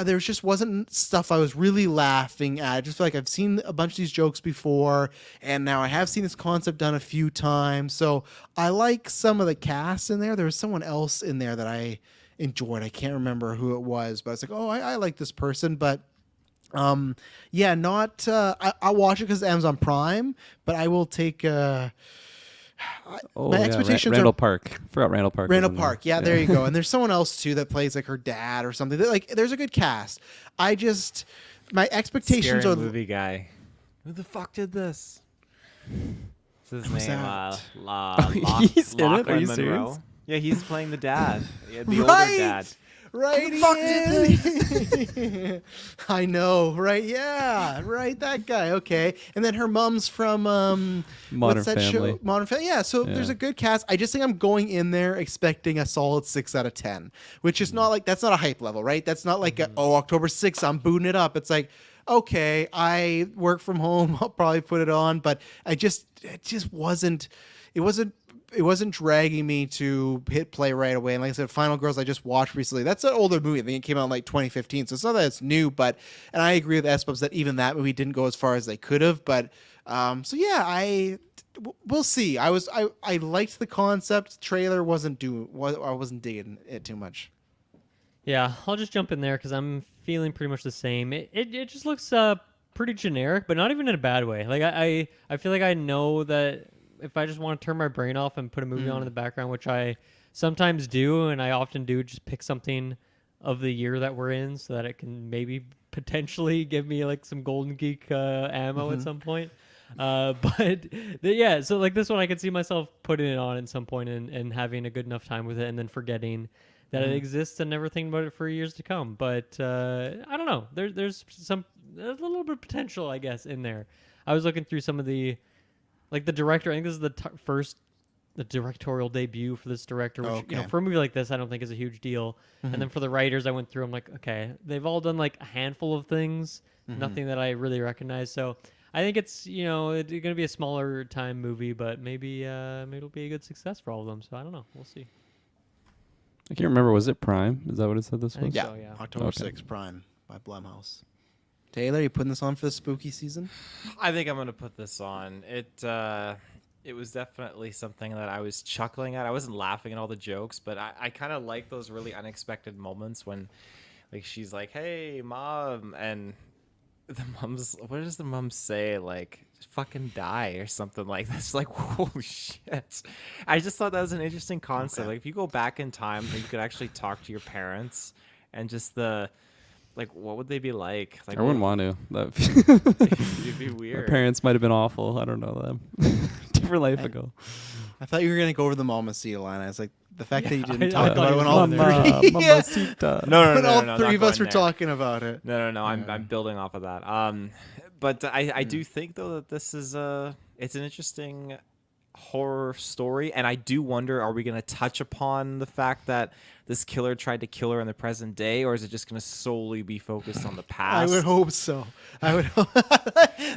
there just wasn't stuff I was really laughing at. I just feel like I've seen a bunch of these jokes before, and now I have seen this concept done a few times. So I like some of the cast in there. There was someone else in there that I enjoyed. I can't remember who it was, but I was like, I like this person. But I'll watch it because it's Amazon Prime, but I will take my expectations Randall are Park. Forgot Randall Park. Randall Park. Yeah, there you go. And there's someone else too that plays like her dad or something. Like, there's a good cast. My expectations Scary are movie guy. Who the fuck did this? What's his Who's name? that? He's in it? Are Lachlan you Monroe. serious? Yeah, he's playing the dad. Yeah, the older Right! dad. Right, he I know, right? Yeah, right. That guy. Okay, and then her mom's from Modern what's that Family. show? Modern Family. Yeah. So there's Yeah. a good cast. I just think I'm going in there expecting a solid 6 out of 10, which is not like that's not a hype level, right? That's not like October 6th, I'm booting it up. It's like, okay, I work from home. I'll probably put it on, but it just wasn't. It wasn't dragging me to hit play right away. And like I said, Final Girls I just watched recently. That's an older movie. I think it came out in like 2015. So it's not that it's new, but and I agree with Espubs that even that movie didn't go as far as they could have. But so yeah, we'll see. I liked the concept. Trailer I wasn't digging it too much. Yeah, I'll just jump in there because I'm feeling pretty much the same. It just looks pretty generic, but not even in a bad way. Like I feel like I know that if I just want to turn my brain off and put a movie on in the background, which I sometimes do, and I often do, just pick something of the year that we're in so that it can maybe potentially give me like some Golden Geek ammo at some point. Yeah, so like this one, I could see myself putting it on at some point and having a good enough time with it, and then forgetting that it exists and never thinking about it for years to come. But I don't know. There's a little bit of potential, I guess, in there. I was looking through some of the, like the director. I think this is the directorial debut for this director, which you know, for a movie like this, I don't think is a huge deal. And then for the writers, I went through. I'm like, okay, they've all done like a handful of things, nothing that I really recognize. So I think it's going to be a smaller time movie, but maybe it'll be a good success for all of them. So I don't know. We'll see. I can't remember. Was it Prime? Is that what it said this I think was? so, yeah. October Okay. 6th, Prime by Blumhouse. Taylor, you putting this on for the spooky season? I think I'm gonna put this on. It was definitely something that I was chuckling at. I wasn't laughing at all the jokes, but I kind of like those really unexpected moments when, like, she's like, "Hey, mom," and what does the mom say? Like, "Fucking die" or something like this. Like, holy shit! I just thought that was an interesting concept. Okay. Like, if you go back in time, you could actually talk to your parents, and just like, what would they be like? Like, I wouldn't want to. It'd be My weird. parents might have been awful. I don't know them. Different life ago. I thought you were going to go over the Mamacita line. I was like, the fact that you I didn't talk thought about it you when were all going there. three, yeah, Mamacita. No, when all not three of us going were there. talking about it. No. I'm building off of that. But I do think though that this is it's an interesting horror story, and I do wonder, are we going to touch upon the fact that this killer tried to kill her in the present day, or is it just going to solely be focused on the past? I would hope so. I would hope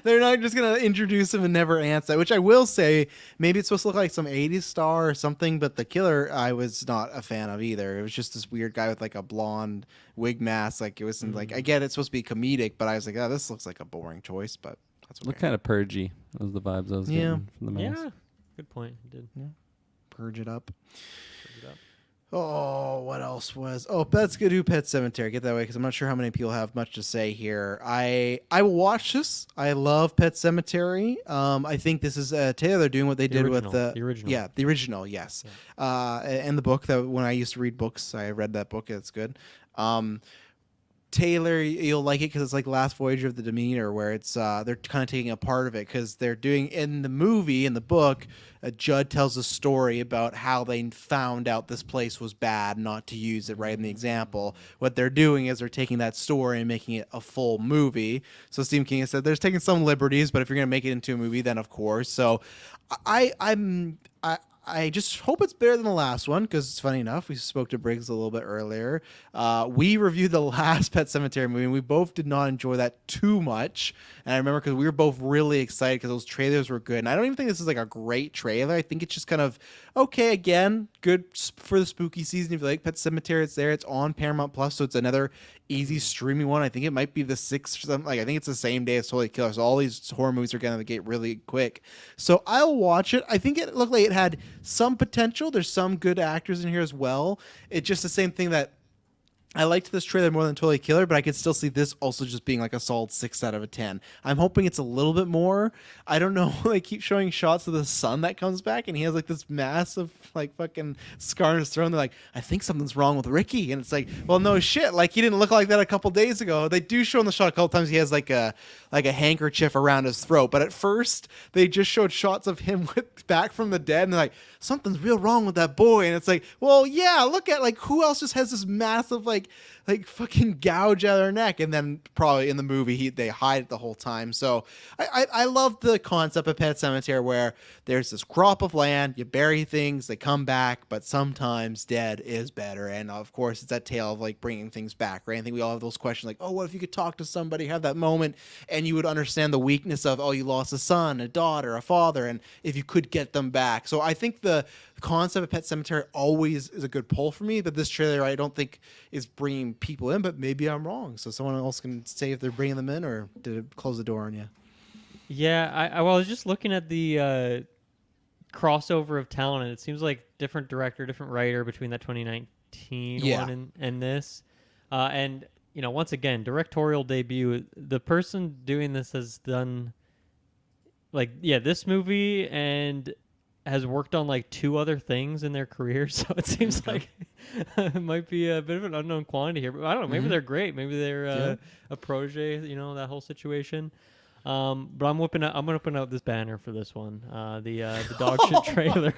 they're not just going to introduce him and never answer, which I will say, maybe it's supposed to look like some 80s star or something, but the killer I was not a fan of either. It was just this weird guy with like a blonde wig mask. Like, it wasn't like, I get it's supposed to be comedic, but I was like, oh, this looks like a boring choice, but that's Look okay. kind of purgy. Those are the vibes I was Yeah. getting from the mouse. Yeah, good point. It did. Purge it up. Purge it up. Oh, what else was? Oh, let's go do Pet Sematary. Get that way because I'm not sure how many people have much to say here. I will watch this. I love Pet Sematary. I think this is Taylor. They're doing what they did original, with the original. Yeah, the original. Yes, and the book that when I used to read books, I read that book. It's good. Taylor, you'll like it because it's like Last Voyage of the Demeter, where it's they're kind of taking a part of it because they're doing in the movie, in the book, Judd tells a story about how they found out this place was bad, not to use it right in the example. What they're doing is they're taking that story and making it a full movie. So Stephen King has said there's taking some liberties, but if you're going to make it into a movie, then of course. So I just hope it's better than the last one because it's funny enough. We spoke to Briggs a little bit earlier. We reviewed the last Pet Sematary movie, and we both did not enjoy that too much. And I remember because we were both really excited because those trailers were good. And I don't even think this is like a great trailer. I think it's just kind of okay. Again, good for the spooky season. If you like Pet Sematary, it's there. It's on Paramount Plus, so it's another easy streaming one. I think it might be the 6th or something. Like I think it's the same day as Totally Killer. So all these horror movies are gonna get really quick. So I'll watch it. I think it looked like it had some potential. There's some good actors in here as well. It's just the same thing that I liked this trailer more than Totally Killer, but I could still see this also just being like a solid 6 out of a 10. I'm hoping it's a little bit more. I don't know. They keep showing shots of the son that comes back, and he has like this massive like fucking scar on his throat. And they're like, I think something's wrong with Ricky, and it's like, well, no shit. Like he didn't look like that a couple days ago. They do show in the shot a couple times he has like a handkerchief around his throat, but at first they just showed shots of him back from the dead, and they're like, something's real wrong with that boy. And it's like, well, yeah, look at like who else just has this massive like fucking gouge out of their neck, and then probably in the movie they hide it the whole time. So I love the concept of Pet Sematary where there's this crop of land, you bury things, they come back, but sometimes dead is better. And of course it's that tale of like bringing things back, right? I think we all have those questions like, oh, what if you could talk to somebody, have that moment, and you would understand the weakness of, oh, you lost a son, a daughter, a father, and if you could get them back. So I think the concept of Pet Sematary always is a good pull for me, but this trailer I don't think is bringing people in, but maybe I'm wrong. So someone else can say if they're bringing them in or did it close the door on you? Yeah, I was just looking at the crossover of talent, and it seems like different director, different writer between that 2019 one and this. And, you know, once again, directorial debut. The person doing this has done, like, this movie and has worked on like 2 other things in their career, so it seems like it might be a bit of an unknown quantity here. But I don't know. Maybe they're great. Maybe they're a protege. You know, that whole situation. But I'm gonna open out this banner for this one. The dog shit trailer.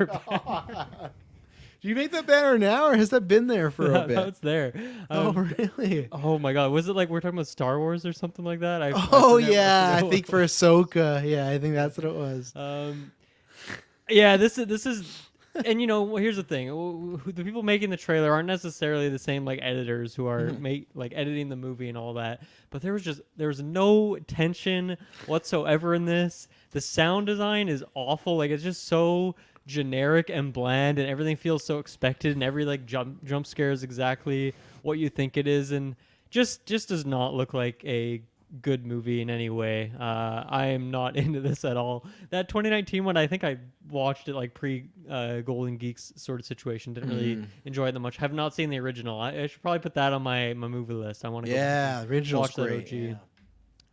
Do you make that banner now, or has that been there for a bit? No, it's there. Oh, really? Oh my God! Was it like we're talking about Star Wars or something like that? I think for Ahsoka. Yeah, I think that's what it was. Yeah, this is, and you know, here's the thing: the people making the trailer aren't necessarily the same like editors who are like editing the movie and all that. But there was no tension whatsoever in this. The sound design is awful. Like it's just so generic and bland, and everything feels so expected, and every like jump scare is exactly what you think it is, and just does not look like a good movie in any way. I am not into this at all. That 2019 one, I think I watched it like pre Golden Geeks sort of situation. Didn't really enjoy it that much. Have not seen the original. I should probably put that on my movie list. I want to original's watch that great. OG. Yeah.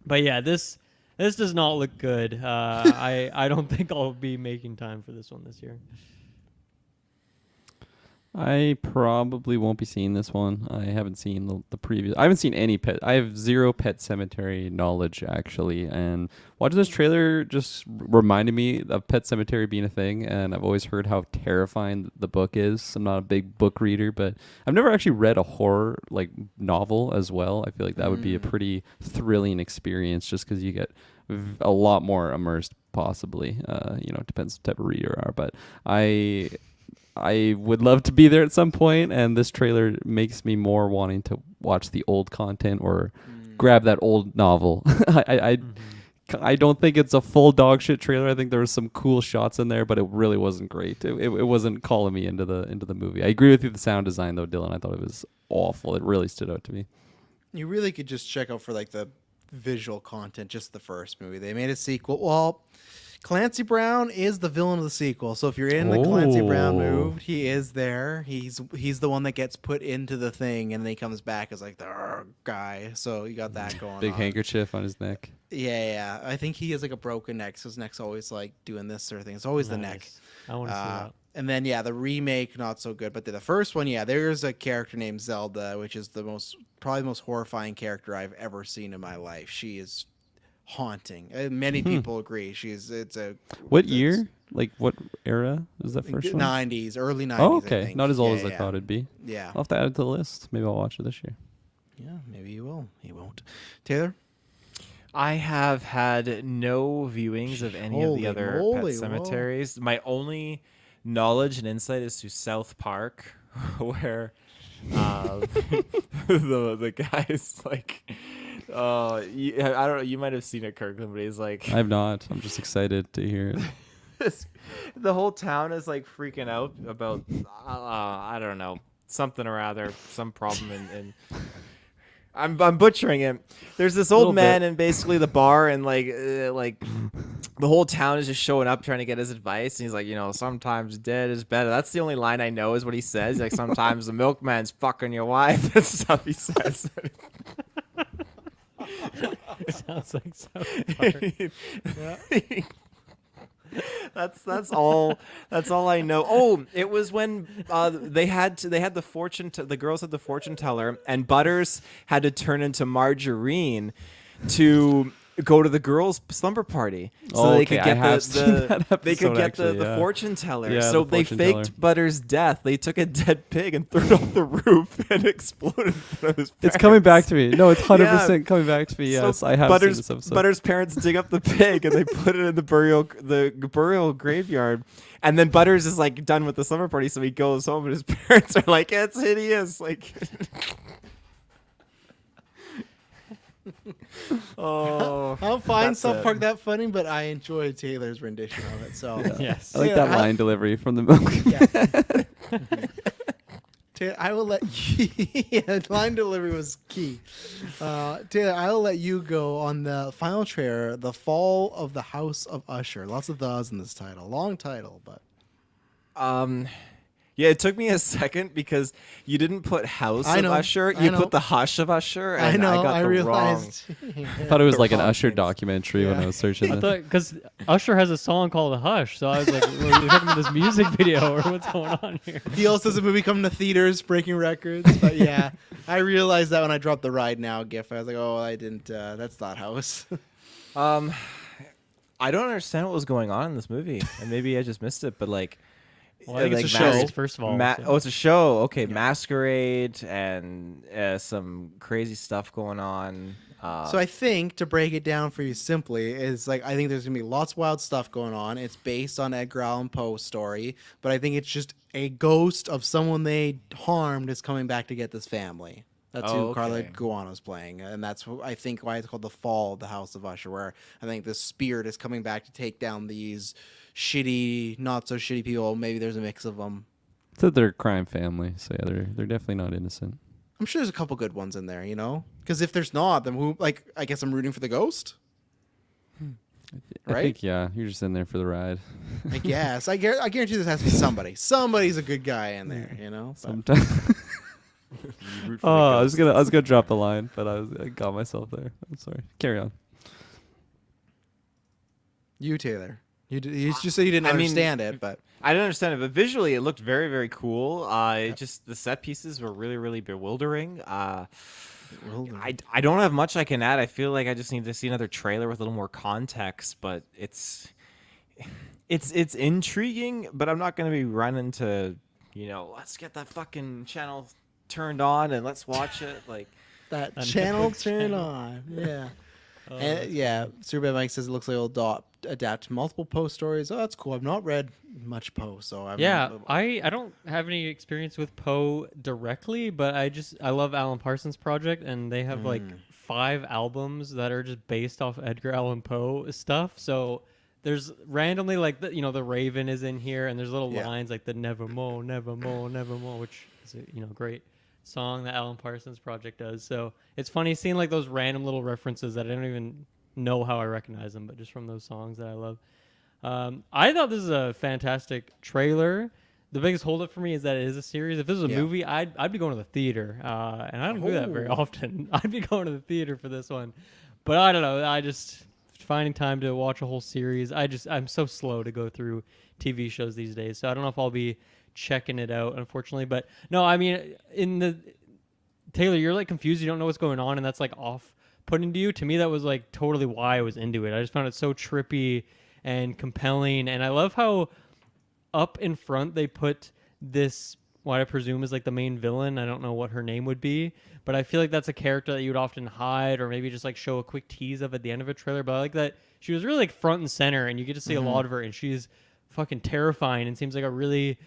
But yeah, this does not look good. I don't think I'll be making time for this one this year. I probably won't be seeing this one. I haven't seen the previous. I haven't seen any pet. I have zero Pet Sematary knowledge actually, and watching this trailer just reminded me of Pet Sematary being a thing. And I've always heard how terrifying the book is. I'm not a big book reader, but I've never actually read a horror like novel as well. I feel like that would be a pretty thrilling experience, just because you get a lot more immersed. Possibly, you know, it depends what type of reader you are, but I would love to be there at some point, and this trailer makes me more wanting to watch the old content or grab that old novel. I don't think it's a full dog shit trailer. I think there was some cool shots in there, but it really wasn't great. It wasn't calling me into the movie. I agree with you. The sound design though, Dylan, I thought it was awful. It really stood out to me. You really could just check out for like the visual content, just the first movie. They made a sequel. Well, Clancy Brown is the villain of the sequel. So if you're in the Clancy Brown move, he is there. He's the one that gets put into the thing, and then he comes back as like the guy. So you got that going on. Big handkerchief on his neck. Yeah. I think he has like a broken neck, so his neck's always like doing this sort of thing. It's always the neck. I want to see that. And then the remake not so good, but the first one, there's a character named Zelda, which is probably the most horrifying character I've ever seen in my life. She is haunting. Many people agree. What year? Like what era is that first one? 90s, early 90s. Oh, okay. I think. Not as old as I thought it'd be. Yeah. I'll have to add it to the list. Maybe I'll watch it this year. Yeah, maybe you will. He won't. Taylor? I have had no viewings of any of the other Pet Cemeteries. My only knowledge and insight is to South Park, where the guy's like, I don't know, you might have seen it, Kirkland, but he's like, I have not. I'm just excited to hear it. The whole town is like freaking out about I don't know, something or other, some problem in I'm butchering it. There's this old man in basically the bar, and like the whole town is just showing up trying to get his advice. And he's like, sometimes dead is better. That's the only line I know is what he says. Like, sometimes the milkman's fucking your wife and stuff he says. Sounds like South Park. That's all I know. Oh, it was when the girls had the fortune teller, and Butters had to turn into Margarine to go to the girls' slumber party, so they could get the fortune teller. Yeah, so the they fortune faked teller. Butters' death. They took a dead pig and threw it off the roof and exploded in front of his It's coming back parents. to me. No, it's 100% Yeah. coming back to me. Yes, So I have seen this episode. Butters' parents dig up the pig and they put it in the burial graveyard. And then Butters is like done with the slumber party, so he goes home and his parents are like, "It's hideous." Like, oh, I'll find that's South it. Park that funny, but I enjoyed Taylor's rendition of it. So Yes. I like Yeah, that line delivery from the milk. Taylor, I will let you. Yeah, line delivery was key. Taylor, I will let you go on the final trailer, "The Fall of the House of Usher." Lots of thes in this title. Long title, but Yeah, it took me a second because you didn't put House I of know, Usher. I You know. put the Hush of Usher, I and know. got I the realized. I thought it was like an wrong Usher things. documentary when Yeah. I was searching I it. thought because Usher has a song called "Hush," so I was like, "We're talking about this music video, or what's going on here?" He also has a movie coming to theaters, breaking records. But yeah, I realized that when I dropped the Ride Now gif. I was like, oh, I didn't. That's not House. I don't understand what was going on in this movie, and maybe I just missed it. But like, Well, I think like it's a show, Mas- first of all. so- Oh, it's a show. Okay, Masquerade and some crazy stuff going on. So I think, to break it down for you simply, is like, I think there's gonna be lots of wild stuff going on. It's based on Edgar Allan Poe's story, but I think it's just a ghost of someone they harmed is coming back to get this family. That's Oh, who Carla okay. Guano's playing, and that's I think why it's called The Fall of the House of Usher, where I think the spirit is coming back to take down these shitty, not so shitty people. Maybe there's a mix of them. Said they're a crime family, so yeah, they're definitely not innocent. I'm sure there's a couple good ones in there, because if there's not, then who? Like, I guess I'm rooting for the ghost. I Right? think you're just in there for the ride. I guess. I guarantee this has to be somebody. Somebody's a good guy in there, But Sometimes. You root for the I was ghost. gonna drop the line, but I got myself there. I'm sorry. Carry on. you, Taylor. You just said you didn't I mean, understand it, but I didn't understand it, but visually it looked very, very cool. It just the set pieces were really, really bewildering. I don't have much I can add. I feel like I just need to see another trailer with a little more context, but it's intriguing, but I'm not going to be running to, let's get that fucking channel turned on and let's watch it. Like, that A channel Netflix turn channel. on. Yeah. And yeah, Superbad Mike says it looks like it'll adapt multiple Poe stories. Oh, that's cool. I've not read much Poe, so I don't have any experience with Poe directly, but I love Alan Parsons Project, and they have like 5 albums that are just based off Edgar Allan Poe stuff. So there's randomly like the Raven is in here, and there's little Yeah. lines like the Nevermore, Nevermore, Nevermore, which is a great song that Alan Parsons Project does. So it's funny seeing like those random little references that I don't even know how I recognize them, but just from those songs that I love. I thought this is a fantastic trailer. The biggest holdup for me is that it is a series. If this was a Yeah. movie, I'd be going to the theater, and I don't do that very Oh. often. I'd be going to the theater for this one, but I don't know. I just finding time to watch a whole series. I'm so slow to go through TV shows these days, so I don't know if I'll be checking it out, unfortunately. But no, I mean, Taylor, you're like confused. You don't know what's going on, and that's like off-putting to you. To me, that was like totally why I was into it. I just found it so trippy and compelling, and I love how up in front they put this, what I presume is like the main villain. I don't know what her name would be, but I feel like that's a character that you would often hide or maybe just like show a quick tease of at the end of a trailer. But I like that she was really like front and center, and you get to see a lot of her, and she's fucking terrifying and seems like a really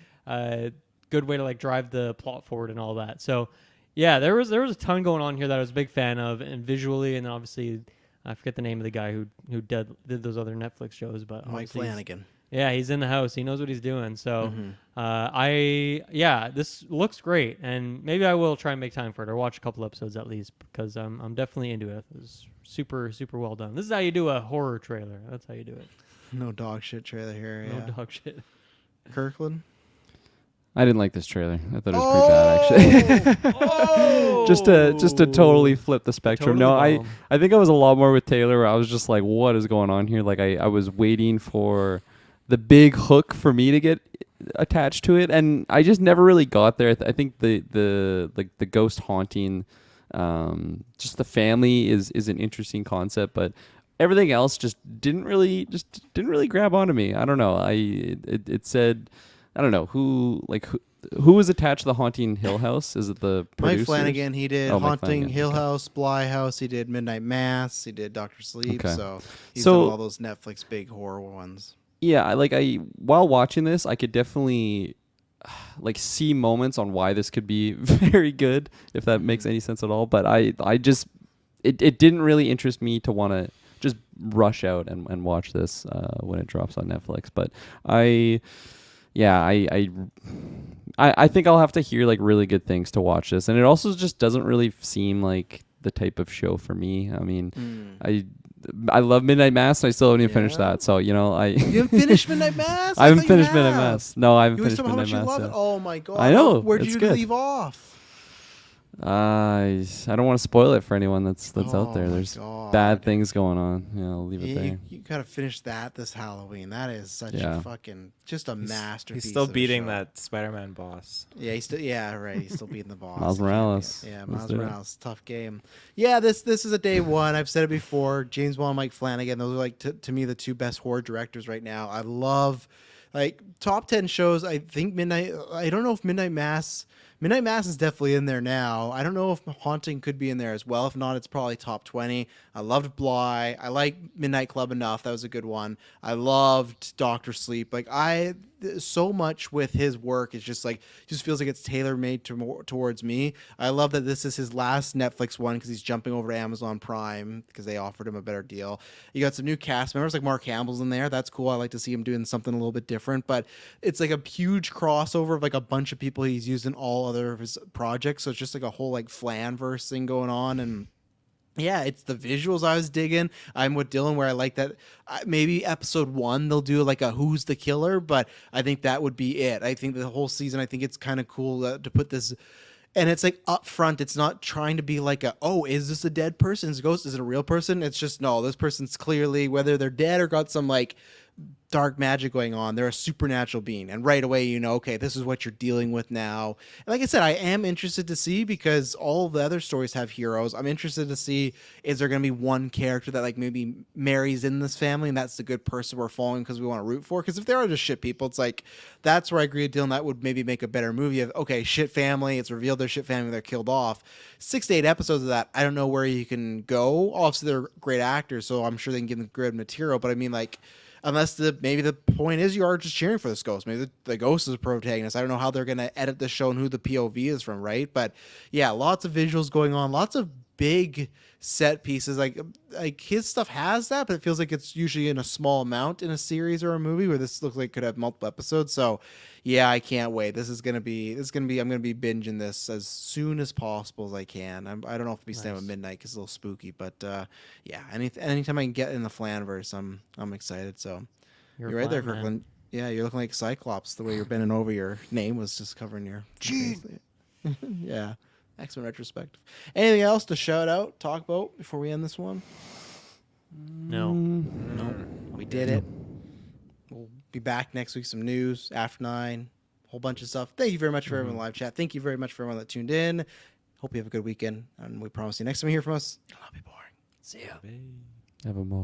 good way to like drive the plot forward and all that. So yeah, there was a ton going on here that I was a big fan of, and visually, and then obviously I forget the name of the guy who did those other Netflix shows, but Mike obviously he's- Flanagan. Yeah, he's in the house. He knows what he's doing. So, this looks great, and maybe I will try and make time for it or watch a couple episodes at least because I'm definitely into it. It's super super well done. This is how you do a horror trailer. That's how you do it. No dog shit trailer here. No Yeah. dog shit. Kirkland. I didn't like this trailer. I thought it was pretty bad, actually. Oh, just to totally flip the spectrum. Totally No, bomb. I think I was a lot more with Taylor. Where I was just like, what is going on here? Like I was waiting for the big hook for me to get attached to it, and I just never really got there. I think the ghost haunting, just the family is an interesting concept, but everything else just didn't really grab onto me. I don't know. It said, I don't know who was attached to the Haunting Hill House. Is it the Mike producers? Flanagan, he did Oh, Mike Haunting Flanagan, Hill okay. House, Bly House, he did Midnight Mass, he did Doctor Sleep, Okay. so he's So- done all those Netflix big horror ones. Yeah, I while watching this, I could definitely see moments on why this could be very good, if that makes any sense at all. But I just it didn't really interest me to want to just rush out and watch this when it drops on Netflix. But I think I'll have to hear really good things to watch this, and it also just doesn't really seem like the type of show for me. I mean, I love Midnight Mass, and I still haven't even finished Yeah? that. So You haven't finished Midnight Mass? I haven't thought you finished Midnight have. Mass. No, I haven't You were finished talking about how Midnight much Mass. you love it. Oh my god! I know, Where did it's you good. leave off? I don't want to spoil it for anyone that's out there. Oh my There's God. bad things going on. Yeah, I'll leave it You, there. you gotta finish that this Halloween. That is such Yeah. a fucking just a masterpiece. He's still of a beating show. that Spider-Man boss. Yeah, he's still right. He's still beating the boss. Miles He can't Morales. be- Yeah, Let's Miles do it. Morales. Tough game. Yeah, this is a day one. I've said it before. James Wan, Mike Flanagan. Those are to me the two best horror directors right now. I love top 10 shows. I think Midnight. I don't know if Midnight Mass is definitely in there now. I don't know if Haunting could be in there as well. If not, it's probably top 20. I loved Bly. I like Midnight Club enough. That was a good one. I loved Doctor Sleep. So much with his work is just feels like it's tailor made towards me. I love that this is his last Netflix one because he's jumping over to Amazon Prime because they offered him a better deal. You got some new cast members like Mark Hamill's in there. That's cool. I like to see him doing something a little bit different, but it's like a huge crossover of a bunch of people he's used in all other of his projects. So it's just a whole Flanverse thing going on. And yeah, it's the visuals I was digging. I'm with Dylan where I like that maybe episode 1 they'll do a who's the killer, but I think that would be it. I think the whole season, I think it's kind of cool to put this, and it's up front. It's not trying to be is this a dead person's ghost? Is it a real person? It's just, no, this person's clearly, whether they're dead or got some dark magic going on, they're a supernatural being, and right away okay, this is what you're dealing with now. And like I said, I am interested to see, because all the other stories have heroes. I'm interested to see, is there going to be one character that maybe marries in this family, and that's the good person we're following because we want to root for? Because if they are just shit people, it's that's where I agree with Dylan. That would maybe make a better movie of, okay, shit family, it's revealed they're shit family, they're killed off. 6 to 8 episodes of that, I don't know where you can go. Obviously they're great actors, so I'm sure they can give them good material, but I mean unless maybe the point is you are just cheering for this ghost. Maybe the ghost is a protagonist. I don't know how they're going to edit the show and who the POV is from, right? But yeah, lots of visuals going on, lots of big set pieces. His stuff has that, but it feels like it's usually in a small amount in a series or a movie, where this looks like it could have multiple episodes. So yeah, I can't wait. I'm going to be binging this as soon as possible as I can. I don't know if it'll be staying with midnight because it's a little spooky, but yeah, anytime I can get in the Flanverse, I'm excited. So you're right there, Kirkland. Yeah, you're looking like Cyclops the way you're bending over. Your name was just covering your face. Yeah. Excellent retrospective. Anything else to shout out, talk about before we end this one? No. No. We did it. We'll be back next week. Some news, after 9, whole bunch of stuff. Thank you very much for everyone in live chat. Thank you very much for everyone that tuned in. Hope you have a good weekend. And we promise you next time you hear from us, it'll not be boring. See ya. Have a mo.